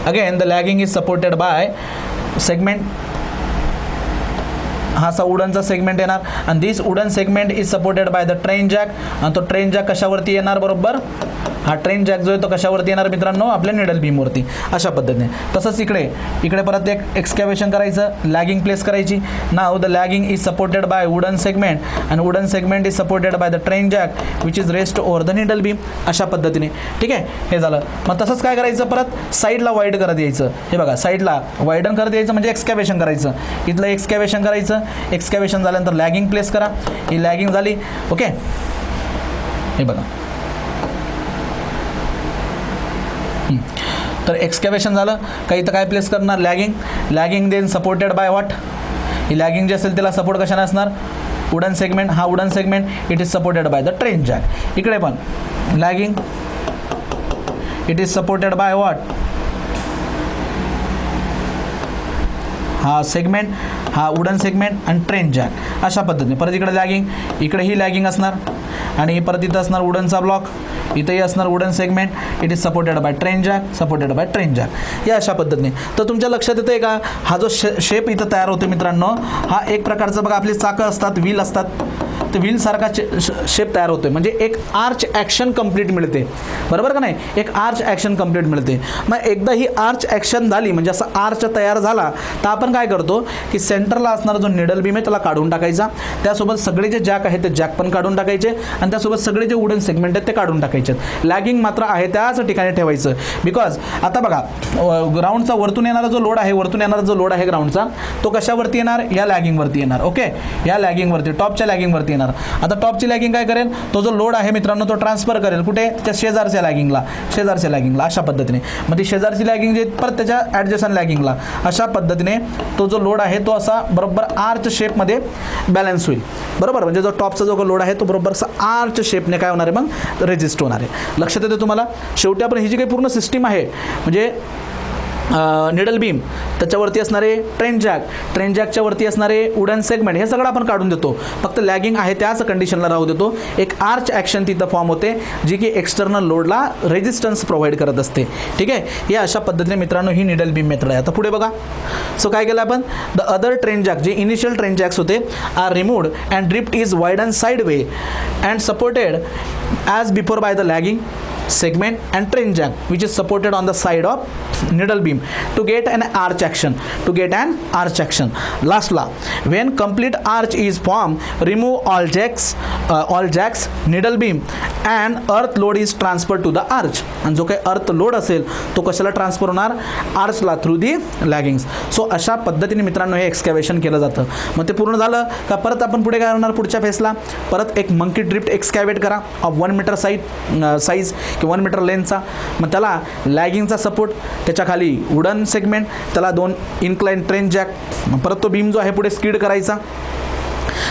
again the lagging is supported by segment. हा असा वुडनचा सेगमेंट येणार आणि this wooden segment is supported by the train jack. आणि तो ट्रेन जॅक कशावरती येणार, बरोबर हा ट्रेन जॅक जो आहे तो कशावरती येणार मित्रांनो, आपल्या निडल बीमवरती. अशा पद्धतीने. तसंच इकडे परत एक एक्सकॅव्हेशन करायचं, लॅगिंग प्लेस करायची. नाव the lagging is supported by wooden segment and wooden segment is supported by the train jack which is rest over the needle beam. अशा पद्धतीने, ठीक आहे. हे झालं. मग तसंच काय करायचं, परत साईडला वाईड करत यायचं. हे बघा साईडला वाईडन करत यायचं म्हणजे एक्सकॅव्हेशन करायचं. इथलं एक्सकॅव्हेशन करायचं. एक्सकॅव्हेशन झाल्यानंतर लॅगिंग प्लेस करा. ही लॅगिंग झाली, ओके. हे बघा तर एक्सकॅव्हेशन झालं का, इथं काय प्लेस करणार, lagging. Lagging then supported by what, ही लॅगिंग जे असेल त्याला सपोर्ट कशाने असणार, वुडन सेगमेंट. हा wooden segment it is supported by the train jack. इकडे पण lagging it is supported by what, हा सेगमेंट, हा वुडन सेगमेंट आणि ट्रेन जॅक. अशा पद्धतीने परत इकडे लॅगिंग, इकडे ही लॅगिंग असणार आणि परत इथं असणार वुडनचा ब्लॉक. इथंही असणार wooden segment it is supported by train jack, supported by train jack. या अशा पद्धतीने. तर तुमच्या लक्षात येतं आहे का, हा जो शेप इथं तयार होतो मित्रांनो, हा एक प्रकारचा बघा आपली चाकं असतात, व्हील असतात, तर व्हीलसारखा शेप तयार होतो. म्हणजे एक आर्च ॲक्शन कंप्लीट मिळते, बरोबर का नाही, एक आर्च ॲक्शन कंप्लीट मिळते. मग एकदा ही आर्च ॲक्शन झाली म्हणजे असा आर्च तयार झाला तर आपण काय करतो की सेंटरला असणारा जो निडल बीम आहे त्याला काढून टाकायचा. त्यासोबत सगळे जे जॅक आहेत ते जॅक पण काढून टाकायचे आणि त्यासोबत सगळे जे वुडन सेगमेंट आहेत ते काढून टाकायचे. लॅगिंग मात्र आहे त्याच ठिकाणी ठेवायचं. बिकॉज आता बघा ग्राउंडचा वरतून येणारा जो लोड आहे, वरतून येणारा जो लोड आहे ग्राउंडचा, तो कशावरती येणार, या लॅगिंगवरती येणार, ओके. या लॅगिंगवरती, टॉपच्या लॅगिंगवरती येणार. आता टॉपची लॅगिंग काय करेल, तो जो लोड आहे मित्रांनो तो ट्रान्सफर करेल कुठे, त्या शेजारच्या लॅगिंगला. अशा पद्धतीने मग ती शेजारची लॅगिंग जे परत त्याच्या ॲडजस्टंट लॅगिंगला. अशा पद्धतीने तो जो लोड आहे तो असा बरोबर आर्च शेपमध्ये बॅलन्स होईल, बरोबर. म्हणजे जो टॉपचा जो लोड आहे तो बरोबर असा आर्च शेपने काय होणार आहे, मग रेजिस्ट होणार आहे. लक्षात येते तुम्हाला. शेवटी आपण ही जी काही पूर्ण सिस्टीम आहे म्हणजे निडल बीम, त्याच्यावरती असणारे ट्रेन जॅकच्या वरती असणारे वुडन सेगमेंट, हे सगळं आपण काढून देतो. फक्त लॅगिंग आहे त्याच कंडिशनला राहू देतो. एक आर्च ॲक्शन तिथं फॉर्म होते जी की एक्सटर्नल लोडला रेजिस्टन्स प्रोव्हाइड करत असते. ठीक आहे, हे अशा पद्धतीने मित्रांनो ही निडल बीम मेथड आहे. आता पुढे बघा. सो काय केलं आपण, द अदर ट्रेन जॅक, जे इनिशियल ट्रेन जॅक्स होते, are removed and drift is widen side way and supported as before by the lagging segment and train jack which is supported on the side of needle beam to get an arch action. Last la, when complete arch is formed, remove all jacks, needle beam and earth load is transferred to the arch. आणि जो काही अर्थ load असेल तो कशाला transfer होणार, आर्चला, through the लॅगिंग्स. So अशा पद्धतीने मित्रांनो हे एक्सकॅव्हेशन केलं जातं. मग ते पूर्ण झालं का परत आपण पुढे काय करणार, पुढच्या फेसला परत एक मंकी ड्रिफ्ट एक्सकॅव्हेट करा ऑफ 1 मीटर साईज किंवा 1 मीटर लेंथचा. मग त्याला लॅगिंगचा सपोर्ट, त्याच्या खाली वुडन सेगमेंट, त्याला 2 इन्क्लाइन ट्रेन जॅक. परत तो बीम जो आहे पुढे स्किड करायचा,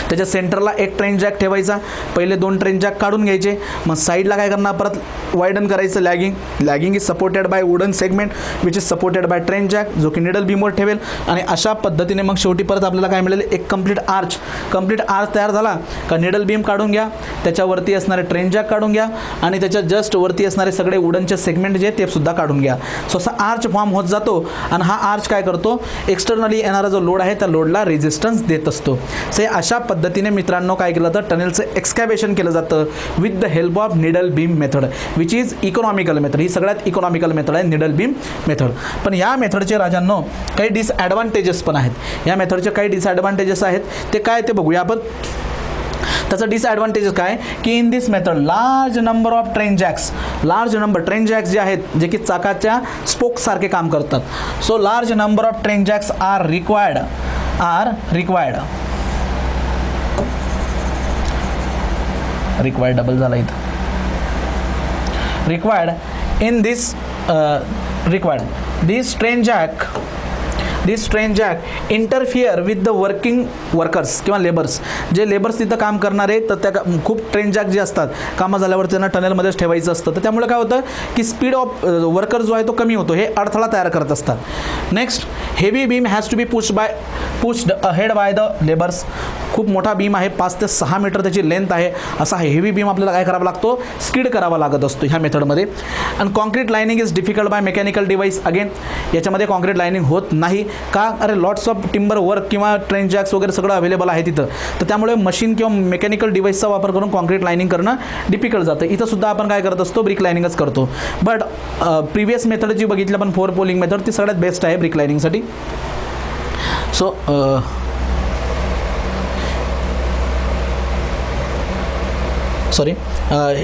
त्याच्या सेंटरला एक ट्रेन जॅक ठेवायचा. पहिले 2 ट्रेन जॅक काढून घ्यायचे. मग साईडला काय करणार, परत वायडन करायचं lagging is supported by wooden segment which is supported by train jack, जो की निडल बीमवर ठेवेल. आणि अशा पद्धतीने मग शेवटी परत आपल्याला काय मिळेल, एक कंप्लीट आर्च तयार झाला का निडल बीम काढून घ्या, त्याच्यावरती असणारे ट्रेन जॅक काढून घ्या आणि त्याच्या जस्ट वरती असणारे सगळे वुडनचे सेगमेंट जे ते सुद्धा काढून घ्या. सो असा आर्च फॉर्म होत जातो आणि हा आर्च काय करतो, एक्सटर्नली येणारा जो लोड आहे त्या लोडला रेजिस्टन्स देत असतो. सो अशा पद्धतीने मित्रांनो काय केलं जातं, टनेलचं एक्सकॅव्हेशन केलं जातं with the help of needle beam method which is economical method. ही सगळ्यात इकॉनॉमिकल मेथड आहे निडल बीम मेथड. पण या मेथडचे राजांनो काही डिसॲडव्हान्टेजेस पण आहेत. या मेथडचे काही डिसॲडव्हान्टेजेस आहेत, ते काय ते बघूया आपण. त्याचा डिसॲडव्हान्टेजेस काय की in this method large number of train jacks जे आहेत जे की चाकाच्या स्पोक्ससारखे काम करतात. So large number of train jacks are required double झाला इथं, required in this this train jack interfere with the workers किंवा लेबर्स. जे लेबर्स तिथं काम करणारे, तर त्या खूप ट्रेन जॅक जे असतात कामं झाल्यावर त्यांना टनेलमध्येच ठेवायचं असतं. तर त्यामुळे काय होतं की स्पीड ऑफ वर्कर जो आहे तो कमी होतो. हे अडथळा तयार करत असतात. Next, heavy beam has to be pushed ahead by the labours. खूप मोठा बीम आहे, 5 ते 6 मीटर त्याची लेंथ आहे. असा हेवी बीम आपल्याला काय करावा लागतो, स्किड करावा लागत असतो ह्या मेथडमध्ये. आणि concrete lining is difficult by mechanical device. Again याच्यामध्ये कॉन्क्रीट लाइनिंग होत नाही का, अरे लॉट्स ऑफ टिंबर वर्क किंवा ट्रेन जॅक्स वगैरे सगळं अवेलेबल आहे तिथं. तर त्यामुळे मशीन किंवा मेकॅनिकल डिव्हाइसचा वापर करून कॉन्क्रीट लाइनिंग करणं डिफिकल्ट जातं. इथं सुद्धा आपण काय करत असतो, ब्रिक लाइनिंगच करतो. बट प्रिव्हियस मेथड जी बघितली आपण 4 पोलिंग मेथड, ती सगळ्यात बेस्ट आहे ब्रिक लाइनिंगसाठी. सो सॉरी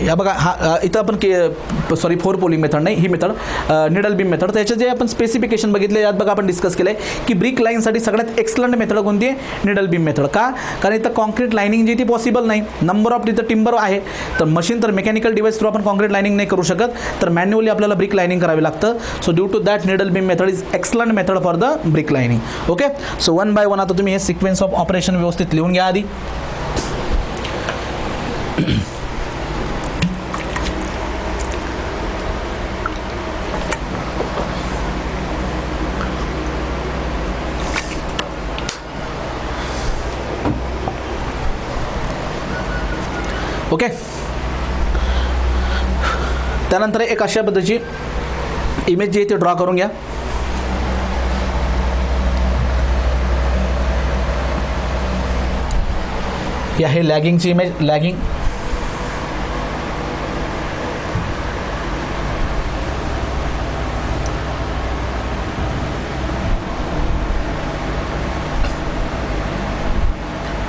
या बघा, हा इथं आपण 4 पोलिंग मेथड नाही, ही मेथड निडल बीम मेथड. त्याचे जे आपण स्पेसिफिकेशन बघितले यात बघा आपण डिस्कस केलं आहे की ब्रिक लाईनसाठी सगळ्यात एक्सलंट मेथड कोणती आहे, निडल बीम मेथड. का, कारण इथं कॉन्क्रीट लाइनिंग जी ती पॉसिबल नाही. नंबर ऑफ तिथं टिंबर आहे, तर मशीन तर मेकॅनिकल डिव्हाइस थ्रू आपण कॉन्क्रीट लाइनिंग नाही करू शकत, तर मॅन्युअली आपल्याला ब्रिक लाइनिंग करावी लागतं. So due to that needle beam method is excellent method for the brick lining. Okay, so 1 by 1 आता तुम्ही हे सिक्वेन्स ऑफ ऑपरेशन व्यवस्थित लिहून घ्या आधी. ओके, त्यानंतर एक अशा पद्धतीची इमेज जी आहे ती ड्रॉ करून घ्या. ही आहे लॅगिंगची इमेज. लॅगिंग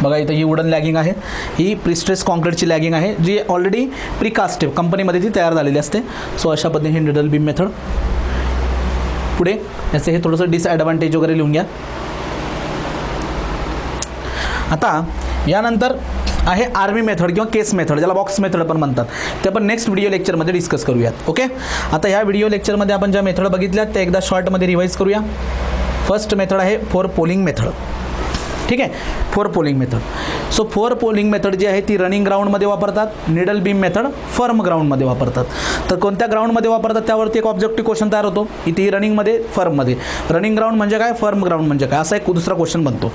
बघा, इथं ही वुडन लॅगिंग आहे. ही प्रिस्ट्रेस कॉन्क्रीटची लॅगिंग आहे जी ऑलरेडी प्रिकास्ट कंपनीमध्ये ती तयार झालेली असते. सो अशा पद्धतीने ही निडल बीम मेथड. पुढे याचं हे थोडंसं डिसॲडव्हान्टेज वगैरे लिहून घ्या. आता यानंतर आहे आर्मी मेथड किंवा केस मेथड, ज्याला बॉक्स मेथड पण म्हणतात. ते आपण नेक्स्ट व्हिडिओ लेक्चरमध्ये डिस्कस करूयात. ओके, आता ह्या व्हिडिओ लेक्चरमध्ये आपण ज्या मेथड बघितल्यात त्या एकदा शॉर्टमध्ये रिवाईज करूया. फर्स्ट मेथड आहे 4 पोलिंग मेथड. ठीक आहे. 4 poling method. So 4 poling method जी आहे ती रनिंग ग्राउंडमध्ये वापरतात, निडल बीम मेथड फर्म ग्राउंडमध्ये वापरतात. तर कोणत्या ग्राउंडमध्ये वापरतात त्यावरती एक ऑब्जेक्टिव्ह क्वेश्चन तयार होतो. इथे ही रनिंगमध्ये, फर्ममध्ये. रनिंग ग्राउंड म्हणजे काय, फर्म ग्राउंड म्हणजे काय, असा एक दुसरा क्वेश्चन बनतो.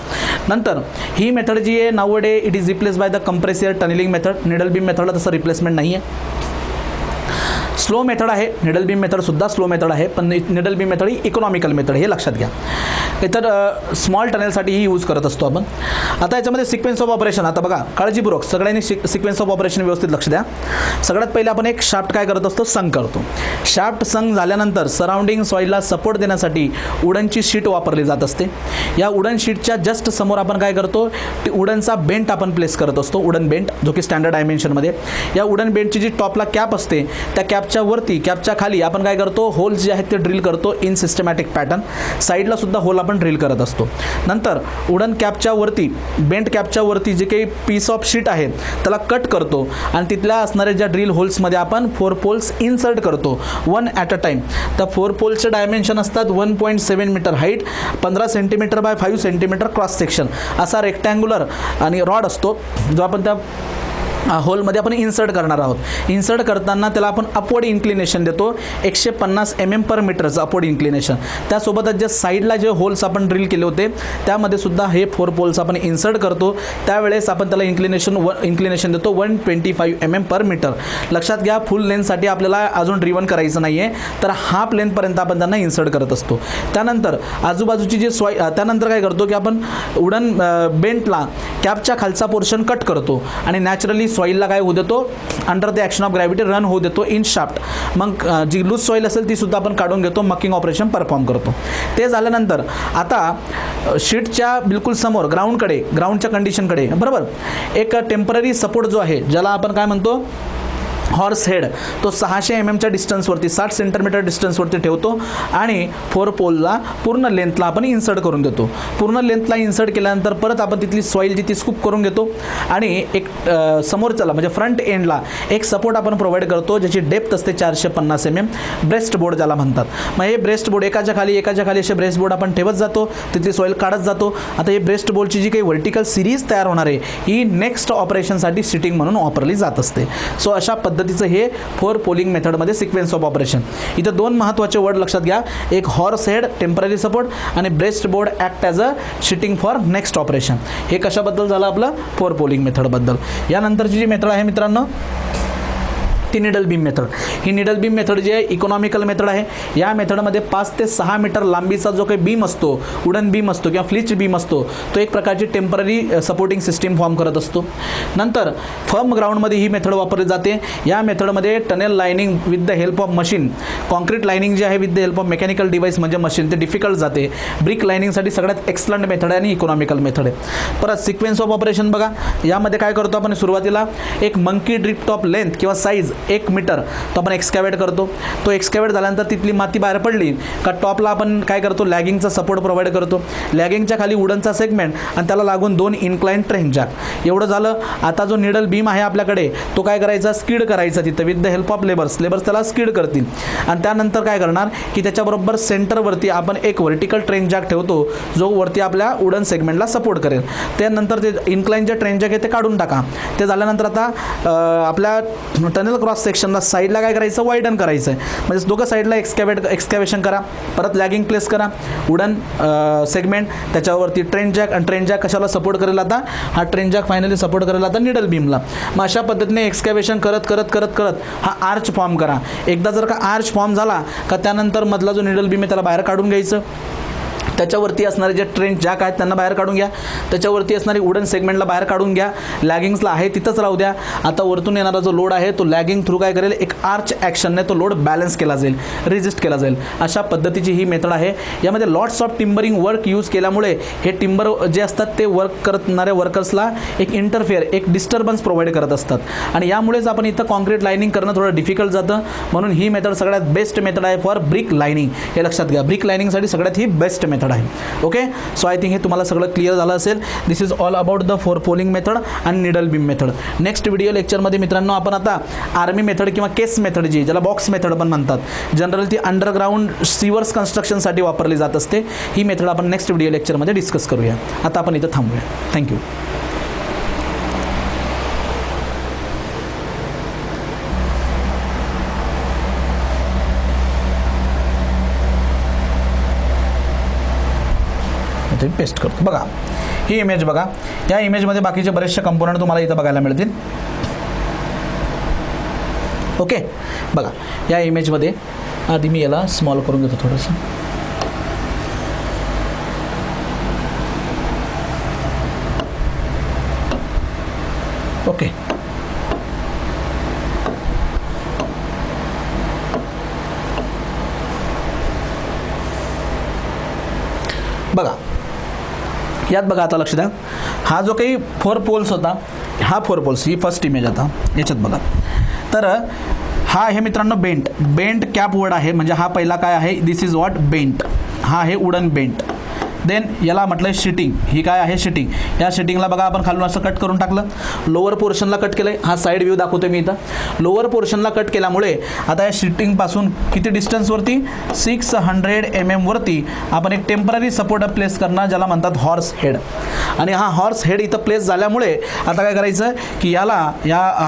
नंतर ही मेथड जी आहे nowadays it is replace by the compressed air tunnelling method. Needle बीम मेथडला तसं रिप्लेसमेंट नाही आहे. स्लो मेथड आहे, निडल बीम मेथडसुद्धा स्लो मेथड आहे, पण निडल बीम मेथड ही इकॉनॉमिकल मेथड, हे लक्षात घ्या. तर स्मॉल टनेलसाठी ही यूज करत असतो आपण. आता याच्यामध्ये सिक्वेन्स ऑफ ऑपरेशन, आता बघा काळजीपूर्वक सगळ्यांनी सिक्वेन्स ऑफ ऑपरेशन व्यवस्थित लक्ष द्या. सगळ्यात पहिले आपण एक शाफ्ट काय करत असतो, संक करतो. शाफ्ट संक झाल्यानंतर सराउंडिंग सॉईलला सपोर्ट देण्यासाठी उडनची शीट वापरली जात असते. या उडन शीटच्या जस्ट समोर आपण काय करतो, उडनचा बेंट आपण प्लेस करत असतो, उडन बेंट, जो की स्टँडर्ड डायमेन्शनमध्ये. या उडन बेंटची जी टॉपला कॅप असते त्या कॅपच्या वरती, कॅपच्या खाली आपण काय करतो, होल्स जे आहेत ते ड्रिल करतो इन सिस्टमॅटिक पॅटर्न. साईडला सुद्धा होल आपण ड्रिल करत असतो. नंतर उडन कॅपच्या वरती, बेंट कॅपच्या वरती जे काही पीस ऑफ शीट आहे त्याला कट करतो आणि तिथल्या असणाऱ्या ज्या ड्रिल होल्समध्ये आपण 4 पोल्स इन्सर्ट करतो, 1 ॲट अ टाईम. त्या 4 पोल्सचे डायमेन्शन असतात 1.7 metre height, 15 centimetre by 5 centimetre cross section असा रेक्टँग्युलर आणि रॉड असतो, जो आपण त्या होलमध्ये आपण इन्सर्ट करणार आहोत. इन्सर्ट करताना त्याला आपण अपवर्ड इन्क्लिनेशन देतो, 150 mm पर मीटरचं अपवर्ड इन्क्लिनेशन. त्यासोबतच जे साईडला जे होल्स आपण ड्रिल केले होते त्यामध्ये सुद्धा हे 4 पोल्स आपण इन्सर्ट करतो. त्यावेळेस आपण त्याला इन्क्लिनेशन देतो 125 mm पर मीटर. लक्षात घ्या, फुल लेंथसाठी आपल्याला अजून ड्रिवन करायचं नाही आहे, तर हाफ लेंथपर्यंत आपण त्यांना इन्सर्ट करत असतो. त्यानंतर आजूबाजूची जे त्यानंतर काय करतो की आपण उडन बेंटला कॅपच्या खालचा पोर्शन कट करतो आणि नॅचरली सॉईलला काय होऊ देतो, under the action of gravity run होऊ देतो इन शाफ्ट. मग जी लूज सॉईल असेल ती सुद्धा आपण काढून घेतो, मकिंग ऑपरेशन परफॉर्म करतो. ते झाल्यानंतर आता शीटच्या बिलकुल समोर ग्राउंडच्या कंडिशनकडे बरोबर एक टेम्पररी सपोर्ट जो आहे, ज्याला आपण काय म्हणतो हॉर्स हेड, तो 600 mm डिस्टन्सवरती, 60 सेंटीमीटर डिस्टन्सवरती ठेवतो आणि 4 पोलला पूर्ण लेंथला आपण इन्सर्ट करून देतो. पूर्ण लेंथला इन्सर्ट केल्यानंतर परत आपण तिथली सॉईल जी ती स्कूप करून घेतो आणि एक समोरच्याला म्हणजे फ्रंट एंडला एक सपोर्ट आपण प्रोव्हाइड करतो, ज्याची डेप्थ असते 450 mm, ब्रेस्ट बोर्ड ज्याला म्हणतात. मग हे ब्रेस्ट बोर्ड एकाच्या खाली असे ब्रेस्ट बोर्ड आपण ठेवत जातो, तिथली सॉईल काढत जातो. आता हे ब्रेस्ट बोर्डची जी काही व्हर्टिकल सिरीज तयार होणार आहे ही नेक्स्ट ऑपरेशनसाठी सिटिंग म्हणून वापरली जात असते. सो अशा पद्धतीचं हे 4 पोलिंग मेथडमध्ये सिक्वेन्स ऑफ ऑपरेशन. इथं 2 महत्त्वाचे वर्ड लक्षात घ्या, एक हॉर्स हेड टेम्पररी सपोर्ट आणि breast board act as a sheeting for next operation. हे कशाबद्दल झालं आपलं, 4 पोलिंग मेथडबद्दल. यानंतरची जी मेथड आहे मित्रांनो ती निडल बीम मेथड. ही निडल बीम मेथड जी आहे इकॉनॉमिकल मेथड आहे. या मेथडमध्ये 5 ते 6 मीटर लांबीचा जो काही बीम असतो, उडन बीम असतो किंवा फ्लिच बीम असतो, तो एक प्रकारची टेम्पररी सपोर्टिंग सिस्टीम फॉर्म करत असतो. नंतर फर्म ग्राउंडमध्ये ही मेथड वापरली जाते. या मेथडमध्ये tunnel lining with the help of machine, concrete lining जे आहे with the help of mechanical device म्हणजे मशीन, ते डिफिकल्ट जाते. ब्रिक लाइनिंगसाठी सगळ्यात एक्सलंट मेथड आहे आणि इकॉनॉमिकल मेथड आहे. परत सिक्वेन्स ऑफ ऑपरेशन बघा, यामध्ये काय करतो आपण, सुरुवातीला एक मंकी ड्रिप टॉप लेंथ किंवा साईज 1 मीटर तो आपण एक्सकॅवेट करतो. तो एक्सकॅवेट झाल्यानंतर तिथली माती बाहेर पडली का टॉपला आपण काय करतो, लॅगिंगचा सपोर्ट प्रोव्हाइड करतो. लॅगिंगच्या खाली वुडनचा सेगमेंट आणि त्याला लागून 2 इन्क्लाइन ट्रेन जॅक. एवढं झालं. आता जो निडल बीम आहे आपल्याकडे तो काय करायचा, स्किड करायचा तिथं with the help of labours त्याला स्किड करतील. आणि त्यानंतर काय करणार की त्याच्याबरोबर सेंटरवरती आपण एक व्हर्टिकल ट्रेन जॅक ठेवतो, जो वरती आपल्या वुडन सेगमेंटला सपोर्ट करेल. त्यानंतर ते इन्क्लाइन जे ट्रेन जॅक आहे ते काढून टाका. ते झाल्यानंतर आता आपल्या टनेल क्रॉस सेक्शनला साईडला काय करायचं, वाईडन करायचं आहे. म्हणजे दोघं साईडला एक्सकॅवेशन करा, परत लॅगिंग प्लेस करा, वुडन सेगमेंट त्याच्यावरती ट्रेन जॅक, आणि ट्रेन जॅक कशाला सपोर्ट करेल, आता हा ट्रेन जॅक फायनली सपोर्ट करेल आता निडल बीमला. मग अशा पद्धतीने एक्सकॅवेशन करत करत करत करत हा आर्च फॉर्म करा. एकदा जर का आर्च फॉर्म झाला का त्यानंतर मधला जो निडल बीम आहे त्याला बाहेर काढून घ्यायचं. त्याच्यावरती असणारे जे ट्रेन जॅक आहेत त्यांना बाहेर काढून घ्या. त्याच्यावरती असणारी वुडन सेगमेंटला बाहेर काढून घ्या. लॅगिंग्सला आहे तिथंच राहू द्या. आता वरतून येणारा जो लोड आहे तो लॅगिंग थ्रू काय करेल, एक आर्च ॲक्शनने तो लोड बॅलन्स केला जाईल, रेजिस्ट केला जाईल. अशा पद्धतीची ही मेथड आहे. यामध्ये lots of timbering work use केल्यामुळे हे टिंबर जे असतात ते वर्क करणाऱ्या वर्कर्सला एक इंटरफेअर, एक डिस्टर्बन्स प्रोव्हाइड करत असतात आणि यामुळेच आपण इथं कॉन्क्रीट लाइनिंग करणं थोडं डिफिकल्ट जातं. म्हणून ही मेथड सगळ्यात बेस्ट मेथड आहे फॉर ब्रिक लाइनिंग. हे लक्षात घ्या, ब्रिक लाइनिंगसाठी सगळ्यात ही बेस्ट मेथड आहे. ओके, सो आय थिंक हे तुम्हाला सगळं क्लिअर झालं असेल. This is all about the 4 poling method आणि needle beam method. Next video लेक्चरमध्ये मित्रांनो आपण आता आर्मी मेथड किंवा केस मेथड जी ज्याला बॉक्स मेथड पण म्हणतात, जनरल ती अंडरग्राऊंड सीवर्स कन्स्ट्रक्शनसाठी वापरली जात असते, ही मेथड आपण नेक्स्ट व्हिडिओ लेक्चरमध्ये डिस्कस करूया. आता आपण इथं थांबूया. थँक्यू. पेस्ट करतो. बघा ही इमेज बघा, या इमेजमध्ये बाकीचे बरेचसे कंपोनंट तुम्हाला इथं बघायला मिळतील. ओके, बघा या इमेजमध्ये आधी मी याला स्मॉल करून घेतो थोडंसं. ओके, बघा यात बघा आता लक्ष द्या, हा जो काही 4 पोल्स होता, हा 4 पोल्स ही फर्स्ट इमेज आता याच्यात बघा. तर हा आहे मित्रांनो बेंट कॅप वर्ड आहे, म्हणजे हा पहिला काय आहे, दिस इज व्हॉट बेंट, हा आहे वुडन बेंट. देन याला म्हटलं शिटिंग, ही काय आहे शिटिंग. या शिटिंगला बघा आपण खालून असं कट करून टाकलं, लोअर पोर्शनला कट केलं आहे. हा साईड व्ह्यू दाखवतो मी इथं. लोअर पोर्शनला कट केल्यामुळे आता या शिटिंगपासून किती डिस्टन्सवरती 600 mm वरती आपण एक टेम्पररी सपोर्ट प्लेस करणार, ज्याला म्हणतात हॉर्स हेड. आणि हा हॉर्स हेड इथं प्लेस झाल्यामुळे आता काय करायचं की याला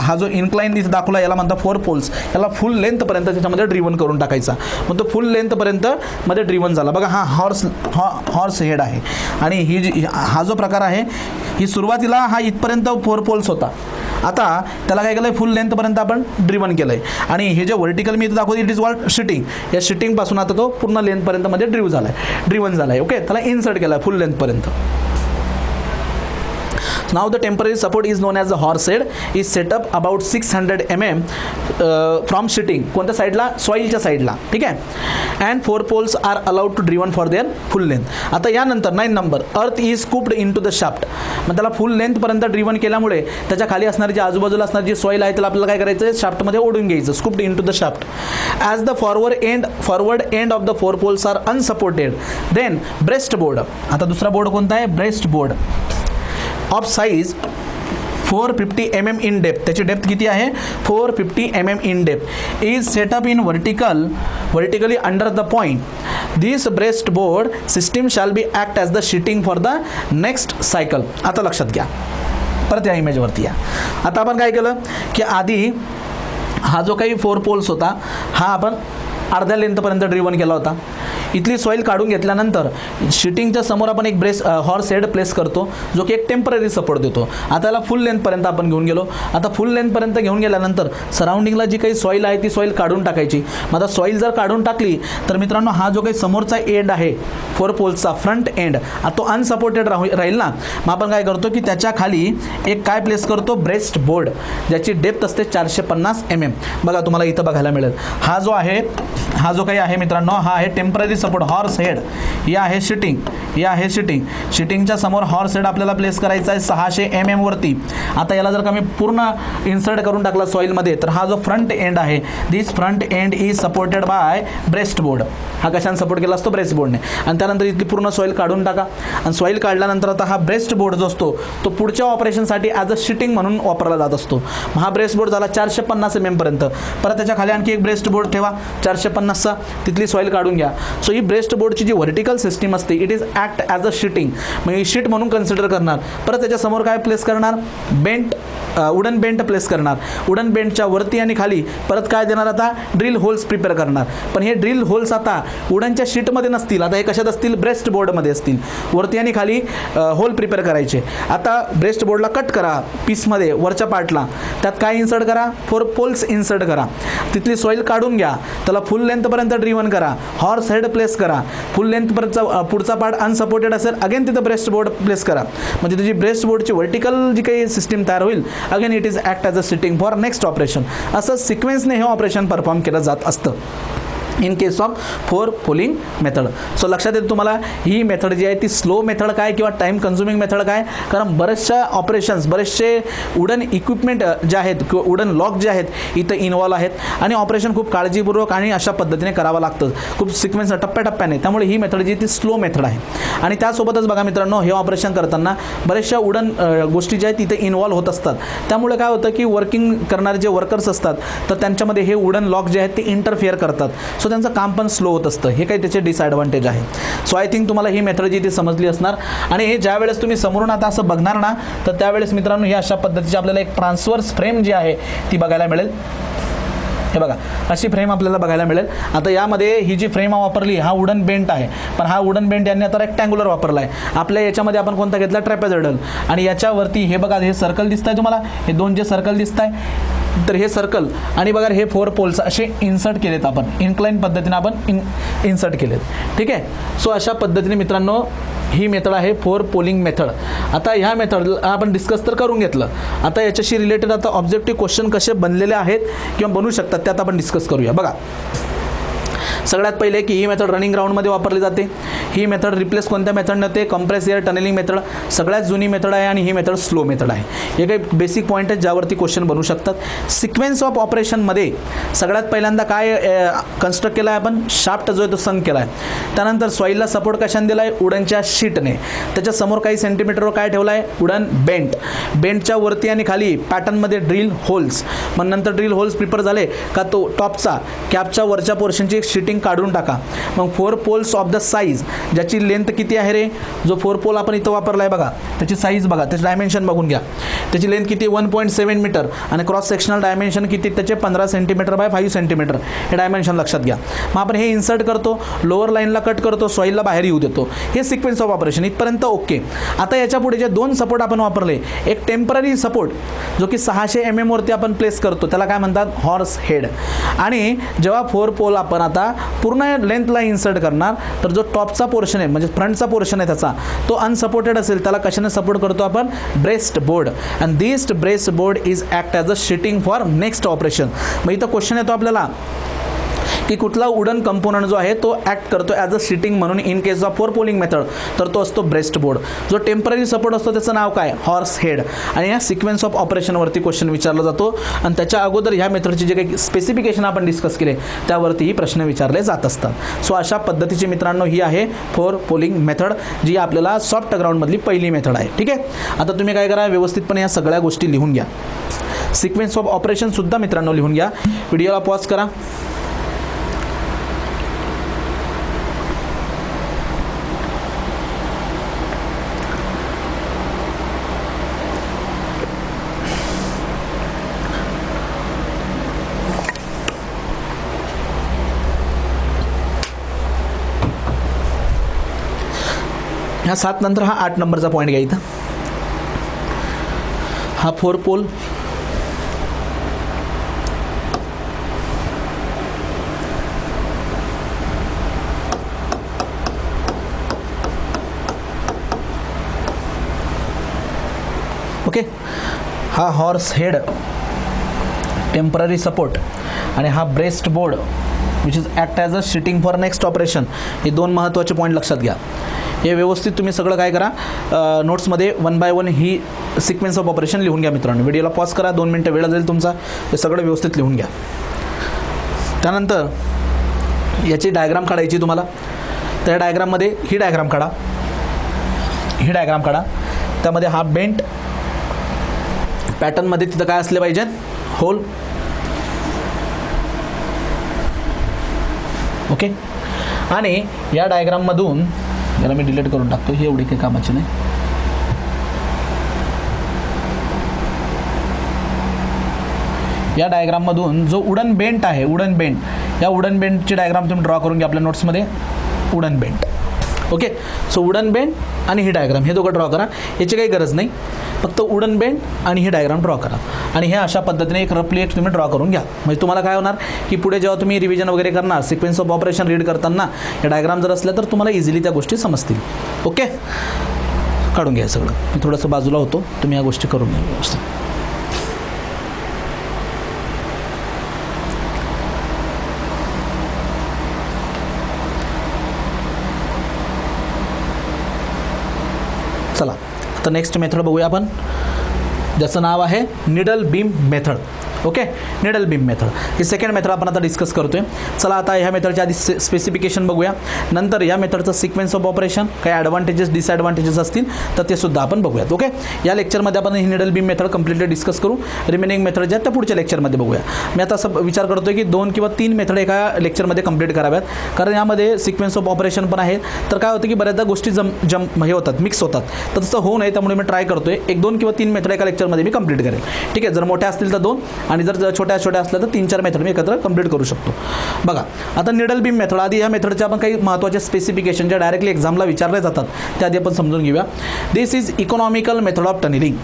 हा जो इन्क्लाइन इथं दाखवला याला म्हणतात 4 पोल्स, याला फुल लेंथपर्यंत त्याच्यामध्ये ड्रिव्हन करून टाकायचा. मग तो फुल लेंथपर्यंत मध्ये ड्रिव्हन झाला. बघा हा हॉर्स हेड आहे. आणि ही जी हा जो प्रकार आहे, ही सुरुवातीला हा इथपर्यंत 4 पोल्स होता, आता त्याला काय केलं आहे फुल लेंथपर्यंत आपण ड्रिव्हन केलं आहे. आणि हे जे व्हर्टिकल मी इथं दाखवतो इट इज वॉल्ड शिटिंग, या शिटिंगपासून आता तो पूर्ण लेंथपर्यंत मध्ये ड्रिव्हन झाला आहे. ओके, त्याला इन्सर्ट केला आहे full लेंथपर्यंत. Now the temporary support is known as the horse head, is set up about 600 mm from shitting. कोणत्या साईडला, सॉईलच्या साईडला, ठीक आहे. And 4 poles are allowed to driven for their full length. आता यानंतर 9 number, earth is scooped into the shaft. मग त्याला फुल लेंथपर्यंत ड्रिव्हन केल्यामुळे त्याच्या खाली असणारी जी आजूबाजूला असणारी जी सॉईल आहे त्याला आपल्याला काय करायचं आहे, शाफ्टमध्ये ओढून घ्यायचं, scooped into the shaft. As the forward end of the 4 poles are unsupported, then breast board. आता दुसरा बोर्ड कोणता आहे, breast board of size 450 mm in depth. त्याची डेप्थ किती आहे, 450 mm in depth. Is setup in vertically under the point. This breast board system shall be act as the sheeting for the next cycle. आता लक्षात घ्या, परत या इमेजवरती या. आता आपण काय केलं की आधी हा जो काही 4 पोल्स होता हा आपण अर्ध्या लेंथपर्यंत ड्रिव्हन केला होता. इथली सॉईल काढून घेतल्यानंतर शिटिंगच्या समोर आपण एक हॉर्स हेड प्लेस करतो, जो की एक टेम्पररी सपोर्ट देतो. आता याला फुल लेंथपर्यंत आपण घेऊन गेलो. आता फुल लेंथपर्यंत घेऊन गेल्यानंतर सराउंडिंगला जी काही सॉईल आहे ती सॉईल काढून टाकायची. मग आता सॉईल जर काढून टाकली तर मित्रांनो हा जो काही समोरचा एंड आहे 4 पोल्सचा फ्रंट एंड, तो अनसपोर्टेड राहील ना. मग आपण काय करतो की त्याच्या खाली एक काय प्लेस करतो, ब्रेस्ट बोर्ड, ज्याची डेप्थ असते 450 mm. बघा तुम्हाला इथं बघायला मिळेल, हा जो काही आहे मित्रांनो, हा आहे टेम्पररी सपोर्ट हॉर्स हेड. या आहे शिटिंगच्या समोर हॉर्स हेड आपल्याला प्लेस करायचा आहे 600 mm वरती. आता याला जर का मी पूर्ण इन्सर्ट करून टाकला सॉईलमध्ये, तर हा जो फ्रंट एंड आहे, this front end is supported by breast board. हा कशाने सपोर्ट केला असतो, ब्रेस्ट बोर्डने. आणि त्यानंतर इथली पूर्ण सॉईल काढून टाका. आणि सॉईल काढल्यानंतर आता हा ब्रेस्ट बोर्ड जो असतो तो पुढच्या ऑपरेशनसाठी ॲज अ शिटिंग म्हणून वापरला जात असतो. हा ब्रेस्ट बोर्ड झाला 450 mm पर्यंत. परत त्याच्या खाली आणखी एक ब्रेस्ट बोर्ड ठेवा 450चा, तिथली सॉईल काढून घ्या. सो ही ब्रेस्ट बोर्डची जी व्हर्टिकल सिस्टीम असते it is act as a sheeting, म्हणजे शीट म्हणून कन्सिडर करणार. परत त्याच्यासमोर काय प्लेस करणार, वुडन बेंट प्लेस करणार. वुडन बेंटच्या वरती आणि खाली परत काय देणार, आता ड्रिल होल्स प्रिपेअर करणार. पण हे ड्रिल होल्स आता वुडनच्या शीटमध्ये नसतील, आता हे कशात असतील, ब्रेस्ट बोर्डमध्ये असतील. वरती आणि खाली होल प्रिपेअर करायचे. आता ब्रेस्ट बोर्डला कट करा पीसमध्ये, वरच्या पार्टला त्यात काय इन्सर्ट करा, 4 पोल्स इन्सर्ट करा. तिथली सॉईल काढून घ्या, त्याला फुल लेंथपर्यंत ड्रिव्हन करा, हॉर्स हेड प्लेस करा. फुल लेंथपर्यंत पुढचा पार्ट अनसपोर्टेड असेल, अगेन तिथं ब्रेस्ट बोर्ड प्लेस करा. म्हणजे तुझी ब्रेस्ट बोर्डची व्हर्टिकल जी काही सिस्टीम तयार होईल, again it is act as a sitting for next operation. असं सिक्वेन्सने हे ऑपरेशन परफॉर्म केलं जात असतं. In case of four poling method. So लक्षात येतं तुम्हाला ही मेथड जी आहे ती स्लो मेथड काय किंवा टाईम कन्झ्युमिंग मेथड काय, कारण बरेचशा ऑपरेशन्स, बरेचसे वुडन इक्विपमेंट जे आहेत किंवा वुडन लॉक जे आहेत इथं इन्व्हॉल्व आहेत आणि ऑपरेशन खूप काळजीपूर्वक आणि अशा पद्धतीने करावं लागतं, खूप सिक्वेन्स टप्प्याटप्प्याने. त्यामुळे ही मेथड जी ती स्लो मेथड आहे. आणि त्यासोबतच बघा मित्रांनो, हे ऑपरेशन करताना बऱ्याचशा वुडन गोष्टी ज्या आहेत तिथे इन्व्हॉल्व होत असतात. त्यामुळे काय होतं की वर्किंग करणारे जे वर्कर्स असतात तर त्यांच्यामध्ये हे वुडन लॉक जे आहेत ते इंटरफिअर करतात. सो त्यांचं काम पण स्लो होत असतं. हे काही त्याचे डिसएडव्हान्टेज आहे. सो आय थिंक तुम्हाला ही मेथड जी ती समजली असणार. आणि हे ज्या वेळेस तुम्ही समोरून आता असं बघणार ना, तर त्यावेळेस मित्रांनो ही अशा पद्धतीची आपल्याला एक ट्रान्सवर्स फ्रेम जी आहे ती बघायला मिळेल. हे बघा, अशी फ्रेम आपल्याला बघायला मिळेल. आता यामध्ये ही जी फ्रेम वापरली हा वुडन बेंट आहे, पण हा वुडन बेंट यांनी आता रेक्टँग्युलर वापरला आहे. आपल्या याच्यामध्ये आपण कोणता घेतला, ट्रॅपेझॉइडल. आणि याच्यावरती हे बघा, हे सर्कल दिसत आहे तुम्हाला, हे दोन जे सर्कल दिसत आहे तर हे सर्कल आणि बघा हे फोर पोल्स असे इन्सर्ट केलेत आपण, इन्क्लाइन पद्धतीने आपण इन्सर्ट केलेत. ठीक आहे. सो अशा पद्धतीने मित्रांनो ही मेथड आहे फोर पोलिंग मेथड. आता ह्या मेथडला आपण डिस्कस तर करून घेतलं. आता याच्याशी रिलेटेड आता ऑब्जेक्टिव्ह क्वेश्चन कसे बनलेले आहेत किंवा बनू शकतात त्यात आपण डिस्कस करूया. बघा, सगळ्यात पहिले की ही मेथड रनिंग ग्राउंडमध्ये वापरली जाते. ही मेथड रिप्लेस कोणत्या मेथडने होते, कंप्रेस एअर टनेलिंग मेथड. सगळ्यात जुनी मेथड आहे आणि ही मेथड स्लो मेथड आहे. हे काही बेसिक पॉईंट आहेत ज्यावरती क्वेश्चन बनू शकतात. सिक्वेन्स ऑफ ऑपरेशनमध्ये सगळ्यात पहिल्यांदा काय कन्स्ट्रक्ट केला आहे आपण, शाफ्ट जो आहे तो संक केला आहे. त्यानंतर सॉईलला सपोर्ट कशाने दिला आहे, वुडनच्या शीटने. त्याच्यासमोर काही सेंटीमीटरवर काय ठेवलं आहे, वुडन बेंट. बेंटच्या वरती आणि खाली पॅटर्नमध्ये ड्रिल होल्स. मग नंतर ड्रिल होल्स प्रिपेअर झाले का तो टॉपचा कॅपच्या वरच्या पोर्शनची शिटिंग काढून टाका. मग fore poles of the size, ज्याची लेंथ किती आहे रे, जो फोर पोल आपण इथं वापरला आहे बघा त्याची साईज बघा, त्याची डायमेन्शन बघून घ्या. त्याची लेंथ किती, 1.7 मीटर आणि क्रॉस सेक्शनल डायमेन्शन किती त्याचे 15 सेंटीमीटर बाय 5 सेंटीमीटर. हे डायमेन्शन लक्षात घ्या. मग आपण हे इन्सर्ट करतो, लोअर लाईनला कट करतो, सॉईलला बाहेर येऊ देतो. हे सिक्वेन्स ऑफ ऑपरेशन इथपर्यंत ओके. आता याच्या पुढे जे दोन सपोर्ट आपण वापरले, एक टेम्पररी सपोर्ट जो की 600 mm वरती आपण प्लेस करतो, त्याला काय म्हणतात, हॉर्स हेड. आणि जेव्हा फोर पोल आपण आता पूर्ण लेंथला इन्सर्ट करणार तर जो टॉपचा पोर्शन आहे म्हणजे फ्रंटचा पोर्शन आहे त्याचा तो अनसपोर्टेड असेल, त्याला कशाने सपोर्ट करतो आपण, breast board. And this breast board is act as a sheeting for next operation. मग इथं क्वेश्चन येतो आपल्याला की कुठला वुडन कंपोनंट जो आहे तो ॲक्ट करतो ॲज अ शिटिंग म्हणून in case of four poling method, तर तो असतो ब्रेस्ट बोर्ड. जो टेम्पररी सपोर्ट असतो त्याचं नाव काय, हॉर्स हेड. आणि या सिक्वेन्स ऑफ ऑपरेशनवरती क्वेश्चन विचारला जातो. आणि त्याच्या अगोदर ह्या मेथडचे जे काही स्पेसिफिकेशन आपण डिस्कस केले त्यावरतीही प्रश्न विचारले जात असतात. सो अशा पद्धतीची मित्रांनो ही आहे फोर पोलिंग मेथड, जी आपल्याला सॉफ्ट ग्राउंडमधली पहिली मेथड आहे. ठीक आहे. आता तुम्ही काय करा, व्यवस्थितपणे या सगळ्या गोष्टी लिहून घ्या. सिक्वेन्स ऑफ ऑपरेशनसुद्धा मित्रांनो लिहून घ्या. व्हिडिओला पॉज करा. ह्या 7 नंतर हा 8 नंबरचा पॉईंट घ्या. इथं हा फोर पोल, ओके. हा हॉर्स हेड, टेम्पररी सपोर्ट आणि हा breast board which is act as a sheeting for next operation. हे दोन महत्त्वाचे पॉईंट लक्षात घ्या. हे व्यवस्थित तुम्ही सगळं काय करा, नोट्समध्ये 1 by 1 ही सिक्वेन्स ऑफ ऑपरेशन लिहून घ्या मित्रांनो. व्हिडिओला पॉज करा, 2 मिनटं वेळ जाईल तुमचा. हे सगळं व्यवस्थित लिहून घ्या. त्यानंतर याची डायग्राम काढायची तुम्हाला. त्या डायग्राममध्ये ही डायग्राम काढा, ही डायग्राम काढा. त्यामध्ये हा बेंट पॅटर्नमध्ये तिथं काय असले पाहिजेत, होल. ओके. आणि या डायग्राममधून याला मी डिलीट करून टाकतो, हे एवढी काही कामाची नाही. या डायग्राममधून जो वुडन बेंट आहे, वुडन बेंट, या वुडन बेंटची डायग्राम तुम्ही ड्रॉ करून घ्या आपल्या नोट्समध्ये. Wooden bent, okay. So wooden bent आणि ही डायग्राम हे दोघं ड्रॉ करा. याची काही गरज नाही, फक्त वुडन बेंट आणि ही डायग्राम ड्रॉ करा. आणि हे अशा पद्धतीने एक रफली एक तुम्ही ड्रॉ करून घ्या. म्हणजे तुम्हाला काय होणार की पुढे जेव्हा तुम्ही रिव्हिजन वगैरे करणार, सिक्वेन्स ऑफ ऑपरेशन रीड करताना हे डायग्राम जर असल्या तर तुम्हाला इझिली त्या गोष्टी समजतील. ओके. काढून घ्या सगळं. मी थोडंसं बाजूला होतो, तुम्ही या गोष्टी करून घ्या व्यवस्थित. तर नेक्स्ट मेथड बघूया आपण, ज्याचं नाव आहे needle beam method. Okay, needle beam method ही सेकंड मेथड आपण आता डिस्कस करतोय. चला आता ह्या मेथडच्या आधी स्पेसिफिकेशन बघूया, नंतर या मेथडचं सिक्वेन्स ऑफ ऑपरेशन, काही ॲडव्हान्टेजेस डिसॲडव्हान्टेजेस असतील तर ते सुद्धा आपण बघूयात. ओके, या लेक्चरमध्ये आपण ही needle beam method completely discuss करू. रिमेनिंग मेथड ज्या त्या पुढच्या लेक्चरमध्ये बघूया. मी आता असं विचार करतोय की 2 किंवा 3 मेथड एका लेक्चरमध्ये कंप्लीट कराव्यात, कारण यामध्ये सिक्वेन्स ऑफ ऑपरेशन पण आहे. तर काय होतं की बऱ्याचदा गोष्टी हे होतात, मिक्स होतात, तर तसं होऊ नये त्यामुळे मी ट्राय करतोय 1, 2 किंवा 3 मेथड एका लेक्चरमध्ये मी कंप्लीट करेल. ठीक आहे, जर मोठ्या असतील तर 2 आणि जर छोट्या असल्या तर 3-4 मेथड मी एकत्र कंप्लीट करू शकतो. बघा आता निडल बीम मेथड, आधी या मेथडच्या आपण काही महत्त्वाच्या स्पेसिफिकेशन ज्या डायरेक्टली एक्झामला विचारले जातात त्या आधी आपण समजून घेऊया. This is economical method of tunnelling.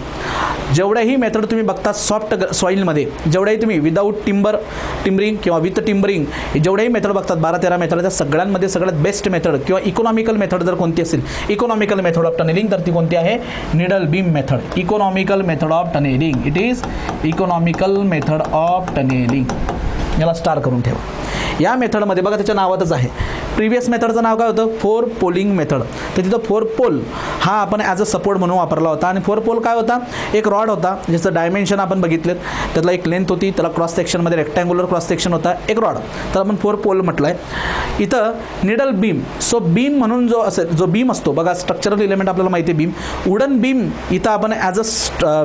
जेवढ्याही मेथड तुम्ही बघता सॉफ्ट सॉईलमध्ये, जेवढ्याही तुम्ही विदाऊट टिंबरिंग किंवा विथ टिंबरिंग जेवढ्याही मेथड बघतात 12-13 मेथड, त्या सगळ्यांमध्ये सगळ्यात बेस्ट मेथड किंवा इकॉनॉमिकल मेथड जर कोणती असेल, इकॉनॉमिकल मेथड ऑफ टनेलिंग, तर ती कोणती आहे? Needle beam method. Economical method of tunnelling, it is economical method of tunnelling. याला स्टार करून ठेवा. या मेथडमध्ये बघा त्याच्या नावातच आहे. प्रिव्हियस मेथडचं नाव काय होतं? 4 पोलिंग मेथड. तर तिथं 4 पोल हा आपण ॲज अ सपोर्ट म्हणून वापरला होता. आणि 4 पोल काय होता? एक रॉड होता ज्याचं डायमेन्शन आपण बघितलेत, त्यातला एक लेंथ होती, त्याला क्रॉस सेक्शनमध्ये रेक्टँग्युलर क्रॉस सेक्शन होता, एक रॉड, तर आपण 4 पोल म्हटलं आहे. इथं निडल बीम, सो बीम म्हणून जो असेल, जो बीम असतो बघा, स्ट्रक्चरल एलिमेंट आपल्याला माहिती आहे बीम, वुडन बीम इथं आपण as a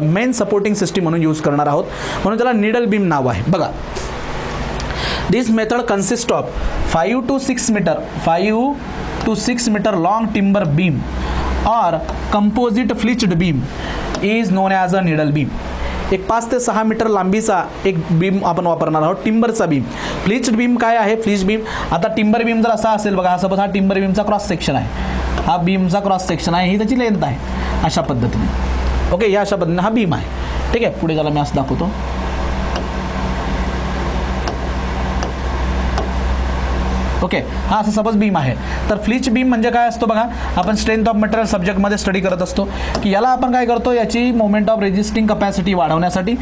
main supporting system म्हणून यूज करणार आहोत, म्हणून त्याला निडल बीम नाव आहे. बघा, this method consists of 5 to 6 meter long timber beam or composite fletched beam is known as a needle beam. एक 5 ते 6 मीटर लांबीचा एक बीम आपण वापरणार आहोत, टिंबरचा बीम. फ्लिच्ड बीम काय आहे? फ्लिच बीम, आता टिंबर बीम जर असा असेल बघा, सपोज हा टिंबर बीमचा क्रॉस सेक्शन आहे, हा बीमचा क्रॉस सेक्शन आहे, ही त्याची लेंथ आहे अशा पद्धतीने. ओके, या अशा पद्धतीने हा बीम आहे. ठीक आहे, पुढे त्याला मी असं दाखवतो. ओके, हा असं सपोज बीम आहे. तर फ्लिच बीम म्हणजे काय असतो बघा, आपण स्ट्रेंथ ऑफ मटेरियल सब्जेक्टमध्ये स्टडी करत असतो की याला आपण काय करतो, याची मोमेंट ऑफ रेजिस्टिंग कपॅसिटी वाढवण्यासाठी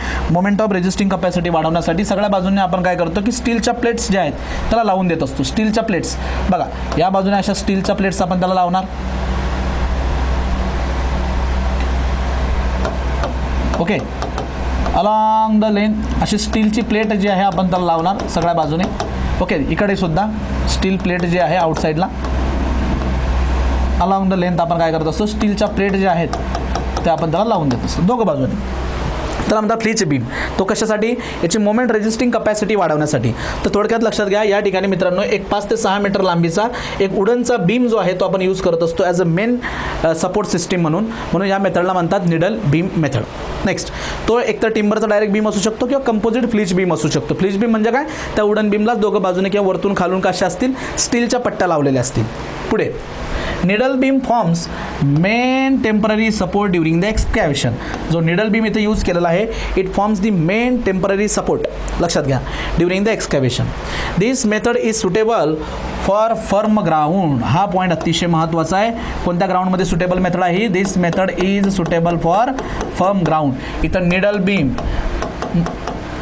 सगळ्या बाजूने आपण काय करतो की स्टीलच्या प्लेट्स ज्या आहेत त्याला लावून देत असतो. स्टीलच्या प्लेट्स बघा, या बाजूने अशा स्टीलच्या प्लेट्स आपण त्याला लावणार. ओके, अलॉंग द लेंथ अशी स्टीलची प्लेट जी आहे आपण त्याला लावणार सगळ्या बाजूने. ओके, इकडे सुद्धा स्टील प्लेट जे आहे आउटसाईडला अलॉंग द लेंथ आपण काय करत असतो, स्टीलच्या प्लेट ज्या आहेत त्या आपण त्याला लावून देत असतो दोघं बाजूने. तर म्हणतात फ्लिच बीम, तो कशासाठी? याची मोमेंट रेजिस्टिंग कपॅसिटी वाढवण्यासाठी. तर थोडक्यात लक्षात घ्या, या ठिकाणी मित्रांनो एक 5 ते 6 मीटर लांबीचा एक वुडनचा बीम जो आहे तो आपण यूज करत असतो as a main support system म्हणून या मेथडला म्हणतात निडल बीम मेथड. नेक्स्ट, तो एकतर टिंबरचा डायरेक्ट बीम असू शकतो किंवा कंपोजिट फ्लिच बीम असू शकतो. फ्लिच बीम म्हणजे काय? त्या वुडन बीमला दोघं बाजूने किंवा वरतून खालून कशा असतील, स्टीलच्या पट्ट्या लावलेल्या असतील. पुढे, needle beam forms main temporary support during the excavation. जो निडल बीम इथे यूज केलेला आहे, it forms the main temporary support, लक्षात घ्या, during the excavation. This method is suitable for firm ground. हा पॉईंट अतिशय महत्त्वाचा आहे. कोणत्या ग्राउंडमध्ये सुटेबल मेथड आहे? This method is suitable for firm ground. इथं निडल बीम,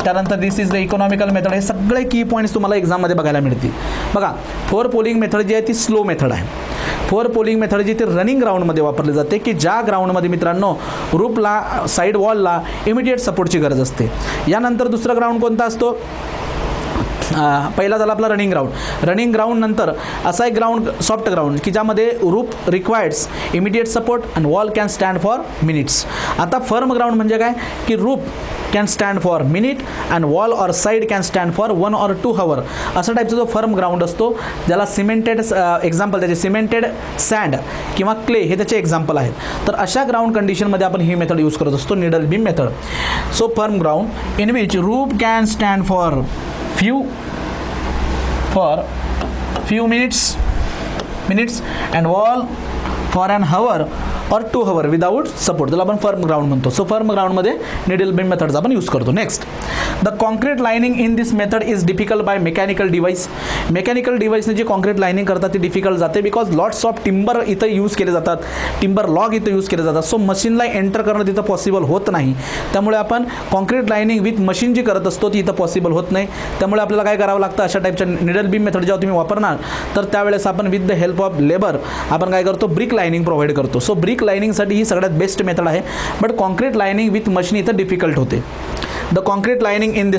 त्यानंतर this is the economical method, हे सगळे की पॉईंट्स तुम्हाला एक्झाममध्ये बघायला मिळतील. बघा, 4 पोलिंग मेथड जी आहे ती स्लो मेथड आहे. 4 पोलिंग मेथड जी ती रनिंग ग्राउंडमध्ये वापरली जाते, की ज्या ग्राउंडमध्ये मित्रांनो रूपला, साईड वॉलला इमिडिएट सपोर्टची गरज असते. यानंतर दुसरा ग्राउंड कोणता असतो? पहिला झाला आपला रनिंग ग्राउंड नंतर असा एक ग्राउंड, सॉफ्ट ग्राउंड, की ज्यामध्ये roof requires immediate support and wall can stand for minutes. आता फर्म ग्राउंड म्हणजे काय? की roof can stand for minute and wall or side can stand for 1 or 2 hour. असा टाईपचा जो फर्म ग्राउंड असतो, ज्याला सिमेंटेड एक्झाम्पल, त्याचे सिमेंटेड सँड किंवा क्ले हे त्याचे एक्झाम्पल आहेत. तर अशा ग्राउंड कंडिशनमध्ये आपण ही मेथड यूज करत असतो, needle beam method. So firm ground in which roof can stand for few minutes and wall for an hour or 2 hour without support, त्याला आपण फर्म ग्राउंड म्हणतो. सो फर्म ग्राउंडमध्ये निडल बीम मेथडचा आपण use करतो. Next, the concrete lining in this method is difficult by mechanical device. Mechanical डिव्हाइसने जी concrete lining करतात ती डिफिकल्ट जाते, बिकॉज लॉट्स ऑफ टिंबर इथं यूज केले जातात, टिंबर लॉग इथं यूज केले जातात. सो मशीनला एंटर करणं तिथं पॉसिबल होत नाही. त्यामुळे आपण कॉन्क्रीट लाइनिंग विथ मशीन जी करत असतो ती इथं पॉसिबल होत नाही. त्यामुळे आपल्याला काय करावं लागतं, अशा टाईपच्या निडल बीम मेथड जेव्हा तुम्ही वापरणार तर त्यावेळेस आपण with the help of labour आपण काय करतो, ब्रिक लाइनिंग प्रोव्हाइड करतो. सो ब्रिक ब्रिक लायनिंगसाठी ही सगळ्यात बेस्ट मेथड आहे. But concrete lining with machine इथं डिफिकल्ट होते. The concrete lining in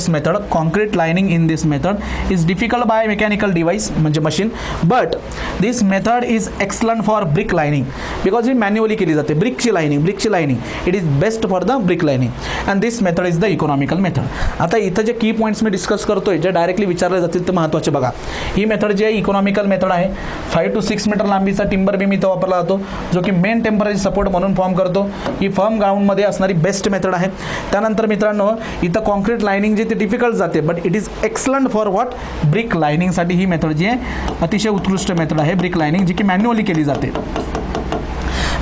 this method is difficult by mechanical device म्हणजे machine, but this method is excellent for brick lining because ही manually केली जाते. ब्रिकची lining it is best for the brick lining and this method is the economical method. आता इथं जे की points मी discuss करतोय जे डायरेक्टली विचारले जातील ते महत्त्वाचे बघा. ही मेथड जी आहे इकॉनॉमिकल मेथड आहे. 5 to 6 मीटर लांबीचा टिंबर बीम इथं वापरला जातो जो की मेन टेम्पररी सपोर्ट म्हणून फॉर्म करतो. ही फर्म ग्राउंडमध्ये असणारी बेस्ट मेथड आहे. त्यानंतर मित्रांनो इथं कॉन्क्रीट लायनिंग जे ते डिफिकल्ट जाते but it is excellent for what brick लायनिंगसाठी ही मेथड जी आहे अतिशय उत्कृष्ट मेथड आहे ब्रिक लायनिंग जी की मॅन्युअली केली जाते.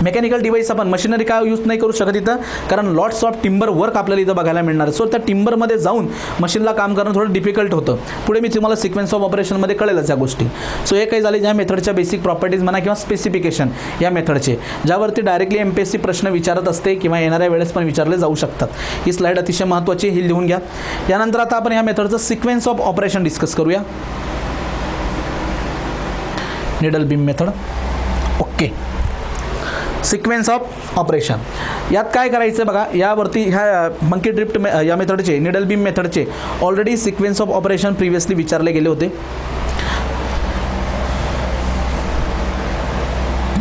मेकॅनिकल डिव्हाइस आपण मशिनरी काय यूज नाही करू शकत इथं कारण लॉट्स ऑफ टिंबर वर्क आपल्याला इथं बघायला मिळणार. सो त्या टिंबरमध्ये जाऊन मशीनला काम करणं थोडं डिफिकल्ट होतं. पुढे मी तुम्हाला सिक्वेन्स ऑफ ऑपरेशनमध्ये कळेलच या गोष्टी. सो हे काही झाले ज्या मेथडच्या बेसिक प्रॉपर्टीज म्हणा किंवा स्पेसिफिकेशन या मेथडचे ज्यावरती डायरेक्टली MPSC प्रश्न विचारत असते किंवा येणाऱ्या वेळेस पण विचारले जाऊ शकतात. ही स्लाईड अतिशय महत्त्वाची ही लिहून घ्या. यानंतर आता आपण या मेथडचं सिक्वेन्स ऑफ ऑपरेशन डिस्कस करूया. Needle beam method. Okay, sequence of operation यात काय करायचं बघा. यावरती ह्या मंकी ड्रिफ्ट या मेथडचे निडल बीम मेथडचे already sequence of operation previously विचारले गेले होते.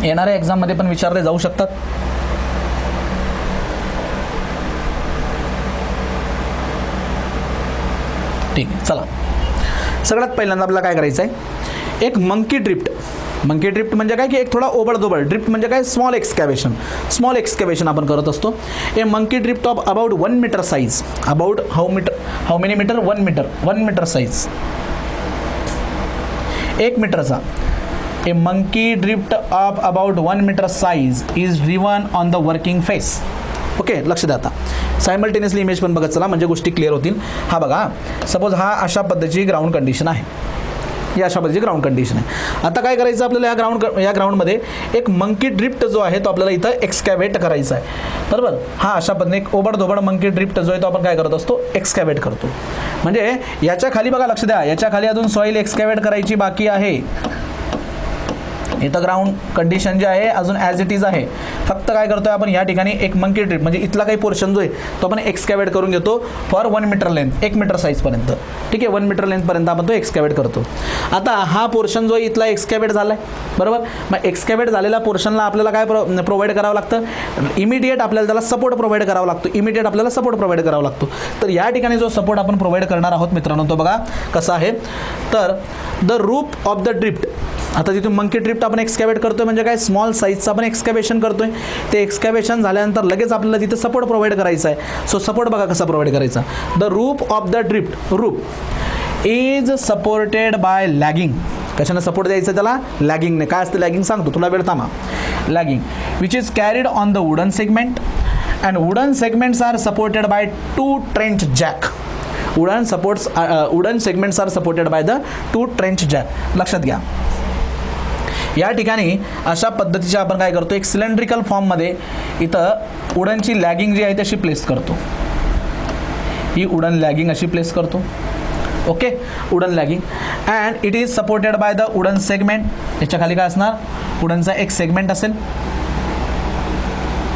येणाऱ्या एक्झाममध्ये पण विचारले जाऊ शकतात. ठीक आहे, चला सगळ्यात पहिल्यांदा आपल्याला काय करायचं आहे. एक मंकी ड्रिफ्ट म्हणजे काय की एक थोडा ओबडधोबड. ड्रिफ्ट म्हणजे काय स्मॉल एक्सकॅव्हेशन आपण करत असतो. A monkey drift of about 1 metre size. About how many metre 1 metre size 1 मीटरचा. A monkey drift of about 1 metre size is driven on the working face. Okay, लक्ष द्या. आता सायमल्टेनियसली इमेज पण बघत चला म्हणजे गोष्टी क्लिअर होतील. हा बघा, सपोज हा अशा पद्धतीची ग्राउंड कंडिशन आहे. ही अशा पद्धतीची ग्राउंड कंडिशन आहे. आता काय करायचं आपल्याला या ग्राउंडमध्ये एक मंकी ड्रिफ्ट जो आहे तो आपल्याला इथं एक्सकॅव्हेट करायचा आहे. बरोबर, हा अशा पद्धतीने एक ओबडधोबड मंकी ड्रिफ्ट जो आहे तो आपण काय करत असतो एक्सकॅव्हेट करतो. म्हणजे याच्या खाली बघा, लक्ष द्या, याच्या खाली अजून सॉईल एक्सकॅव्हेट करायची बाकी आहे. इथं ग्राउंड कंडिशन जे आहे अजून ॲज इट इज आहे. फक्त काय करतोय आपण या ठिकाणी एक मंकी ड्रिफ्ट म्हणजे इथला काही पोर्शन जो आहे तो आपण एक्सकॅव्हेट करून घेतो फॉर 1 मीटर लेंथ 1 मीटर साईजपर्यंत. ठीक आहे, 1 मीटर लेंथपर्यंत आपण तो एक्सकॅव्हेट करतो. आता हा पोर्शन जो आहे इथला एक्सकॅव्हेट झाला आहे. बरोबर, मग एक्सकॅव्हेट झालेल्या पोर्शनला आपल्याला काय प्रोव्हाइड करावं लागतं. इमिडिएट आपल्याला त्याला सपोर्ट प्रोव्हाइड करावा लागतो. तर या ठिकाणी जो सपोर्ट आपण प्रोव्हाइड करणार आहोत मित्रांनो तो बघा कसा आहे. तर द रूप ऑफ द ड्रिफ्ट. आता तिथून मंकी ड्रिफ्ट आपण एक्सकॅव्हेट करतोय म्हणजे काय स्मॉल साईजचं आपण एक्सकॅव्हेशन करतोय. ते एक्सकॅव्हेशन झाल्यानंतर लगेच आपल्याला तिथे सपोर्ट प्रोव्हाइड करायचा आहे. सो सपोर्ट बघा कसा प्रोव्हाइड करायचा. द रूप of the drift is supported bye lagging. कशाने सपोर्ट द्यायचं त्याला? लॅगिंगने. काय असतं लॅगिंग सांगतो तुला, वेळ थांबा. Lagging which is carried on the wooden segment and wooden segments are supported by 2 trench jack. Wooden segments are supported by the 2 trench jack. लक्षात घ्या, या ठिकाणी अशा पद्धतीचे आपण काय करतो एक सिलेंड्रिकल फॉर्ममध्ये इथं वुडनची लॅगिंग जी आहे तशी प्लेस करतो. ही वुडन लॅगिंग अशी प्लेस करतो. Okay, wooden lagging and it is supported by the wooden segment. याच्या खाली काय असणार? वुडनचा एक सेगमेंट असेल.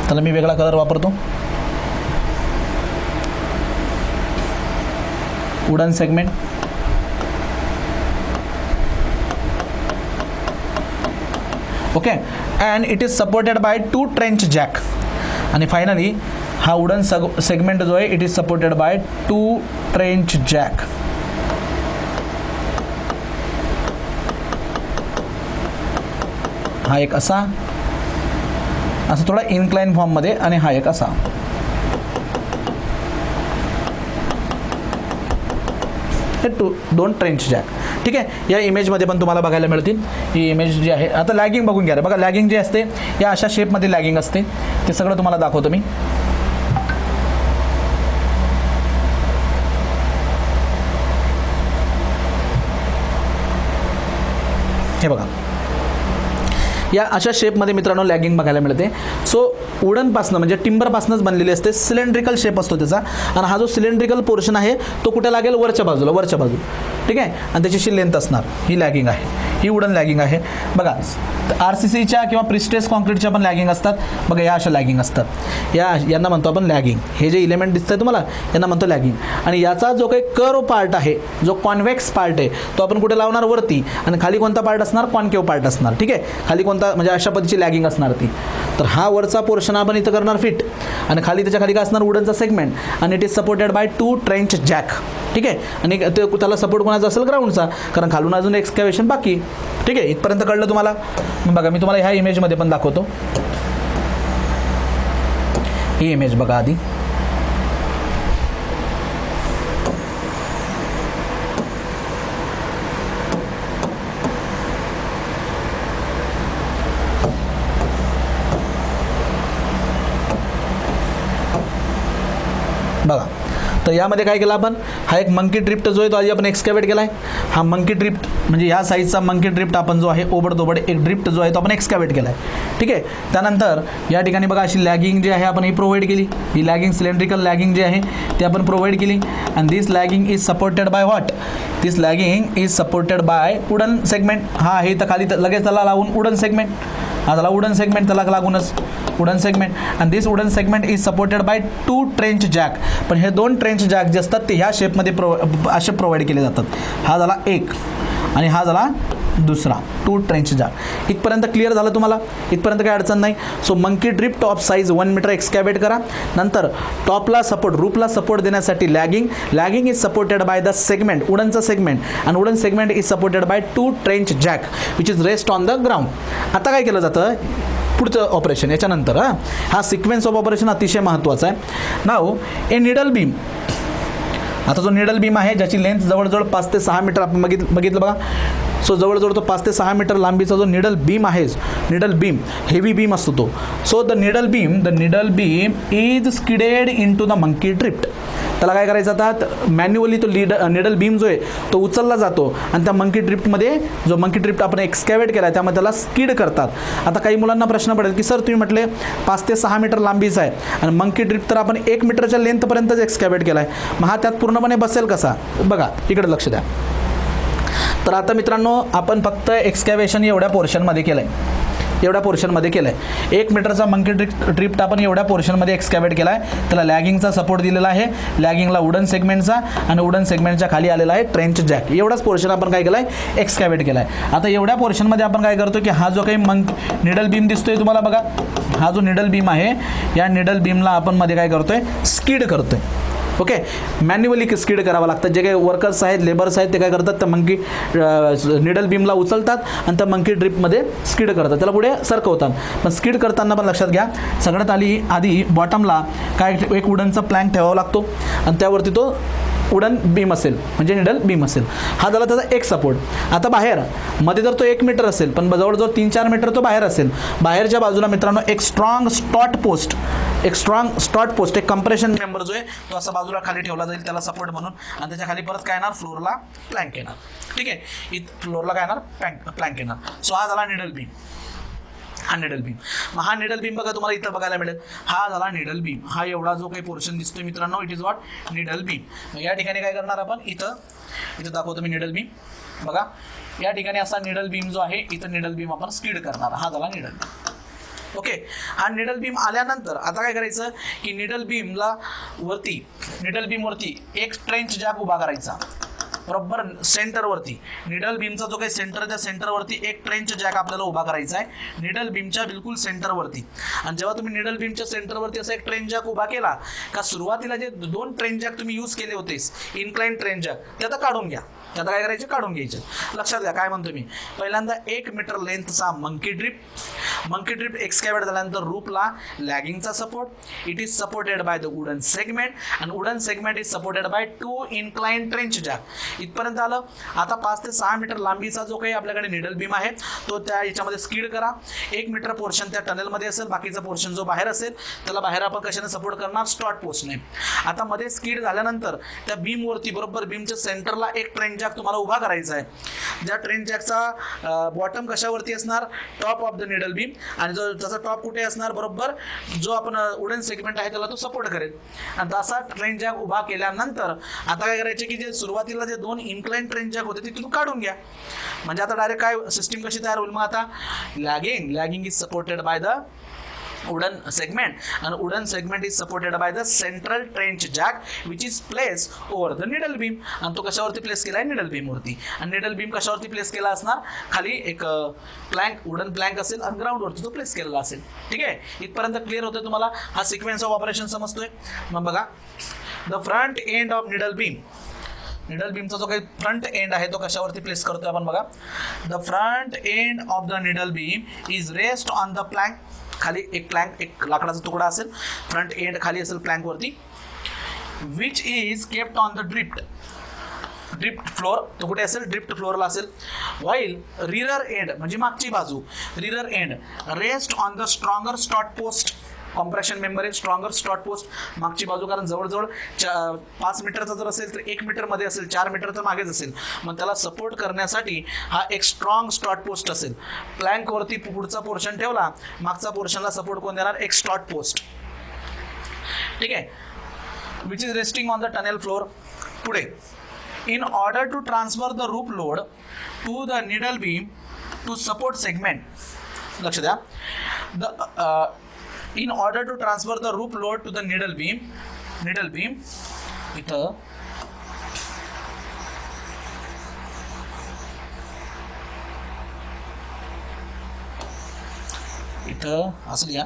त्याला मी वेगळा कलर वापरतो. Wooden segment. Okay, and it is supported by 2 trench jack. आणि फायनली हा वुडन सेगमेंट जो आहे it is supported by 2 trench jack. हा एक असा थोडा इन्क्लाइन फॉर्ममध्ये आणि हा एक असा. हे 2 ट्रेंच जॅक. ठीक आहे, या इमेजमध्ये पण तुम्हाला बघायला मिळतील. ही इमेज जी आहे आता लॅगिंग बघून घ्या. बघा लॅगिंग जी असते या अशा शेपमध्ये लॅगिंग असते. ते सगळं तुम्हाला दाखवतो मी. हे बघा या अशा शेपमध्ये मित्रांनो लॅगिंग बघायला मिळते. सो वुडनपासनं म्हणजे टिंबरपासूनच बनलेली असते, सिलेंड्रिकल शेप असतो त्याचा. आणि हा जो सिलेंड्रिकल पोर्शन आहे तो कुठे लागेल, वरच्या बाजूला, ठीक आहे. आणि त्याची लेंथ असणार, ही लॅगिंग आहे, ही वुडन लॅगिंग आहे. बघा RCCच्या किंवा प्रिस्टेस कॉन्क्रीटच्या पण लॅगिंग असतात बघा, या अशा लॅगिंग असतात, यांना म्हणतो आपण लॅगिंग. हे जे इलेमेंट दिसतंय तुम्हाला यांना म्हणतो लॅगिंग. आणि याचा जो काही कर्व पार्ट आहे, जो कॉन्व्हेक्स पार्ट आहे, तो आपण कुठे लावणार, वरती. आणि खाली कोणता पार्ट असणार, कॉन्केव पार्ट असणार. ठीक आहे, खाली कोणता म्हणजे अशा पद्धतीची लॅगिंग असणार ती. तर हा वरचा पोर्शन आपण इथं करणार फिट, आणि खाली त्याच्या खाली काय असणार, वुडनचा सेगमेंट. आणि it is supported by 2 trench jack. ठीक आहे, आणि त्याला सपोर्ट कोणाचा असेल, ग्राउंडचा, कारण खालून अजून एक्सकॅव्हेशन बाकी. ठीक आहे, इथपर्यंत कळलं तुम्हाला. बघा मी तुम्हाला ह्या इमेजमध्ये पण दाखवतो. ही इमेज बघा आधी. बघा, तर यामध्ये काय केलं आपण, हा एक मंकी ड्रिफ्ट जो आहे तो आधी आपण एक्सकॅव्हेट केला आहे. हा मंकी ड्रिफ्ट म्हणजे ह्या साईजचा मंकी ड्रिफ्ट आपण जो आहे, ओबडधोबड एक ड्रिफ्ट जो आहे तो आपण एक्सकॅव्हेट केला आहे. ठीक आहे, त्यानंतर या ठिकाणी बघा अशी लॅगिंग जी आहे आपण ही प्रोव्हाइड केली. ही लॅगिंग, सिलेंड्रिकल लॅगिंग जी आहे ती आपण प्रोव्हाइड केली. आणि this lagging is supported by what, this lagging is supported by wooden segment. हा आहे तर खाली लगेच त्याला लागून वुडन सेगमेंट, हा झाला वुडन सेगमेंट, त्याला लागूनच वुडन सेगमेंट. आणि this wooden segment is supported by 2 trench jack. पण हे 2 ट्रेंच जॅक जे असतात ते ह्या शेपमध्ये असे प्रोव्हाइड केले जातात. हा झाला एक आणि हा झाला दुसरा, 2 ट्रेंच जॅक. इथपर्यंत क्लिअर झालं तुम्हाला, इथपर्यंत काही अडचण नाही. So monkey drift top size 1 metre excavate करा. नंतर टॉपला सपोर्ट, रूपला सपोर्ट देण्यासाठी lagging is supported by the segment, वुडनचा सेगमेंट. आणि wooden segment is supported by 2 trench jack which is rest on the ground. आता काय केलं जातं पुढचं ऑपरेशन याच्यानंतर, हा सिक्वेन्स ऑफ ऑपरेशन अतिशय महत्त्वाचा आहे. नाव ए निडल बीम. आता जो निडल बीम आहे ज्याची लेंथ जवळजवळ 5 ते 6 मीटर आपण बघितलं बघा. सो जवळजवळ तो 5 ते 6 मीटर लांबीचा जो निडल बीम आहे, निडल बीम हेवी बीम असतो तो. So the needle beam is skidded into the monkey drift. त्याला काय करायचं, आता मॅन्युअली तो निडल बीम जो आहे तो उचलला जातो आणि त्या मंकी ड्रिफ्टमध्ये जो मंकी ड्रिफ्ट आपण एक्सकॅव्हेट केला आहे त्यामध्ये त्याला स्किड करतात. आता काही मुलांना प्रश्न पडेल की सर तुम्ही म्हटले 5 ते 6 मीटर लांबीचा आहे आणि मंकी ड्रिफ्ट तर आपण 1 मीटरच्या लेंथपर्यंतच एक्सकॅव्हेट केला आहे, मग हा त्यात पूर्णपणे बसेल कसा. बघा इकडे लक्ष द्या. तर आता मित्रांनो आपण फक्त एक्सकॅव्हेशन एवढ्या पोर्शनमध्ये केलं आहे, 1 मीटरचा मंकी ड्रिफ्ट आपण एवढ्या पोर्शनमध्ये एक्सकॅव्हेट केला आहे. त्याला लॅगिंगचा सपोर्ट दिलेला आहे, लॅगिंगला वुडन सेगमेंटचा, आणि वुडन सेगमेंटच्या खाली आलेला आहे ट्रेंच जॅक. एवढाच पोर्शन आपण काय केला आहे, एक्सकॅव्हेट केला आहे. आता एवढ्या पोर्शनमध्ये आपण काय करतो की हा जो काही निडल बीम दिसतोय तुम्हाला बघा, हा जो निडल बीम आहे या निडल बीमला आपण मध्ये काय करतोय, स्किड करतोय. ओके, मॅन्युअली स्किड करावं लागतं. जे काही वर्कर्स आहेत, लेबर्स आहेत ते काय करतात, त्या मंकी निडल बीमला उचलतात आणि त्या मंकी ड्रिपमध्ये स्किड करतात, त्याला पुढे सरकवतात. पण स्किड करताना पण लक्षात घ्या, सगळ्यात आधी बॉटमला काय एक वुडनचा प्लँक ठेवावा लागतो आणि त्यावरती तो वुडन बीम असेल म्हणजे निडल बीम असेल. हा झाला त्याचा एक सपोर्ट. आता बाहेर मध्ये तर तो 1 मीटर असेल पण जवळजवळ 3-4 मीटर तो बाहेर असेल. बाहेरच्या बाजूला मित्रांनो एक स्ट्रॉंग स्टॉट पोस्ट, एक कंप्रेशन मेंबर जो आहे तो असा बाजूला खाली ठेवला जाईल त्याला सपोर्ट म्हणून. आणि त्याच्या खाली परत काय येणार, फ्लोअरला प्लँक येणार. ठीक आहे, फ्लोअरला काय येणार, प्लँक येणार. सो हा झाला निडल बीम, हा निडल बीम. मग हा निडल बीम बघा तुम्हाला इथं बघायला मिळेल, हा झाला निडल बीम. हा एवढा जो काही पोर्शन दिसतोय मित्रांनो, it is what, needle beam. मग या ठिकाणी काय करणार आपण, इथं दाखवतो मी निडल बीम. बघा या ठिकाणी असा निडल बीम जो आहे, इथं निडल बीम आपण स्किड करणार. हा झाला निडल बीम. ओके, हा निडल बीम आल्यानंतर आता काय करायचं की निडल बीम वरती एक ट्रेंच जॅक उभा करायचा बरोबर सेंटरवरती. निडल बीमचा जो काही सेंटर, त्या सेंटरवरती एक ट्रेंच जॅक आपल्याला उभा करायचा आहे निडल बीमच्या बिलकुल सेंटरवरती. आणि जेव्हा तुम्ही निडल बीमच्या सेंटरवरती असा एक ट्रेंच जॅक उभा केला का, सुरुवातीला जे 2 ट्रेंच जॅक तुम्ही यूज केले होते इन्क्लाइन ट्रेंच जॅक, ते आता काढून घ्या. आता काय करायचे, काढून घ्यायचे. लक्षात घ्या काय म्हणतो मी, पहिल्यांदा 1 मीटर लेंथचा मंकी ड्रिफ्ट एक्सकॅव्हेट झाल्यानंतर रूपला लॅगिंगचा support, it is supported by the wooden segment, आणि wooden segment is supported by 2 incline trench jack. इथपर्यंत आलं. आता 5 ते 6 मीटर लांबीचा जो काही आपल्याकडे निडल बीम आहे तो त्या याच्यामध्ये स्किड करा. 1 मीटर पोर्शन त्या टनेलमध्ये असेल, बाकीचा पोर्शन जो बाहेर असेल त्याला बाहेर आपण कशाने सपोर्ट करणार, स्टॉट पोस्टने. आता मध्ये स्किड झाल्यानंतर त्या बीमवरती बरोबर बीमच्या सेंटरला एक ट्रेन जॅक तुम्हाला उभा करायचा आहे. ज्या ट्रेन जॅकचा बॉटम कशावरती असणार, top of the needle beam, आणि जो त्याचा टॉप कुठे असणार, बरोबर जो आपण वुडन सेगमेंट आहे त्याला तो सपोर्ट करेल. आणि तसा ट्रेन जॅक उभा केल्यानंतर आता काय करायचे की जे सुरुवातीला जे 2 इन्क्लाइन ट्रेन जॅक होते ते तिथून काढून घ्या. म्हणजे आता डायरेक्ट काय सिस्टीम कशी तयार होईल, मग आता lagging is supported by the wooden segment and wooden segment is supported by the central trench jack which is placed over the needle beam. आणि तो कशावरती प्लेस केला आहे, निडल बीम वरती. आणि निडल बीम कशावरती प्लेस केला असणार, खाली एक प्लॅंक, वुडन प्लॅंक असेल आणि ग्राउंड वरती तो प्लेस केलेला असेल. ठीक आहे, इथपर्यंत क्लिअर होतोय तुम्हाला, हा सिक्वेन्स ऑफ ऑपरेशन समजतोय. मग बघा, the front end of needle beam, needle बीमचा जो काही फ्रंट एंड आहे तो कशावरती प्लेस करतोय आपण बघा. The front end of the needle beam is rest on the plank, खाली एक प्लॅंक, एक लाकडाचा तुकडा असेल, फ्रंट एंड खाली असेल प्लॅंक वरती. Which is kept on the drift floor, तो कुठे असेल, ड्रिफ्ट फ्लोअरला असेल. वाईल रिअर एंड म्हणजे मागची बाजू, rear end rest on the stronger strut post, compression member आहे, स्ट्रॉंगर स्टॉट पोस्ट, मागची बाजू, कारण जवळजवळ 5 मीटरचा जर असेल तर 1 मीटरमध्ये असेल, 4 मीटर तर मागेच असेल. मग त्याला सपोर्ट करण्यासाठी हा एक स्ट्रॉंग स्टॉट पोस्ट असेल. प्लॅंकवरती पुढचा पोर्शन ठेवला, मागचा पोर्शनला सपोर्ट कोण देणार, एक स्टॉट पोस्ट. ठीक आहे, which is resting on the tunnel floor. पुढे, in order to transfer the roof load to the needle beam to support segment, लक्ष द्या, in order to transfer the roof load to the needle beam इथं असं लिहा,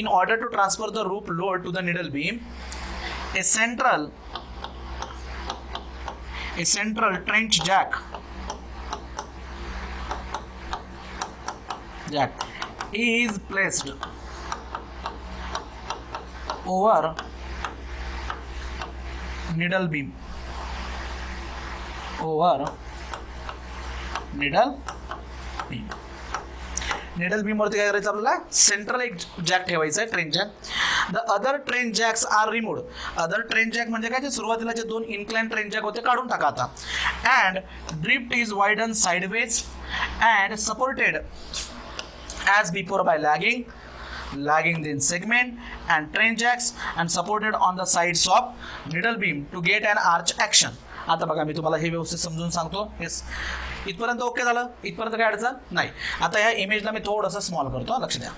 in order to transfer the roof load to the needle beam a central trench jack is placed over needle beam, needle beam वरती काय करायचं आपल्याला, central एक jack ठेवायचा आहे, train jack. The other train jacks are removed, other train jack म्हणजे काय, जे सुरुवातीला जे 2 इन्क्लाइन ट्रेन जॅक होते काढून टाका आता. And drift is widen sideways and supported as before by lagging in segment and train jacks and supported on the sides of needle beam to get an arch action. आता बघा मी तुम्हाला हे व्यवस्थित समजून सांगतो. येस, इथपर्यंत ओके झालं, इथपर्यंत काय अडचण नाही. आता या इमेजला मी थोडंसं स्मॉल करतो, लक्ष द्या.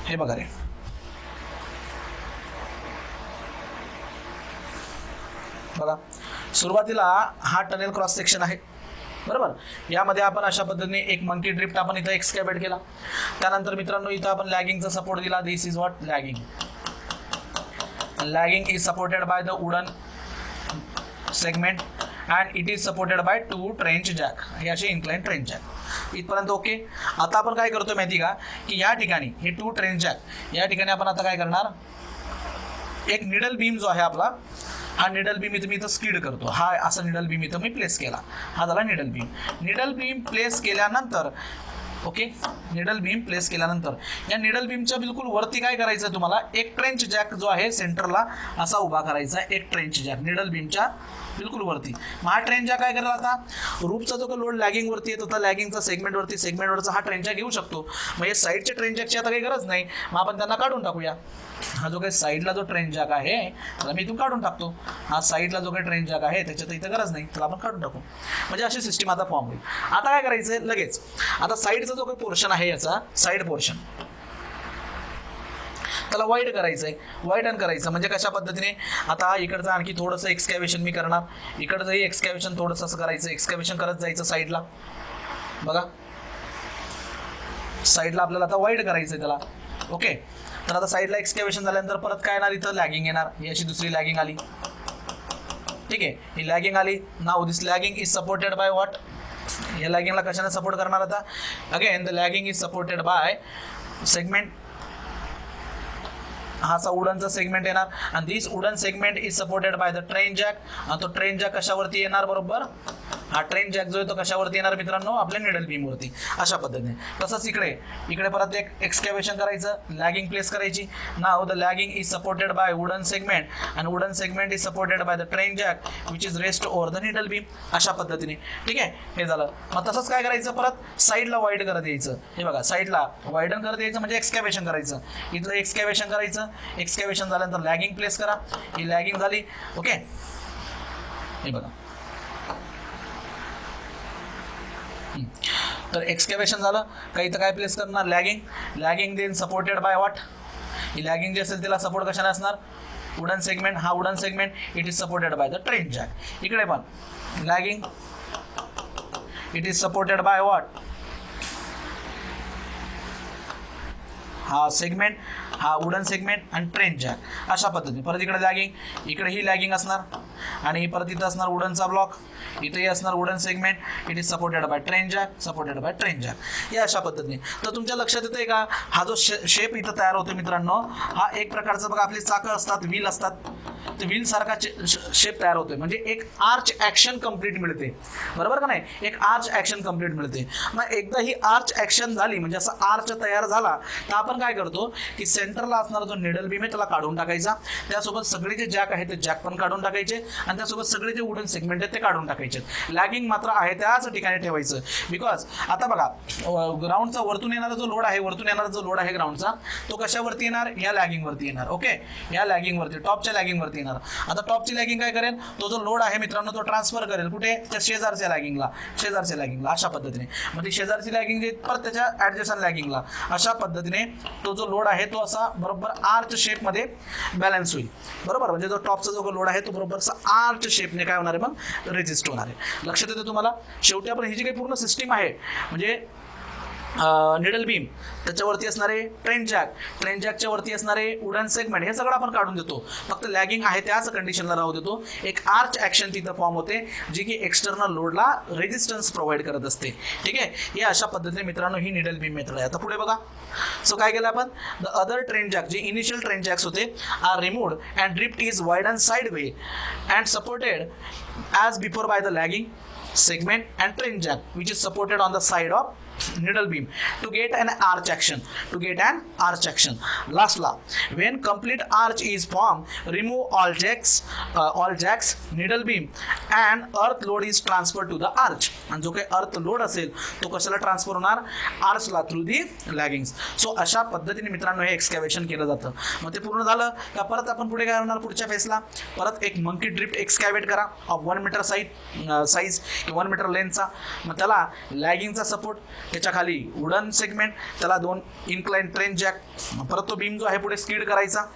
हे बघा रे, बघा सुरुवातीला हा टनेल क्रॉस सेक्शन आहे, बरोबर. यामध्ये आपण अशा पद्धतीने एक मंकी ड्रिफ्ट आपण इथं एक्सकॅव्हेट केला. त्यानंतर मित्रांनो इथं आपण लॅगिंगचा सपोर्ट दिला. This is what, lagging is supported by the wooden segment and it is supported by 2 trench jack, हे असे इन्क्लाइन ट्रेंच जॅक. इथपर्यंत ओके. आता आपण काय करतो माहिती का, की या ठिकाणी हे 2 ट्रेंच जॅक, या ठिकाणी आपण आता काय करणार, एक निडल बीम जो आहे आपला, हा निडल बीम इथं मी इथं स्किड करतो. हा असा निडल बीम इथं मी प्लेस केला, हा झाला needle beam. Needle beam place केल्यानंतर, ओके, निडल बीम प्लेस केल्यानंतर या निडल बीमच्या बिलकुल वरती काय करायचं आहे तुम्हाला, एक ट्रेंच जॅक जो आहे सेंटरला असा उभा करायचा आहे, एक ट्रेंच जॅक निडल बीमच्या बिलकुल वरती. मग हा ट्रेन जॅक काय करेल, आता रूपचा जो काही लोड लॅगिंग वरती येत होता, लॅगिंगचा सेगमेंटवरती, सेगमेंटवरचा हा ट्रेन जॅक घेऊ शकतो. मग हे साईडच्या ट्रेन जॅकची आता काही गरज नाही, मग आपण त्यांना काढून टाकूया. हा जो काही साईडला जो ट्रेन जॅक आहे त्याला मी इथून काढून टाकतो. हा साईडला जो काही ट्रेन जॅक आहे त्याच्यात इथं गरज नाही, त्याला आपण काढून टाकू. म्हणजे अशी सिस्टीम आता फॉर्म होईल. आता काय करायचं आहे, लगेच आता साईडचा जो काही पोर्शन आहे, याचा साईड पोर्शन त्याला वाईड करायचं आहे. वाईडन करायचं म्हणजे कशा पद्धतीने, आता इकडचं आणखी थोडंसं एक्सकॅव्हेशन मी करणार, इकडचंही एक्सकॅव्हेशन थोडंसं असं करायचं, एक्सकॅव्हेशन करत जायचं साईडला. बघा साईडला आपल्याला आता वाईड करायचं आहे त्याला, ओके. तर आता साईडला एक्सकॅव्हेशन झाल्यानंतर परत काय येणार, इथं लॅगिंग येणार. ही अशी दुसरी लॅगिंग आली, ठीक आहे, ही लॅगिंग आली. नाव this lagging is supported by what, या लॅगिंगला कशाने सपोर्ट करणार आता? Again the lagging is supported by segment, हा असा वुडनचा सेगमेंट येणार आणि this wooden segment is supported by the train jack. आणि तो ट्रेन जॅक कशावरती येणार? बरोबर हा ट्रेन जॅक जो आहे तो कशावरती येणार मित्रांनो? आपल्या निडल बीमवरती. अशा पद्धतीने. तसंच इकडे परत एक एक्सकॅव्हेशन करायचं, लॅगिंग प्लेस करायची. नाव the lagging is supported by wooden segment आणि wooden segment is supported by the train jack which is rest over the needle beam. अशा पद्धतीने. ठीक आहे, हे झालं. मग तसंच काय करायचं? परत साईडला वाईड करत यायचं. हे बघा साईडला वाईडन करत यायचं म्हणजे एक्सकॅव्हेशन करायचं. इथलं एक्सकॅव्हेशन करायचं. एक्सकॅव्हेशन झाल्यानंतर लॅगिंग प्लेस करा. ही लॅगिंग झाली. ओके, हे बघा. तर एक्सकॅव्हेशन झालं का इथं काय प्लेस करणार? Lagging. Lagging then supported by what? ही लॅगिंग जे असेल त्याला सपोर्ट कशाने असणार? Wooden segment. हा wooden segment it is supported by the train jack. इकडे पण lagging it is supported by what? हा सेगमेंट, हा वुडन सेगमेंट आणि ट्रेन जॅक. अशा पद्धतीने. परत इकडे लॅगिंग, इकडे ही लॅगिंग असणार आणि परत इथं असणार वुडनचा ब्लॉक, इथेही असणार wooden segment it is supported by train jack, supported by train jack. या अशा पद्धतीने. तर तुमच्या लक्षात येतंय का? हा जो शेप इथं तयार होतो मित्रांनो, हा एक प्रकारचा बघा आपली चाकं असतात, व्हील असतात, ते व्हील सारखा शेप तयार होतोय. म्हणजे एक आर्च ॲक्शन कंप्लीट मिळते. बरोबर का नाही? एक आर्च ॲक्शन कंप्लीट मिळते. मग एकदा ही आर्च ॲक्शन झाली म्हणजे असा आर्च तयार झाला तर आपण काय करतो की सेंटरला असणारा जो निडल बीम आहे त्याला काढून टाकायचा. त्यासोबत सगळे जे जॅक आहेत ते जॅक पण काढून टाकायचे आणि त्यासोबत सगळे जे वुडन सेगमेंट आहेत ते काढून टाकायचे. लॅगिंग मात्र आहे त्याच ठिकाणी ठेवायचं. बिकॉज आता बघा ग्राउंडचा वरतून येणारा जो लोड आहे, ग्राउंडचा तो कशावरती येणार? या लॅगिंगवरती येणार. ओके, या लॅगिंगवरती, टॉपच्या लॅगिंगवरती येणार. आता टॉपची लॅगिंग काय करेल? तो जो लोड आहे मित्रांनो तो ट्रान्सफर करेल कुठे? त्या शेजारच्या लॅगिंगला. अशा पद्धतीने. म्हणजे शेजारची लॅगिंग जे परत त्याच्या ऍडजस्टंट लॅगिंगला. अशा पद्धतीने तो जो लोड आहे तो असा बरोबर आर्च शेपमध्ये बॅलन्स होईल. बरोबर, म्हणजे जो टॉपचा जो लोड आहे तो बरोबर असा आर्च शेपने काय होणार आहे? मग रेजिस्ट होणार आहे. लक्षात येतं तुम्हाला? शेवटी आपण ही जी काही पूर्ण सिस्टीम आहे म्हणजे निडल बीम, त्याच्यावरती असणारे ट्रेन जॅकच्या वरती असणारे वुडन सेगमेंट, हे सगळं आपण काढून देतो. फक्त लॅगिंग आहे त्याच कंडिशनला राहू देतो. एक आर्च ॲक्शन तिथं फॉर्म होते जी की एक्सटर्नल लोडला रेजिस्टन्स प्रोव्हाइड करत असते. ठीक आहे, हे अशा पद्धतीने मित्रांनो ही निडल बीम मेथड आहे. आता पुढे बघा. सो काय केलं आपण? द अदर ट्रेन जॅक, जे इनिशियल ट्रेन जॅक्स होते, are removed and drift is widen side way and supported as before by the lagging segment and train jack which is supported on the side of needle beam to get an arch action. Last law, when complete arch is formed, remove all jacks, needle beam and earth load is transferred to the arch. आणि जो काही अर्थ load असेल तो कशाला transfer होणार? आर्चला through the लॅगिंग्स. So अशा पद्धतीने मित्रांनो हे एक्सकॅव्हेशन केलं जातं. मग ते पूर्ण झालं का परत आपण पुढे काय होणार? पुढच्या फेसला परत एक मंकी ड्रिफ्ट एक्सकॅव्हेट करा ऑफ 1 मीटर साईज 1 मीटर लेंथचा. मग त्याला लॅगिंगचा सपोर्ट, त्याच्या खाली वुडन सेगमेंट, त्याला 2 इन्क्लाइन ट्रेन जॅक. परत तो बीम जो आहे पुढे स्किड करायचा.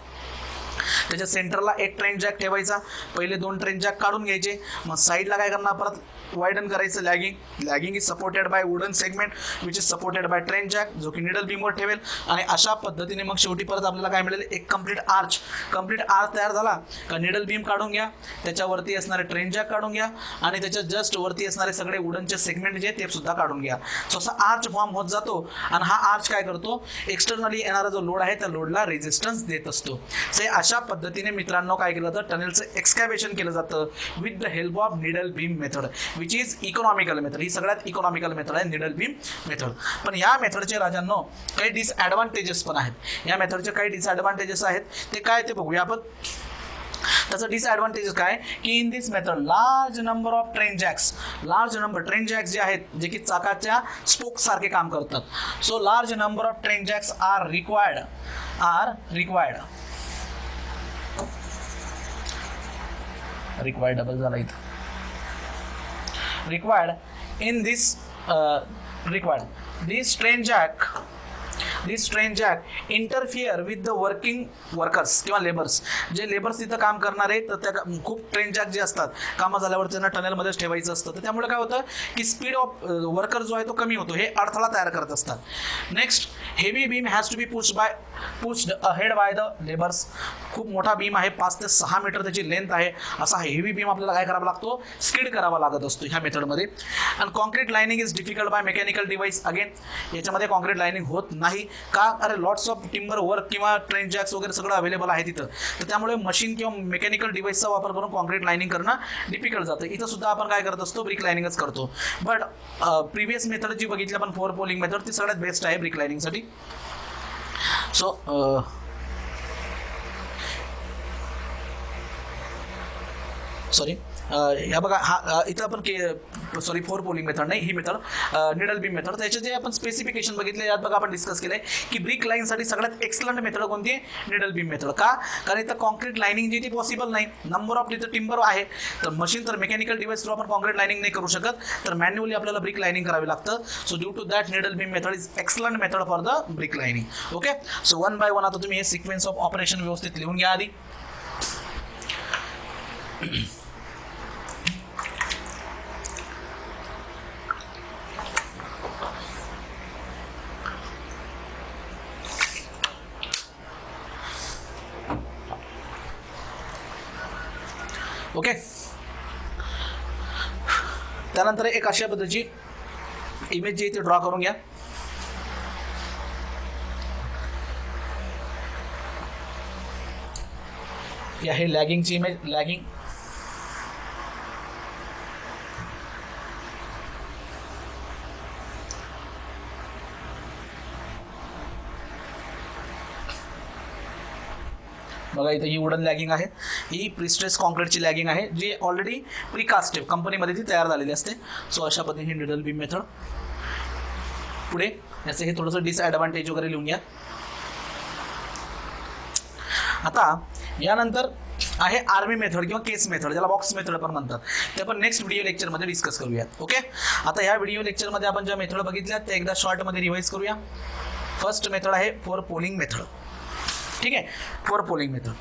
त्याच्या सेंटरला एक ट्रेन जॅक ठेवायचा. पहिले 2 ट्रेन जॅक काढून घ्यायचे. मग साईडला काय करणार? परत वाइडन करायचं lagging is supported by wooden segment which is supported by train jack, जो की निडल बीमवर ठेवेल. आणि अशा पद्धतीने मग शेवटी परत आपल्याला काय मिळेल? एक कंप्लीट आर्च तयार झाला का निडल बीम काढून घ्या, त्याच्यावरती असणारे ट्रेन जॅक काढून घ्या आणि त्याच्या जस्ट वरती असणारे सगळे वुडनचे सेगमेंट जे ते सुद्धा काढून घ्या. सो असा आर्च फॉर्म होत जातो आणि हा आर्च काय करतो? एक्सटर्नली येणारा जो लोड आहे त्या लोडला रेजिस्टन्स देत असतो. से अशा पद्धतीने मित्रांनो काय केलं जातं? टनेलचं एक्सकॅव्हेशन केलं जातं with the help of needle beam method which is economical method. ही सगळ्यात इकॉनॉमिकल मेथड आहे निडल बीम मेथड. पण या मेथडचे राजांनो काही डिसएडव्हान्टेजेस पण आहेत. या मेथडचे काही डिसएडव्हान्टेजेस आहेत, ते काय ते बघूया आपण. त्याचं डिसएडव्हान्टेज काय की in this method large number of train jacks जे आहेत जे की चाकाच्या स्पोक सारखे काम करतात. So large number of train jacks are required double झाला इथं. required in this this train jack interfere with the working workers किंवा लेबर्स. जे लेबर्स तिथं काम करणारे तर त्या खूप ट्रेन जॅक जे असतात कामं झाल्यावर त्यांना टनेलमध्येच ठेवायचं असतं. तर त्यामुळे काय होतं की स्पीड ऑफ वर्कर जो आहे तो कमी होतो. हे अडथळा तयार करत असतात. Next, heavy beam has to be push by pushed ahead by the labours. खूप मोठा बीम आहे, 5 ते 6 मीटर त्याची लेंथ आहे. असा हेवी बीम आपल्याला काय करावा लागतो, स्किड करावा लागत असतो ह्या मेथडमध्ये. आणि concrete lining is difficult by mechanical device. Again याच्यामध्ये कॉन्क्रीट लाइनिंग होत नाही का, अरे लॉट्स ऑफ टिंबर वर्क किंवा ट्रेन जॅक्स वगैरे सगळं अवेलेबल आहे तिथं, तर त्यामुळे मशीन किंवा मेकॅनिकल डिव्हाइसचा वापर करून कॉन्क्रीट लाइनिंग करणं डिफिकल्ट जातं. इथं सुद्धा आपण काय करत असतो, ब्रिक लाइनिंगच करतो. बट प्रिव्हियस मेथड जी बघितली आपण 4 पोलिंग मेथड, ती सगळ्यात बेस्ट आहे ब्रिक लाइनिंगसाठी. सो सॉरी ह्या बघा हा इथं आपण 4 पोलिंग मेथड नाही, ही मेथड निडल बीम मेथड. त्याचे जे आपण स्पेसिफिकेशन बघितले यात बघा आपण डिस्कस केलंय की ब्रिक लाईनसाठी सगळ्यात एक्सलंट मेथड कोणती आहे, निडल बीम मेथड. का, कारण इथं कॉन्क्रीट लाइनिंग जी ती पॉसिबल नाही, नंबर ऑफ तिथं टिंबर आहे, तर मशीन तर मेकॅनिकल डिव्हाइस थ्रू आपण कॉन्क्रीट लाइनिंग नाही करू शकत, तर मॅन्युअली आपल्याला ब्रिक लाइनिंग करावी लागतं. So due to that needle beam method is excellent method for the brick lining. Okay, so 1 by 1 आता तुम्ही हे सिक्वेन्स ऑफ ऑपरेशन व्यवस्थित लिहून घ्या आधी. ओके, त्यानंतर एक अशा पद्धतीची इमेज जी इथे ड्रॉ करून घ्या. या हे लॅगिंगची इमेज, लॅगिंग बघा इथं ही वुडन लॅगिंग आहे, ही प्रिस्ट्रेस कॉन्क्रीटची लॅगिंग आहे जी ऑलरेडी प्रिकास्टिव्ह कंपनीमध्ये ती तयार झालेली असते. सो अशा पद्धतीने निडल बीम मेथड. पुढे याचं हे थोडंसं डिसएडव्हान्टेज वगैरे लिहून घ्या. आता यानंतर आहे आर्मी मेथड किंवा केस मेथड, ज्याला बॉक्स मेथड पण म्हणतात. ते आपण नेक्स्ट व्हिडिओ लेक्चरमध्ये डिस्कस करूयात. ओके, आता या व्हिडिओ लेक्चरमध्ये आपण ज्या मेथड बघितल्या त्या एकदा शॉर्टमध्ये रिवाइज करूया. फर्स्ट मेथड आहे 4 पोलिंग मेथड. ठीक आहे, 4 poling method.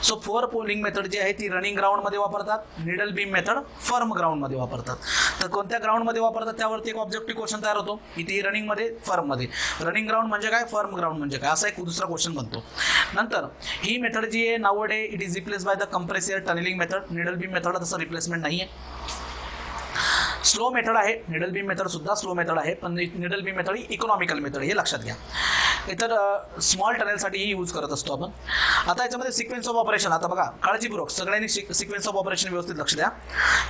So 4 poling method जी आहे ती रनिंग ग्राउंडमध्ये वापरतात, निडल बीम मेथड फर्म ग्राउंडमध्ये वापरतात. तर कोणत्या ग्राउंडमध्ये वापरतात त्यावरती एक ऑब्जेक्टिव्ह क्वेश्चन तयार होतो. इथे रनिंगमध्ये, फर्ममध्ये. रनिंग ग्राउंड म्हणजे काय, फर्म ग्राउंड म्हणजे काय, असा एक दुसरा क्वेश्चन बनतो. नंतर ही मेथड जी आहे nowadays it is replace by the compressed air tunnelling method. Needle beam method तसं रिप्लेसमेंट नाही आहे. स्लो मेथड आहे, निडल बीम मेथड सुद्धा स्लो मेथड आहे, पण निडल बीम मेथड ही इकॉनॉमिकल मेथड, हे लक्षात घ्या. इतर स्मॉल टनेलसाठी ही यूज करत असतो आपण. आता याच्यामध्ये सिक्वेन्स ऑफ ऑपरेशन, आता बघा काळजीपूर्वक सगळ्यांनी सिक्वेन्स ऑफ ऑपरेशन व्यवस्थित लक्ष द्या.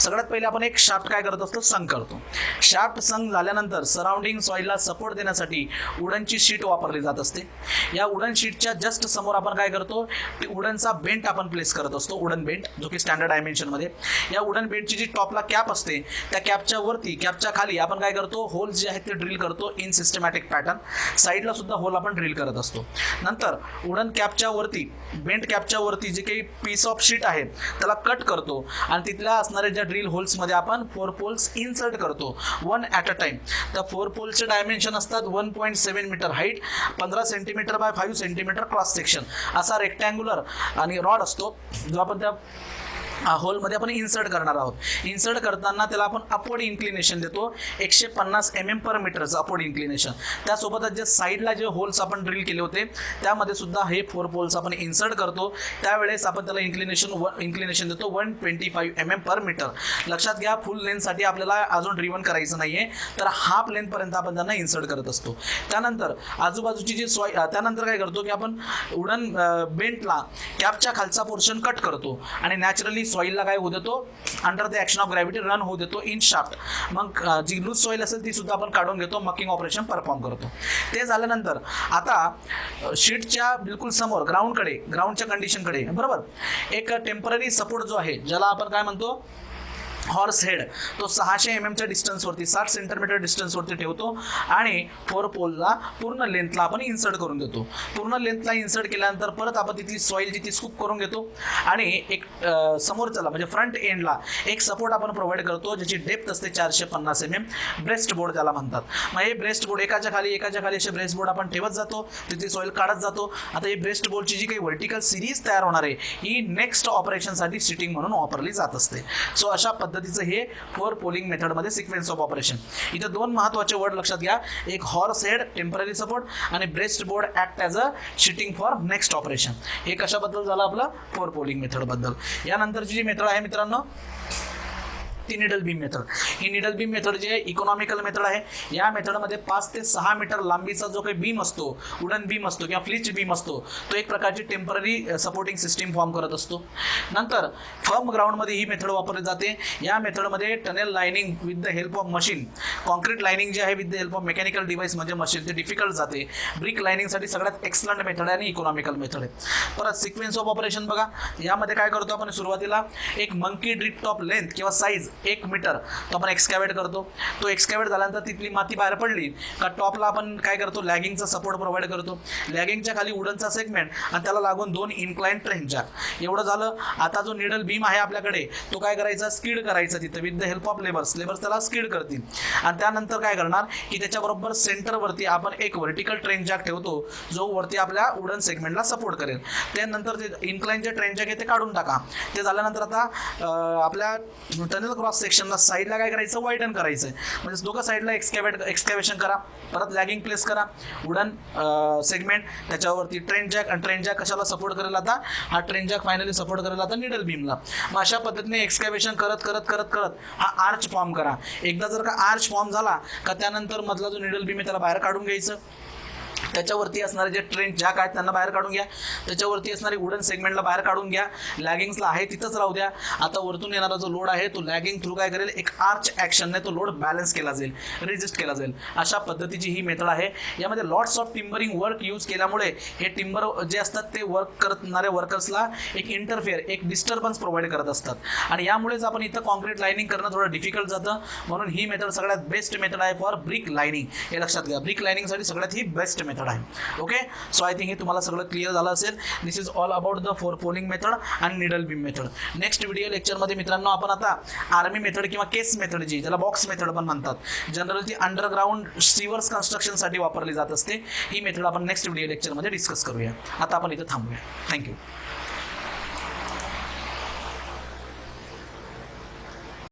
सगळ्यात पहिले आपण एक शाफ्ट काय करत असतो, संक करतो. शाफ्ट संक झाल्यानंतर सराउंडिंग सॉईलला सपोर्ट देण्यासाठी वुडनची शीट वापरली जात असते. या वुडन शीटच्या जस्ट समोर आपण काय करतो, वुडनचा बेंट आपण प्लेस करत असतो, वुडन बेंट, जो की स्टँडर्ड डायमेन्शनमध्ये. या वुडन बेंटची जी टॉपला कॅप असते त्या कॅपच्या वरती, कॅपच्या खाली आपण काय करतो, होल्स जे आहेत ते ड्रिल करतो इन सिस्टमॅटिक पॅटर्न. साईडला सुद्धा होल आपण ड्रिल करत असतो. नंतर वुडन कॅपच्या वरती, बेंट कॅपच्या वरती जे काही पीस ऑफ शीट आहे त्याला कट करतो आणि तिथल्या असणाऱ्या ज्या ड्रिल होल्समध्ये आपण 4 पोल्स इन्सर्ट करतो, 1 ॲट अ टाइम. त्या 4 पोल्सचे डायमेन्शन असतात 1.7 metre height, 15 centimetre by 5 centimetre cross section असा रेक्टँग्युलर आणि रॉड असतो, जो आपण त्या होलमध्ये आपण इन्सर्ट करणार आहोत. इन्सर्ट करताना त्याला आपण अपवर्ड इन्क्लिनेशन देतो, 150 mm पर मीटरचं अपवर्ड इन्क्लिनेशन. त्यासोबतच जे साईडला जे होल्स आपण ड्रिल केले होते त्यामध्ये सुद्धा हे 4 पोल्स आपण इन्सर्ट करतो. त्यावेळेस आपण त्याला इन्क्लिनेशन देतो 125 mm पर मीटर. लक्षात घ्या, फुल लेंथसाठी आपल्याला अजून ड्रिवन करायचं नाही आहे, तर हाफ लेंथपर्यंत आपण त्यांना इन्सर्ट करत असतो. त्यानंतर आजूबाजूची जी त्यानंतर काय करतो की आपण वुडन बेंटला कॅपच्या खालचा पोर्शन कट करतो आणि नॅचरली सॉईलला काय होऊ देतो, under the action of gravity run होऊ देतो इन शाफ्ट. मग जी लूज सॉईल असेल ती सुद्धा आपण काढून घेतो, मकिंग ऑपरेशन परफॉर्म करतो. ते झाल्यानंतर आता शीटच्या बिलकुल समोर ग्राउंडच्या कंडिशनकडे बरोबर एक टेम्पररी सपोर्ट जो आहे, ज्याला आपण काय म्हणतो, हॉर्स हेड, तो 600 mm डिस्टन्सवरती, 60 सेंटीमीटर डिस्टन्सवरती ठेवतो आणि 4 पोलला पूर्ण लेंथला आपण इन्सर्ट करून देतो. पूर्ण लेंथला इन्सर्ट केल्यानंतर परत आपण तिथली सॉईल जी ती स्कूप करून घेतो आणि एक समोरच्याला म्हणजे फ्रंट एंडला एक सपोर्ट आपण प्रोव्हाइड करतो, ज्याची डेप्थ असते 450 mm, ब्रेस्ट बोर्ड ज्याला म्हणतात. मग हे ब्रेस्ट बोर्ड एकाच्या खाली असे ब्रेस्ट बोर्ड आपण ठेवत जातो, तिथली सॉईल काढत जातो. आता ही ब्रेस्ट बोर्डची जी काही व्हर्टिकल सिरीज तयार होणार आहे ही नेक्स्ट ऑपरेशनसाठी सिटिंग म्हणून वापरली जात असते. सो अशा पद्धतीचं हे फोर पोलिंग मेथडमध्ये सिक्वेन्स ऑफ ऑपरेशन. इथं दोन महत्त्वाचे वर्ड लक्षात घ्या, एक हॉर्स हेड टेम्पररी सपोर्ट आणि breast board act as a sheeting for next operation. हे कशाबद्दल झालं आपलं, फोर पोलिंग मेथडबद्दल. यानंतरची जी मेथड आहे मित्रांनो ती निडल बीम मेथड. ही निडल बीम मेथड जी आहे इकॉनॉमिकल मेथड आहे. या मेथडमध्ये 5 ते 6 मीटर लांबीचा जो काही बीम असतो, वुडन बीम असतो किंवा फ्लिच बीम असतो, तो एक प्रकारची टेम्पररी सपोर्टिंग सिस्टीम फॉर्म करत असतो. नंतर फर्म ग्राउंडमध्ये ही मेथड वापरली जाते. या मेथडमध्ये tunnel lining with the help of machine, concrete lining जे आहे with the help of mechanical device म्हणजे मशीन, ते डिफिकल्ट जाते. ब्रिक लाइनिंगसाठी सगळ्यात एक्सलंट मेथड आहे आणि इकॉनॉमिकल मेथड आहे. परत सिक्वेन्स ऑफ ऑपरेशन बघा. यामध्ये काय करतो आपण, सुरुवातीला एक मंकी ड्रिप टॉप लेंथ किंवा साईज 1 मीटर तो आपण एक्सकॅव्हेट करतो. तो एक्सकॅव्हेट झाल्यानंतर तिथली माती बाहेर पडली का टॉपला आपण काय करतो, लॅगिंगचा सपोर्ट प्रोव्हाइड करतो. लॅगिंगच्या खाली वुडनचा सेगमेंट आणि त्याला लागून 2 इन्क्लाइन ट्रेन जॅक. एवढं झालं. आता जो निडल बीम आहे आपल्याकडे तो काय करायचा, स्किड करायचा तिथं with the help of labours त्याला स्किड करतील. आणि त्यानंतर काय करणार की त्याच्याबरोबर सेंटरवरती आपण एक व्हर्टिकल ट्रेन जॅक ठेवतो जो वरती आपल्या वुडन सेगमेंटला सपोर्ट करेल. त्यानंतर ते इन्क्लाइनचे ट्रेन जॅक आहे ते काढून टाका. ते झाल्यानंतर आता आपल्या टनेल क्रॉस सेक्शनला साईडला काय करायचं, वाईडन करायचं आहे. म्हणजे दोघं साईडला एक्सकॅव्हेशन करा. परत लॅगिंग प्लेस करा, वुडन सेगमेंट त्याच्यावरती ट्रेन जॅक, आणि ट्रेन जॅक कशाला सपोर्ट करेल, आता हा ट्रेन जॅक फायनली सपोर्ट करेल आता निडल बीमला. मग अशा पद्धतीने एक्सकॅव्हेशन करत करत करत करत हा आर्च फॉर्म करा. एकदा जर का आर्च फॉर्म झाला का त्यानंतर मधला जो निडल बीम आहे त्याला बाहेर काढून घ्यायचं. त्याच्यावरती असणारे जे ट्रेन जॅक आहेत त्यांना बाहेर काढून घ्या. त्याच्यावरती असणारे वुडन सेगमेंटला बाहेर काढून घ्या. लॅगिंग्सला आहे तिथंच राहू द्या. आता वरतून येणारा जो लोड आहे तो लॅगिंग थ्रू काय करेल, एक आर्च ॲक्शनने तो लोड बॅलन्स केला जाईल, रेजिस्ट केला जाईल. अशा पद्धतीची ही मेथड आहे. यामध्ये lots of timbering work use केल्यामुळे हे टिंबर जे असतात ते वर्क करणाऱ्या वर्कर्सला एक इंटरफेअर, एक डिस्टर्बन्स प्रोव्हाइड करत असतात. आणि यामुळेच आपण इथं कॉन्क्रीट लाइनिंग करणं थोडं डिफिकल्ट जातं. म्हणून ही मेथड सगळ्यात बेस्ट मेथड आहे फॉर ब्रिक लाइनिंग. हे लक्षात घ्या, ब्रिक लाइनिंगसाठी सगळ्यात ही बेस्ट मेथड आहे. ओके, सो आय थिंक हे तुम्हाला सगळं क्लिअर झालं असेल. This is all about the fore poling method आणि needle beam method. Next video लेक्चरमध्ये मित्रांनो आपण आता आर्मी मेथड किंवा केस मेथड जी ज्याला बॉक्स मेथड पण म्हणतात, जनरल ती अंडरग्राऊंड सीवर्स कन्स्ट्रक्शनसाठी वापरली जात असते, ही मेथड आपण नेक्स्ट व्हिडिओ लेक्चरमध्ये डिस्कस करूया. आता आपण इथं थांबूया. थँक्यू.